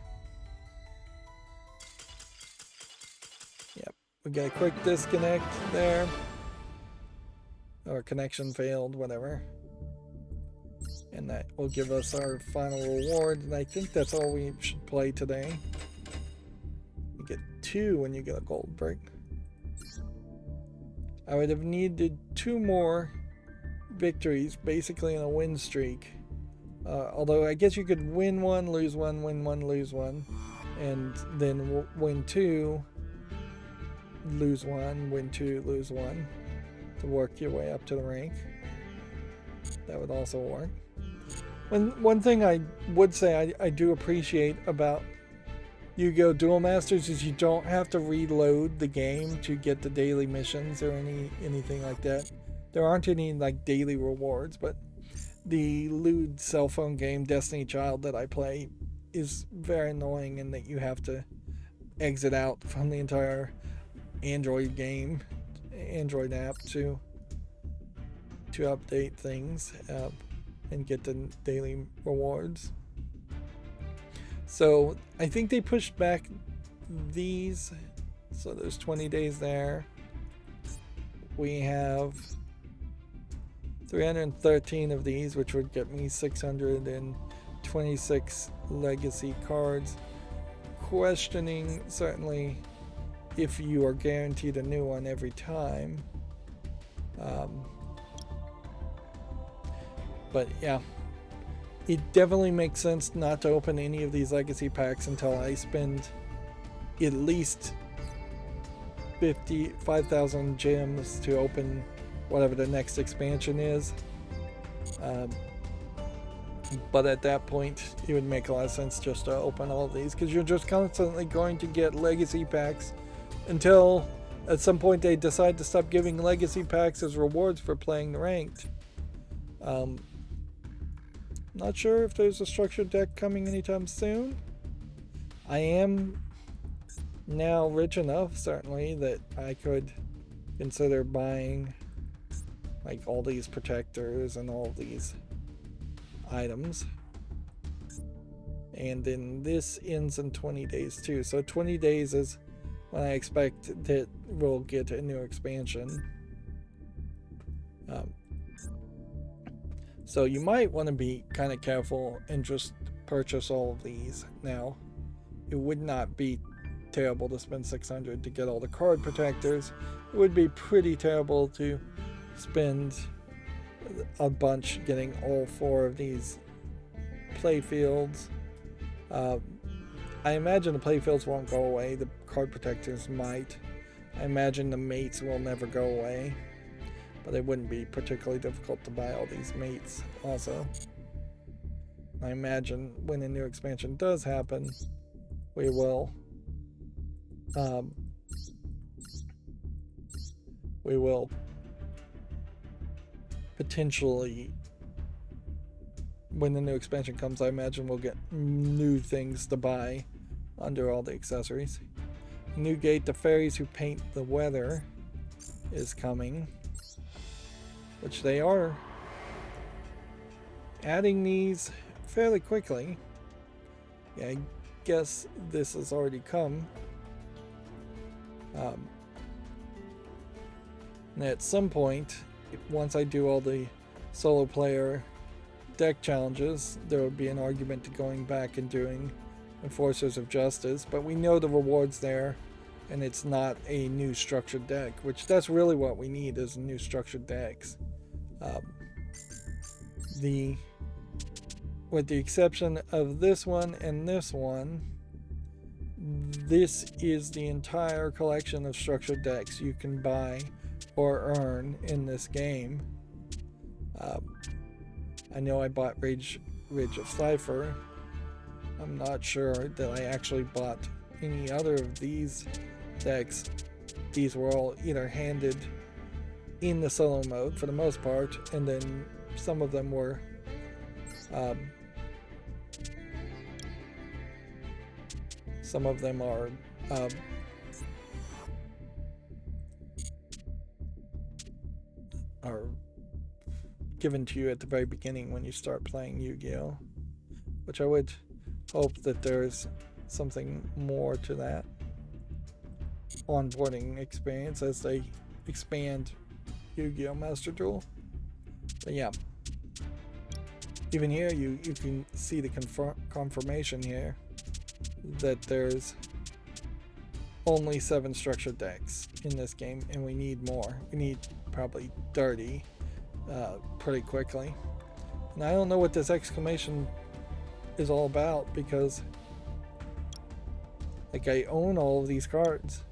Yep, we got a quick disconnect there, or connection failed, whatever. And that will give us our final reward, and I think that's all we should play today. We get 2 when you get a gold brick. I would have needed 2 more victories, basically in a win streak. Although I guess you could win 1, lose 1, win 1, lose 1, and then win 2, lose 1, win 2, lose 1 to work your way up to the rank. That would also work. One thing I would say I do appreciate about Yu-Gi-Oh! Duel Masters is you don't have to reload the game to get the daily missions or anything like that. There aren't any like daily rewards, but the lewd cell phone game Destiny Child that I play is very annoying in that you have to exit out from the entire Android app to update things and get the daily rewards. So I think they pushed back these, so there's 20 days there. We have 313 of these, which would get me 626 legacy cards. Questioning certainly if you are guaranteed a new one every time. But yeah, it definitely makes sense not to open any of these legacy packs until I spend at least 5,000 gems to open whatever the next expansion is. But at that point, it would make a lot of sense just to open all of these, because you're just constantly going to get legacy packs until at some point they decide to stop giving legacy packs as rewards for playing the ranked. Not sure if there's a structured deck coming anytime soon. I am now rich enough, certainly, that I could consider buying like all these protectors and all these items. And then this ends in 20 days too. So 20 days is when I expect that we'll get a new expansion. So you might want to be kind of careful and just purchase all of these now. It would not be terrible to spend 600 to get all the card protectors. It would be pretty terrible to spend a bunch getting all 4 of these playfields. I imagine the playfields won't go away. The card protectors might. I imagine the mates will never go away. But it wouldn't be particularly difficult to buy all these mates also. I imagine when a new expansion does happen, we will potentially, when the new expansion comes, I imagine we'll get new things to buy under all the accessories. New gate, the fairies who paint the weather, is coming. Which they are adding these fairly quickly. Yeah, I guess this has already come. And at some point, once I do all the solo player deck challenges, there would be an argument to going back and doing Enforcers of Justice, but we know the rewards there, and it's not a new structured deck, which that's really what we need, is new structured decks. With the exception of this one and this one, this is the entire collection of structured decks you can buy or earn in this game. I know I bought Ridge of Cypher. I'm not sure that I actually bought any other of these decks. These were all either handed in the solo mode for the most part, and then some of them were are given to you at the very beginning when you start playing Yu-Gi-Oh! Which I would hope that there's something more to that onboarding experience as they expand Yu-Gi-Oh! Master Duel. But yeah, even here you can see the confirmation here that there's only 7 structured decks in this game, and we need more. We need probably 30 pretty quickly. And I don't know what this exclamation is all about, because like I own all of these cards.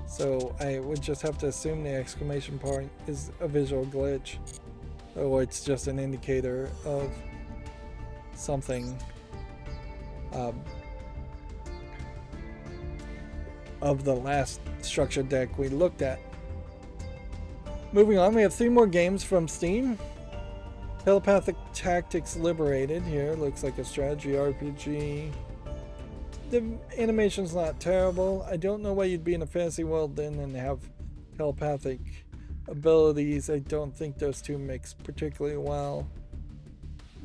So I would just have to assume the exclamation point is a visual glitch, or it's just an indicator of something of the last structured deck we looked at. Moving on, we have 3 more games from Steam. Telepathic Tactics Liberated here looks like a strategy RPG. The animation's not terrible. I don't know why you'd be in a fantasy world then and have telepathic abilities. I don't think those two mix particularly well.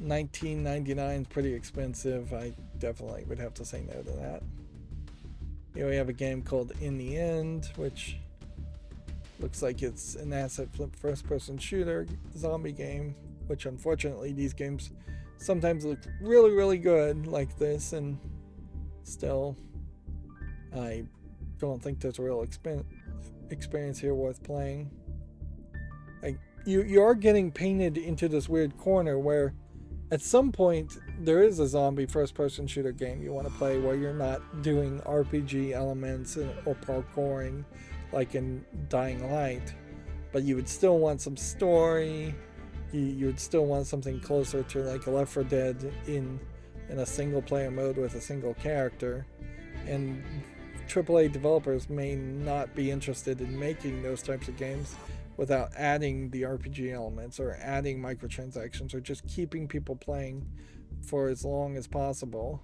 $19.99 is pretty expensive. I definitely would have to say no to that. Here we have a game called In the End, which looks like it's an asset flip first-person shooter zombie game, which unfortunately these games sometimes look really, really good like this, and still I don't think there's a real experience here worth playing. You are getting painted into this weird corner where at some point there is a zombie first-person shooter game you want to play where you're not doing RPG elements or parkouring like in Dying Light, but you would still want some story. You would still want something closer to like a Left 4 Dead in a single player mode with a single character, and AAA developers may not be interested in making those types of games without adding the RPG elements or adding microtransactions or just keeping people playing for as long as possible.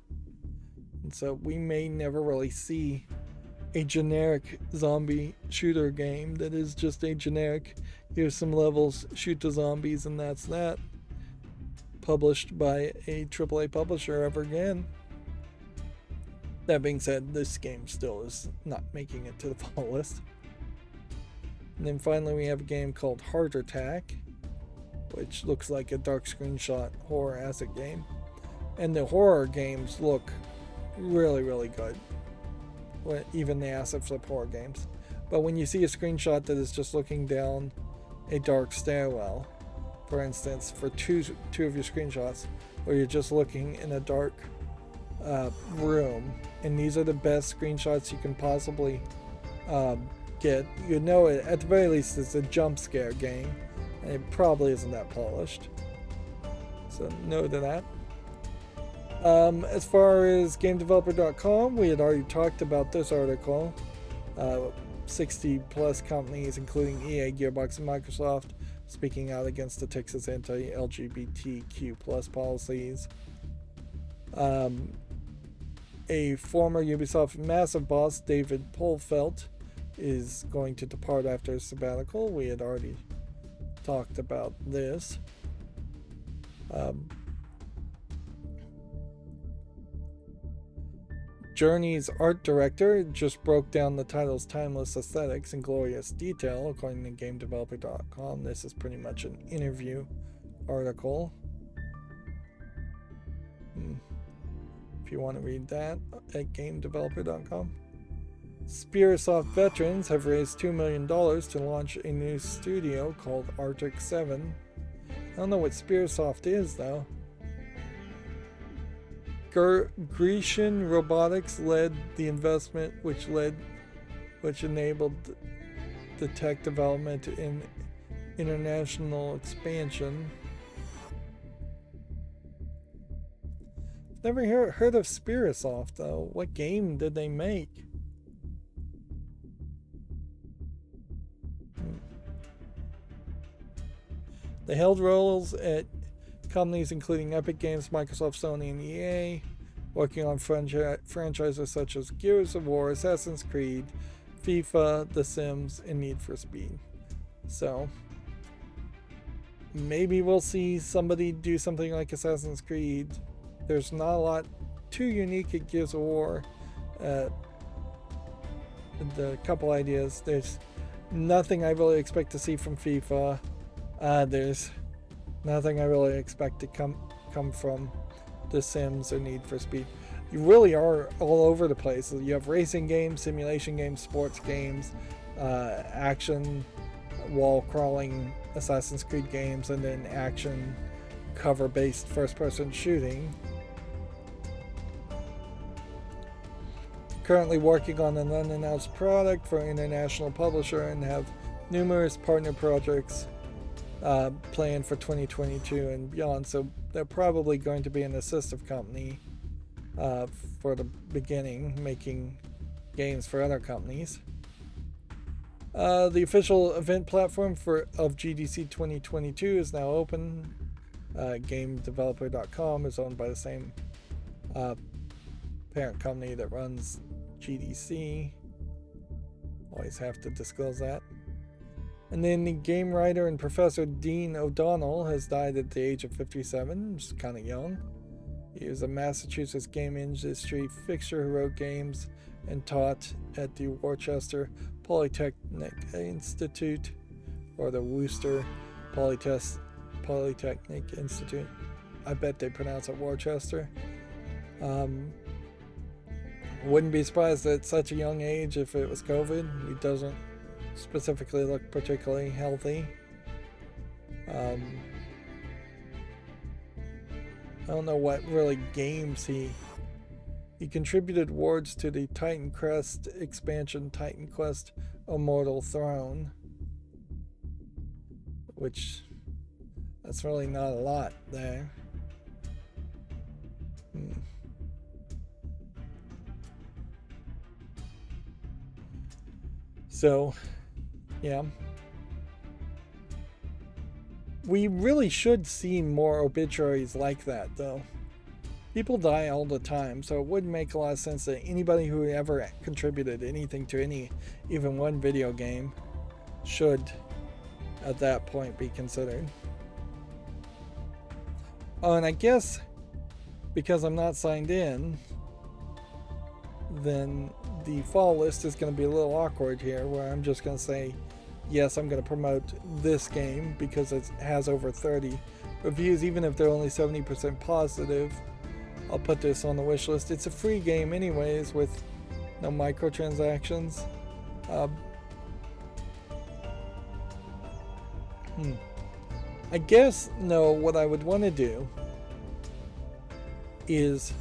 And so we may never really see a generic zombie shooter game that is just a generic, here's some levels, shoot the zombies, and that's that, published by a AAA publisher ever again. That being said, this game still is not making it to the fall list. And then finally we have a game called Heart Attack, which looks like a dark screenshot horror asset game. And the horror games look really, really good. Even the asset flip horror games. But when you see a screenshot that is just looking down a dark stairwell, for instance, for two of your screenshots, or you're just looking in a dark room, and these are the best screenshots you can possibly get, you know it, at the very least it's a jump scare game, and it probably isn't that polished. So no to that. As far as GameDeveloper.com, we had already talked about this article. 60 plus companies, including EA, Gearbox, and Microsoft, speaking out against the Texas anti-LGBTQ plus policies. A former Ubisoft massive boss, David Polfelt, is going to depart after his sabbatical. We had already talked about this. Journey's art director just broke down the title's timeless aesthetics in glorious detail, according to GameDeveloper.com. This is pretty much an interview article. If you want to read that at GameDeveloper.com. Spearsoft veterans have raised $2 million to launch a new studio called Arctic 7. I don't know what Spearsoft is, though. Grecian Robotics led the investment, which enabled the tech development in international expansion. Never heard of Spearsoft, though. What game did they make? They held roles at companies including Epic Games, Microsoft, Sony, and EA, working on franchises such as Gears of War, Assassin's Creed, FIFA, The Sims, and Need for Speed. So maybe we'll see somebody do something like Assassin's Creed. There's not a lot too unique at Gears of War. The couple ideas. There's nothing I really expect to see from FIFA. There's nothing I really expect to come from The Sims or Need for Speed. you really are all over the place. So you have racing games, simulation games, sports games, action, wall crawling, Assassin's Creed games, and then action cover-based first-person shooting. Currently working on an unannounced product for an international publisher and have numerous partner projects planned for 2022 and beyond. So they're probably going to be an assistive company for the beginning, making games for other companies. The official event platform of GDC 2022 is now open. GameDeveloper.com is owned by the same parent company that runs GDC. Always have to disclose that. And then the game writer and professor Dean O'Donnell has died at the age of 57, which is kind of young. He was a Massachusetts game industry fixture who wrote games and taught at the Worcester Polytechnic Institute, or the Worcester Polytechnic Institute. I bet they pronounce it Worcester. Wouldn't be surprised at such a young age if it was COVID. He doesn't specifically look particularly healthy. I don't know what really games he contributed words to the Titan Crest expansion, Titan Quest Immortal Throne, which that's really not a lot there. So, yeah. We really should see more obituaries like that, though. People die all the time, so it would make a lot of sense that anybody who ever contributed anything to even one video game, should, at that point, be considered. Oh, and I guess, because I'm not signed in, then the fall list is going to be a little awkward here, where I'm just going to say, yes, I'm going to promote this game because it has over 30 reviews, even if they're only 70% positive. I'll put this on the wish list. It's a free game anyways, with no microtransactions. I guess, no, what I would want to do is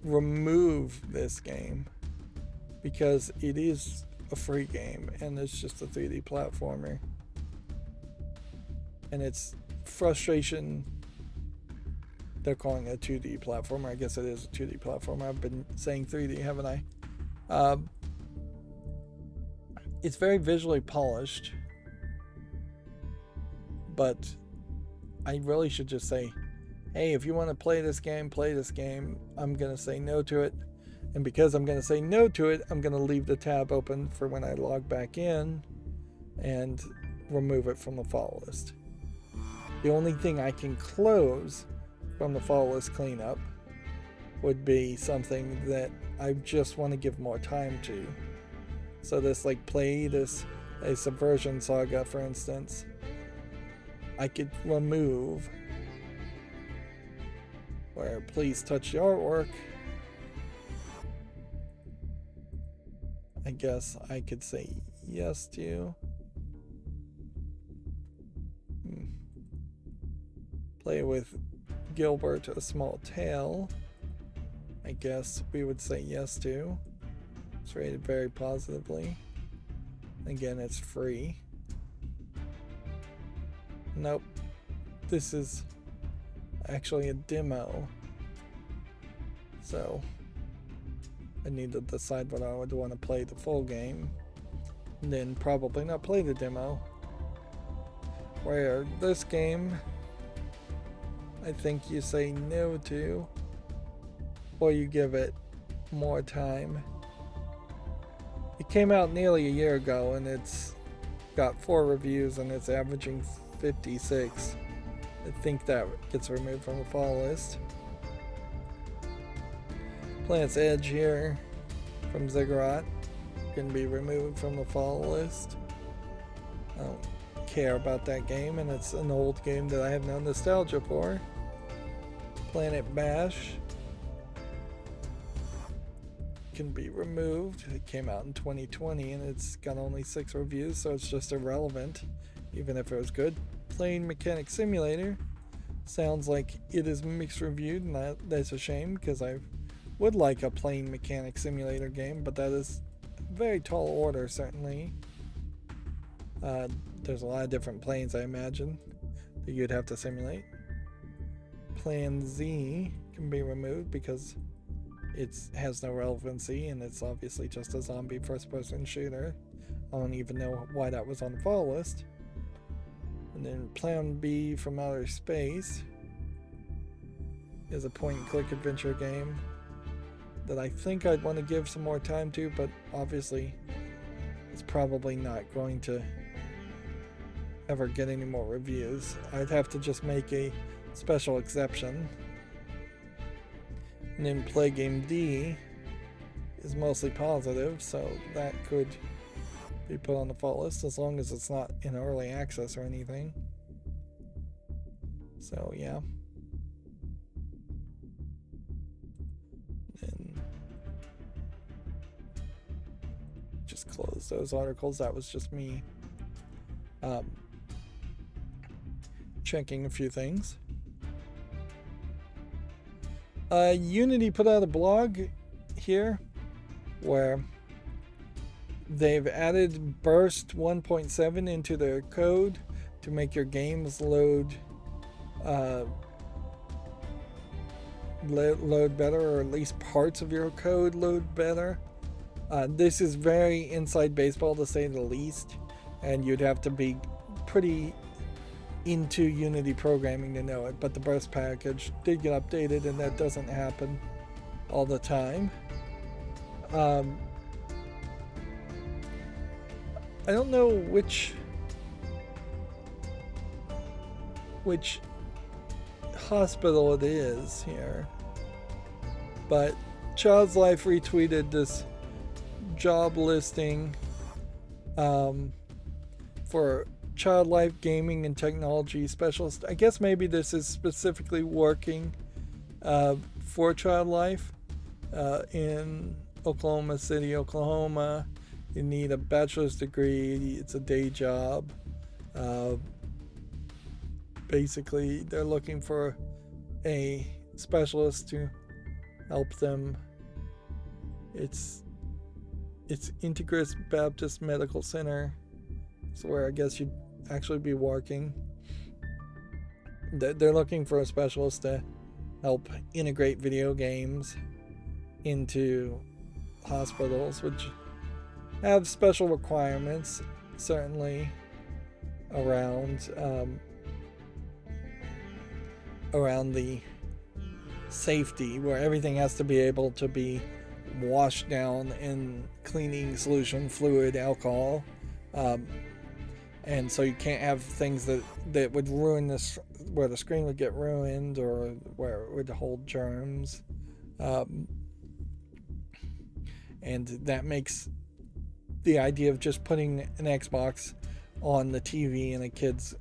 remove this game, because it is a free game and it's just a 3D platformer, and it's frustration. They're calling it a 2D platformer. I guess it is a 2D platformer. I've been saying 3D, haven't I? It's very visually polished, but I really should just say, hey, if you want to play this game, play this game. I'm going to say no to it. And because I'm going to say no to it, I'm going to leave the tab open for when I log back in and remove it from the follow list. The only thing I can close from the follow list cleanup would be something that I just want to give more time to. So this, like, a Subversion Saga, for instance, I could remove, where please touch the artwork. I guess I could say yes to. Play with Gilbert a Small Tale. I guess we would say yes to. It's rated very positively. Again, it's free. Nope. This is actually a demo. So I need to decide whether I would want to play the full game, and then probably not play the demo. Where this game, I think you say no to, or you give it more time. It came out nearly a year ago, and it's got 4 reviews, and it's averaging 56. I think that gets removed from the follow list. Planet's Edge here from Ziggurat can be removed from the follow list. I don't care about that game, and it's an old game that I have no nostalgia for. Planet Bash can be removed. It came out in 2020 and it's got only 6 reviews, so it's just irrelevant, even if it was good. Plane Mechanic Simulator sounds like it is mixed reviewed, and that's a shame because I would like a Plane Mechanic Simulator game, but that is a very tall order, certainly. There's a lot of different planes, I imagine, that you'd have to simulate. Plan Z can be removed because it has no relevancy and it's obviously just a zombie first-person shooter. I don't even know why that was on the follow list. And then Plan B from Outer Space is a point-and-click adventure game that I think I'd want to give some more time to, but obviously it's probably not going to ever get any more reviews. I'd have to just make a special exception. And then Play Game D is mostly positive, so that could be put on the fault list as long as it's not in early access or anything. So yeah. Then just close those articles. That was just me checking a few things. Unity put out a blog here where they've added burst 1.7 into their code to make your games load better, or at least parts of your code load better. This is very inside baseball, to say the least, and you'd have to be pretty into Unity programming to know it, but the burst package did get updated, and that doesn't happen all the time. I don't know which hospital it is here, but Child's Life retweeted this job listing for Child Life Gaming and Technology Specialist. I guess maybe this is specifically working for Child Life in Oklahoma City, Oklahoma. You need a bachelor's degree. It's a day job. Basically, they're looking for a specialist to help them. It's Integris Baptist Medical Center. It's where I guess you'd actually be working. They're looking for a specialist to help integrate video games into hospitals, which have special requirements, certainly around the safety, where everything has to be able to be washed down in cleaning solution, fluid, alcohol. And so you can't have things that would ruin this, where the screen would get ruined or where it would hold germs. And that makes the idea of just putting an Xbox on the TV in a kid's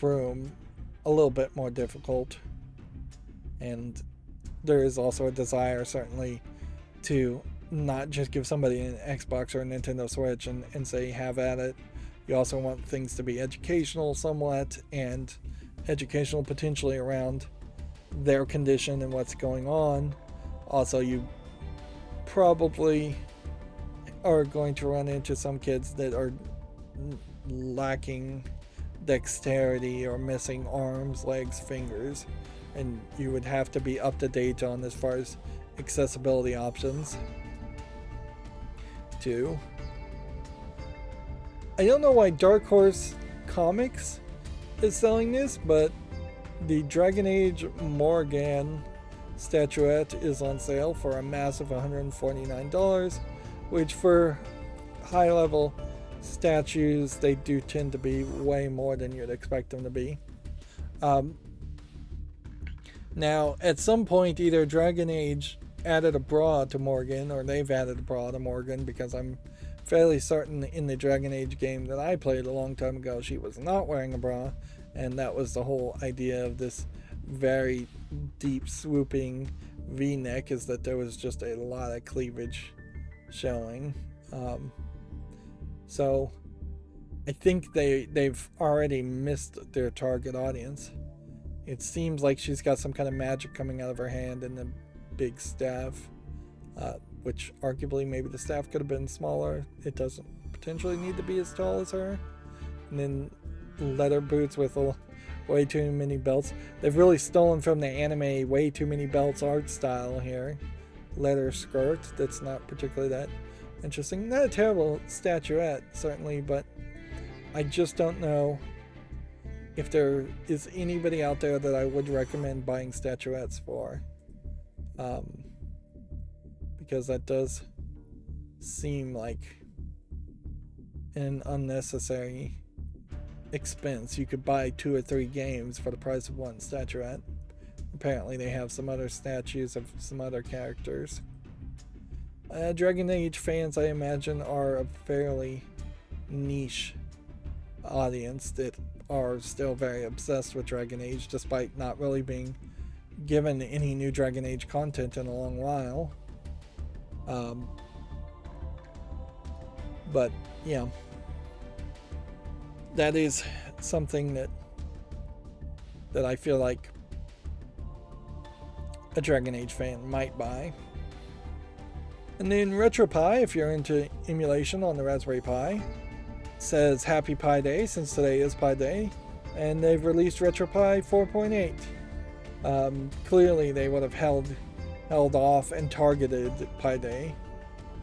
room a little bit more difficult. And there is also a desire, certainly, to not just give somebody an Xbox or a Nintendo Switch and say, have at it. You also want things to be educational somewhat, and educational potentially around their condition and what's going on. Also, you probably are going to run into some kids that are lacking dexterity or missing arms, legs, fingers, and you would have to be up to date on as far as accessibility options too. I don't know why Dark Horse Comics is selling this, but the Dragon Age Morgan statuette is on sale for a massive $149, which for high level statues, they do tend to be way more than you'd expect them to be. Now, at some point, either Dragon Age added a bra to Morgan, or they've added a bra to Morgan, because I'm fairly certain in the Dragon Age game that I played a long time ago, she was not wearing a bra, and that was the whole idea of this very deep swooping V-neck is that there was just a lot of cleavage showing. So I think they've already missed their target audience. It seems like she's got some kind of magic coming out of her hand and a big staff, which arguably maybe the staff could have been smaller. It doesn't potentially need to be as tall as her. And then leather boots with way too many belts. They've really stolen from the anime way too many belts art style here. Leather skirt that's not particularly that interesting. Not a terrible statuette, certainly, but I just don't know if there is anybody out there that I would recommend buying statuettes for. Because that does seem like an unnecessary expense. You could buy 2 or 3 games for the price of one statuette. Apparently they have some other statues of some other characters. Dragon Age fans, I imagine, are a fairly niche audience that are still very obsessed with Dragon Age, despite not really being given any new Dragon Age content in a long while. But yeah, that is something that I feel like a Dragon Age fan might buy. And then RetroPie, if you're into emulation on the Raspberry Pi, says Happy Pi Day, since today is Pi Day, and they've released RetroPie 4.8. Clearly they would have held off and targeted Pi Day.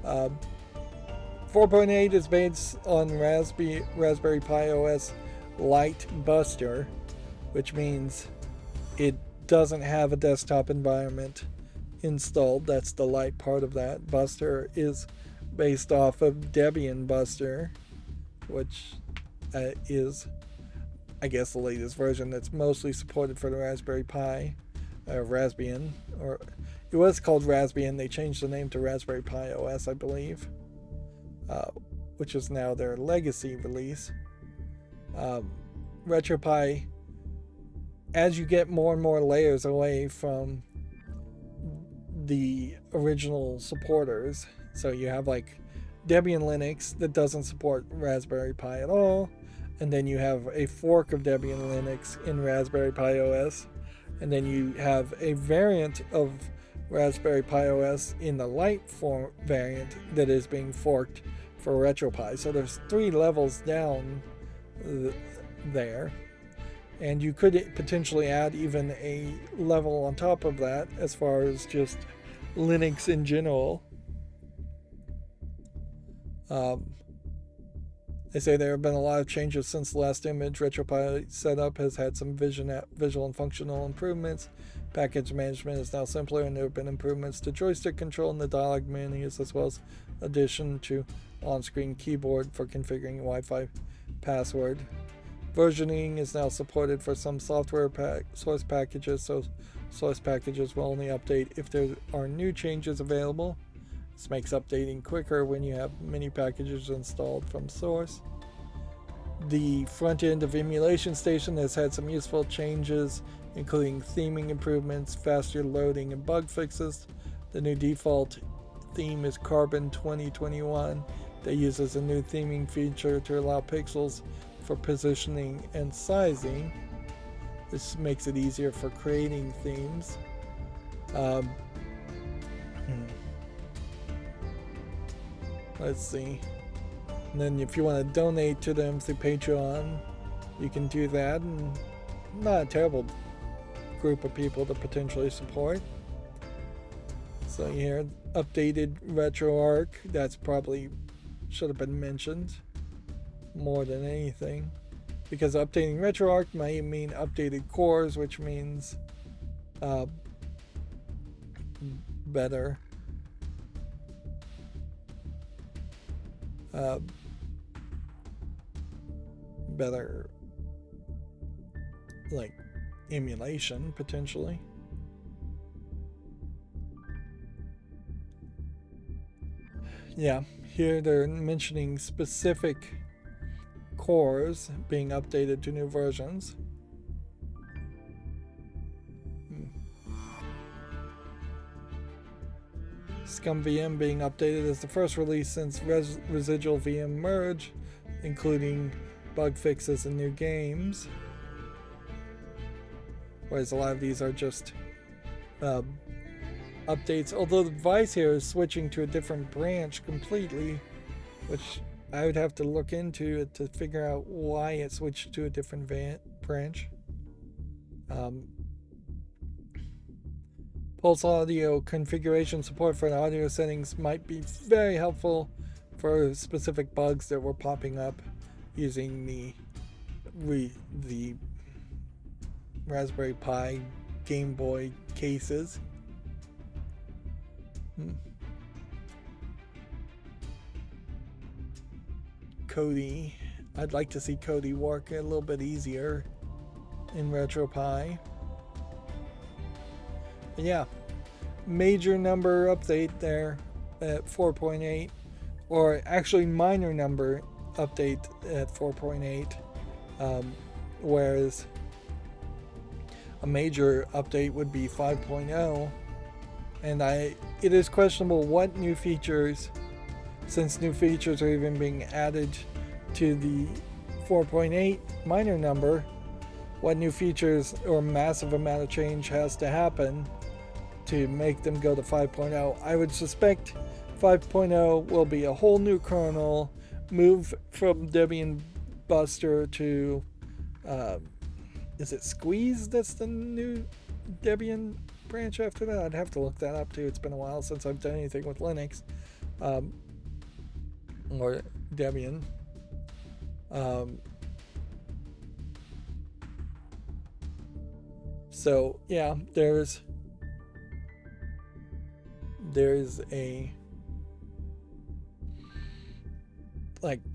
4.8 is based on Raspberry Pi OS Lite Buster, which means it doesn't have a desktop environment installed. That's the light part of that. Buster is based off of Debian Buster, which is, I guess, the latest version that's mostly supported for the Raspberry Pi, Raspbian, or it was called Raspbian. They changed the name to Raspberry Pi OS, I believe, which is now their legacy release. RetroPie, as you get more and more layers away from the original supporters, so you have like Debian Linux that doesn't support Raspberry Pi at all, and then you have a fork of Debian Linux in Raspberry Pi OS, and then you have a variant of Raspberry Pi OS in the Lite form variant that is being forked for RetroPie. So there's 3 levels down there, and you could potentially add even a level on top of that as far as just Linux in general. They say there have been a lot of changes since the last image. RetroPie setup has had some visual and functional improvements. Package management is now simpler, and there have been improvements to joystick control and the dialog menus, as well as addition to on-screen keyboard for configuring Wi-Fi password. Versioning is now supported for some software source packages, so source packages will only update if there are new changes available. This makes updating quicker when you have many packages installed from source. The front end of Emulation Station has had some useful changes, including theming improvements, faster loading, and bug fixes. The new default theme is Carbon 2021 that uses a new theming feature to allow pixels for positioning and sizing. This makes it easier for creating themes. Let's see. And then if you want to donate to them through Patreon, you can do that. And not a terrible group of people to potentially support. So here, updated RetroArch. That's probably should have been mentioned more than anything, because updating RetroArch might mean updated cores, which means better like emulation potentially. Yeah, here they're mentioning specific cores being updated to new versions. Scum VM being updated as the first release since Residual VM merge, including bug fixes and new games. Whereas a lot of these are just updates. Although the device here is switching to a different branch completely, which I would have to look into it to figure out why it switched to a different branch. Pulse audio configuration support for the audio settings might be very helpful for specific bugs that were popping up using the Raspberry Pi Game Boy cases. Kodi. I'd like to see Kodi work a little bit easier in RetroPie. But yeah, major number update there at 4.8, or actually minor number update at 4.8, whereas a major update would be 5.0, and it is questionable what new features, since new features are even being added to the 4.8 minor number, what new features or massive amount of change has to happen to make them go to 5.0. I would suspect 5.0 will be a whole new kernel, move from Debian Buster to is it Squeeze that's the new Debian branch after that? I'd have to look that up too. It's been a while since I've done anything with Linux or Debian. So yeah, there's a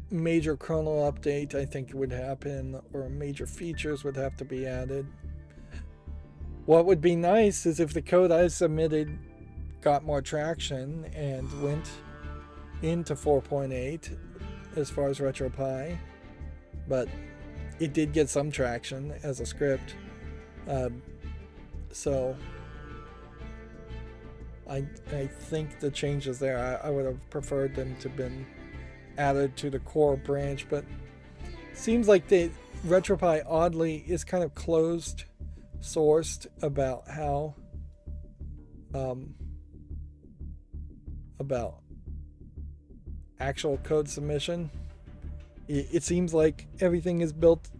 major kernel update I think would happen, or major features would have to be added. What would be nice is if the code I submitted got more traction and went into 4.8 as far as RetroPie, but it did get some traction as a script. So I think the changes there, I would have preferred them to have been added to the core branch, but seems like the RetroPie oddly is kind of closed sourced about how about actual code submission. It seems like everything is built,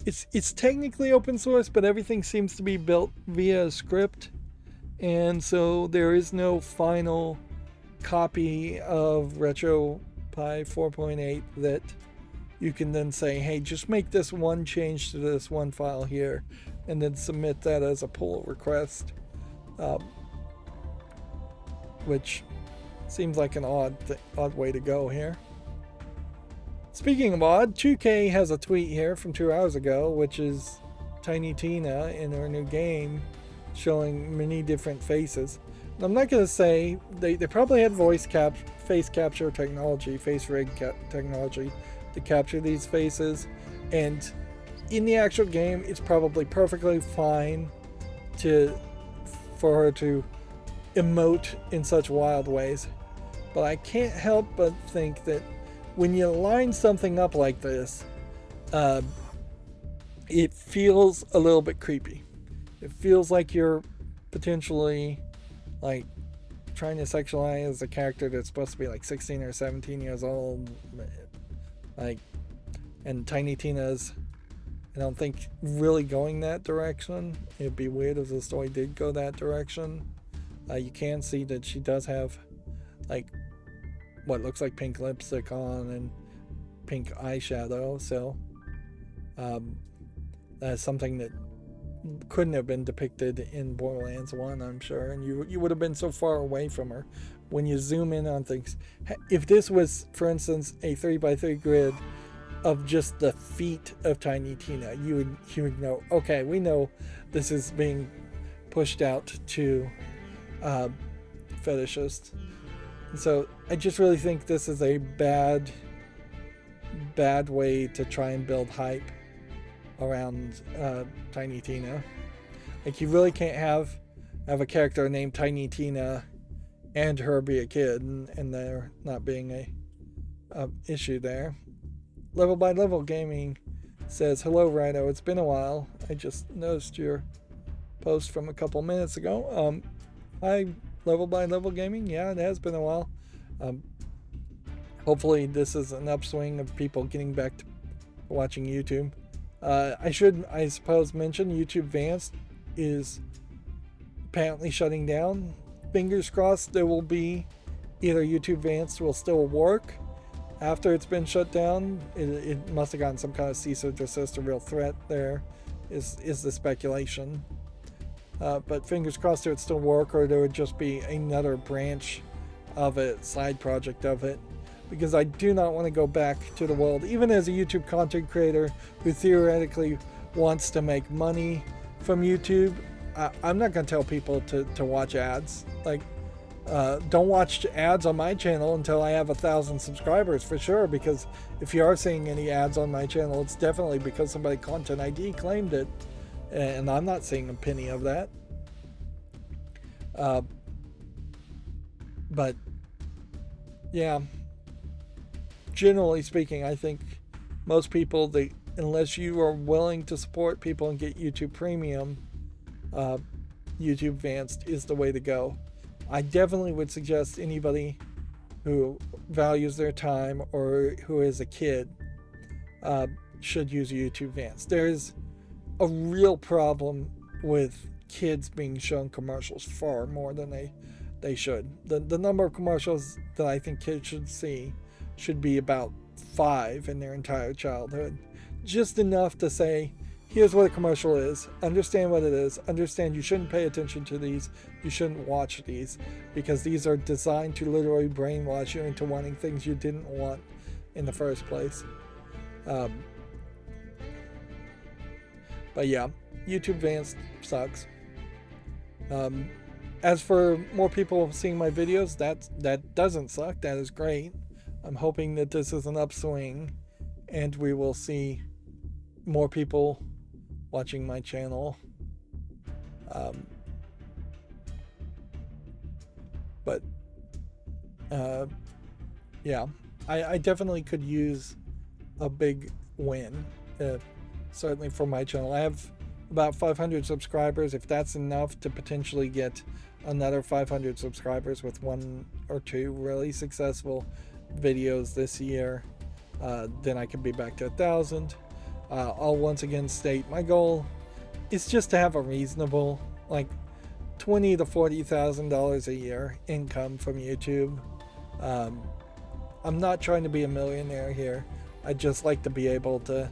it's technically open source, but everything seems to be built via a script, and so there is no final copy of RetroPie 4.8 that you can then say, hey, just make this one change to this one file here, and then submit that as a pull request, which seems like an odd way to go here. Speaking of odd, 2K has a tweet here from 2 hours ago, which is Tiny Tina in her new game showing many different faces. And I'm not going to say, they probably had face capture technology, face rig technology to capture these faces, and in the actual game it's probably perfectly fine for her to emote in such wild ways. But I can't help but think that when you line something up like this, it feels a little bit creepy. It feels like you're potentially trying to sexualize a character that's supposed to be 16 or 17 years old. And Tiny Tina's, I don't think, really going that direction. It'd be weird if the story did go that direction. You can see that she does have what looks like pink lipstick on and pink eyeshadow, so that's something that couldn't have been depicted in Borderlands 1, I'm sure, and you would have been so far away from her. When you zoom in on things, if this was, for instance, a 3x3 grid of just the feet of Tiny Tina, you would know, okay, we know this is being pushed out to fetishists. And so I just really think this is a bad way to try and build hype around Tiny Tina. You really can't have a character named Tiny Tina and her be a kid, and there not being a issue there. Level by Level Gaming says, hello Rydo, it's been a while. I just noticed your post from a couple minutes ago. Hi, Level by Level Gaming. Yeah, it has been a while. Hopefully this is an upswing of people getting back to watching YouTube. I should, I suppose, mention YouTube Advanced is apparently shutting down. Fingers crossed there will be either YouTube Advanced will still work after it's been shut down. It must have gotten some kind of cease or desist, a real threat there is the speculation. But fingers crossed it would still work, or there would just be another branch of it, side project of it, because I do not want to go back to the world, even as a YouTube content creator who theoretically wants to make money from YouTube. I'm not going to tell people to watch ads. Like, don't watch ads on my channel until I have 1,000 subscribers for sure, because if you are seeing any ads on my channel, it's definitely because somebody Content ID claimed it, and I'm not seeing a penny of that. But yeah, generally speaking, I think most people, unless you are willing to support people and get YouTube Premium, YouTube Advanced is the way to go. I definitely would suggest anybody who values their time or who is a kid should use YouTube Advanced. There's a real problem with kids being shown commercials far more than they should. The number of commercials that I think kids should see should be about 5 in their entire childhood. Just enough to say, here's what a commercial is, understand what it is, understand you shouldn't pay attention to these, you shouldn't watch these, because these are designed to literally brainwash you into wanting things you didn't want in the first place. But yeah, YouTube Advanced sucks. As for more people seeing my videos, that doesn't suck. That is great. I'm hoping that this is an upswing and we will see more people watching my channel. But yeah, I definitely could use a big win, certainly for my channel. I have about 500 subscribers. If that's enough to potentially get another 500 subscribers with 1 or 2 really successful videos this year, then I could be back to 1,000. I'll once again state my goal is just to have a reasonable, like, $20,000 to $40,000 a year income from YouTube. I'm not trying to be a millionaire here. I'd just like to be able to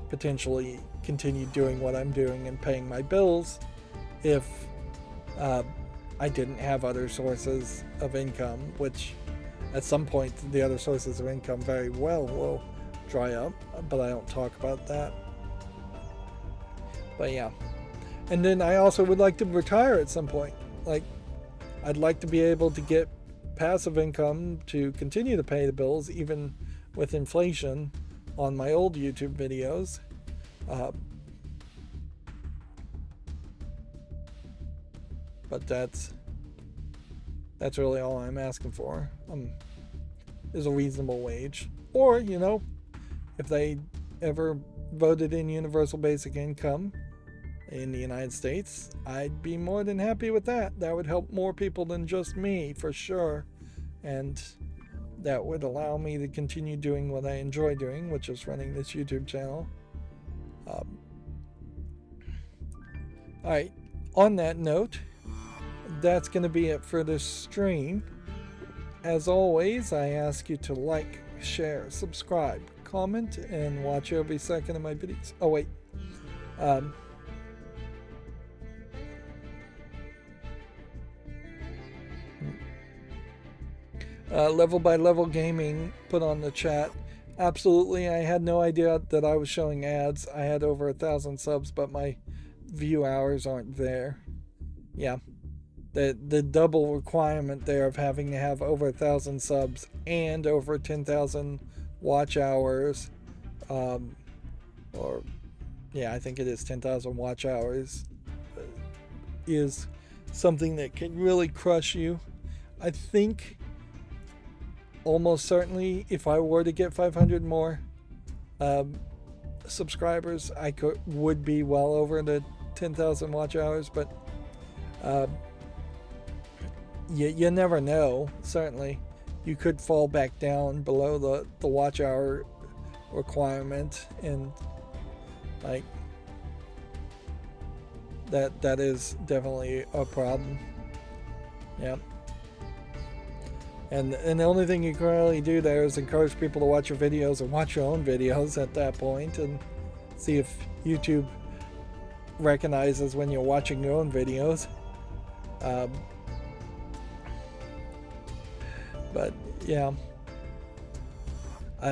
potentially continue doing what I'm doing and paying my bills if I didn't have other sources of income, which at some point the other sources of income very well will dry up, but I don't talk about that. But yeah, and then I also would like to retire at some point. Like, I'd like to be able to get passive income to continue to pay the bills even with inflation on my old YouTube videos. But that's really all I'm asking for. Is a reasonable wage, or, you know, if they ever voted in universal basic income in the United States, I'd be more than happy with that. That would help more people than just me, for sure, and that would allow me to continue doing what I enjoy doing, which is running this YouTube channel. Alright, on that note, that's going to be it for this stream. As always, I ask you to like, share, subscribe, comment, and watch every second of my videos. Oh wait, Level by Level Gaming put on the chat, absolutely, I had no idea that I was showing ads. I had over 1,000 subs, but my view hours aren't there. Yeah, the double requirement there of having to have over 1,000 subs and over 10,000 watch hours, or yeah, I think it is 10,000 watch hours, is something that can really crush you. I think almost certainly if I were to get 500 more subscribers, I would be well over the 10,000 watch hours, but you never know. Certainly you could fall back down below the watch hour requirement, and like that is definitely a problem. Yeah. And the only thing you can really do there is encourage people to watch your videos and watch your own videos at that point, and see if YouTube recognizes when you're watching your own videos. But yeah,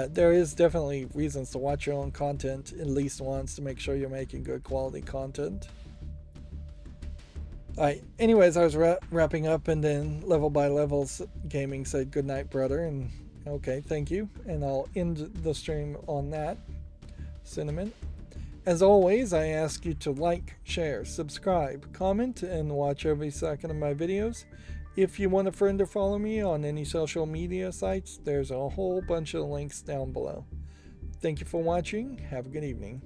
there is definitely reasons to watch your own content at least once to make sure you're making good quality content. Alright, anyways, I was wrapping up, and then Level by Levels Gaming said good night, brother, and okay, thank you, and I'll end the stream on that sentiment. As always, I ask you to like, share, subscribe, comment, and watch every second of my videos. If you want a friend or follow me on any social media sites, there's a whole bunch of links down below. Thank you for watching. Have a good evening.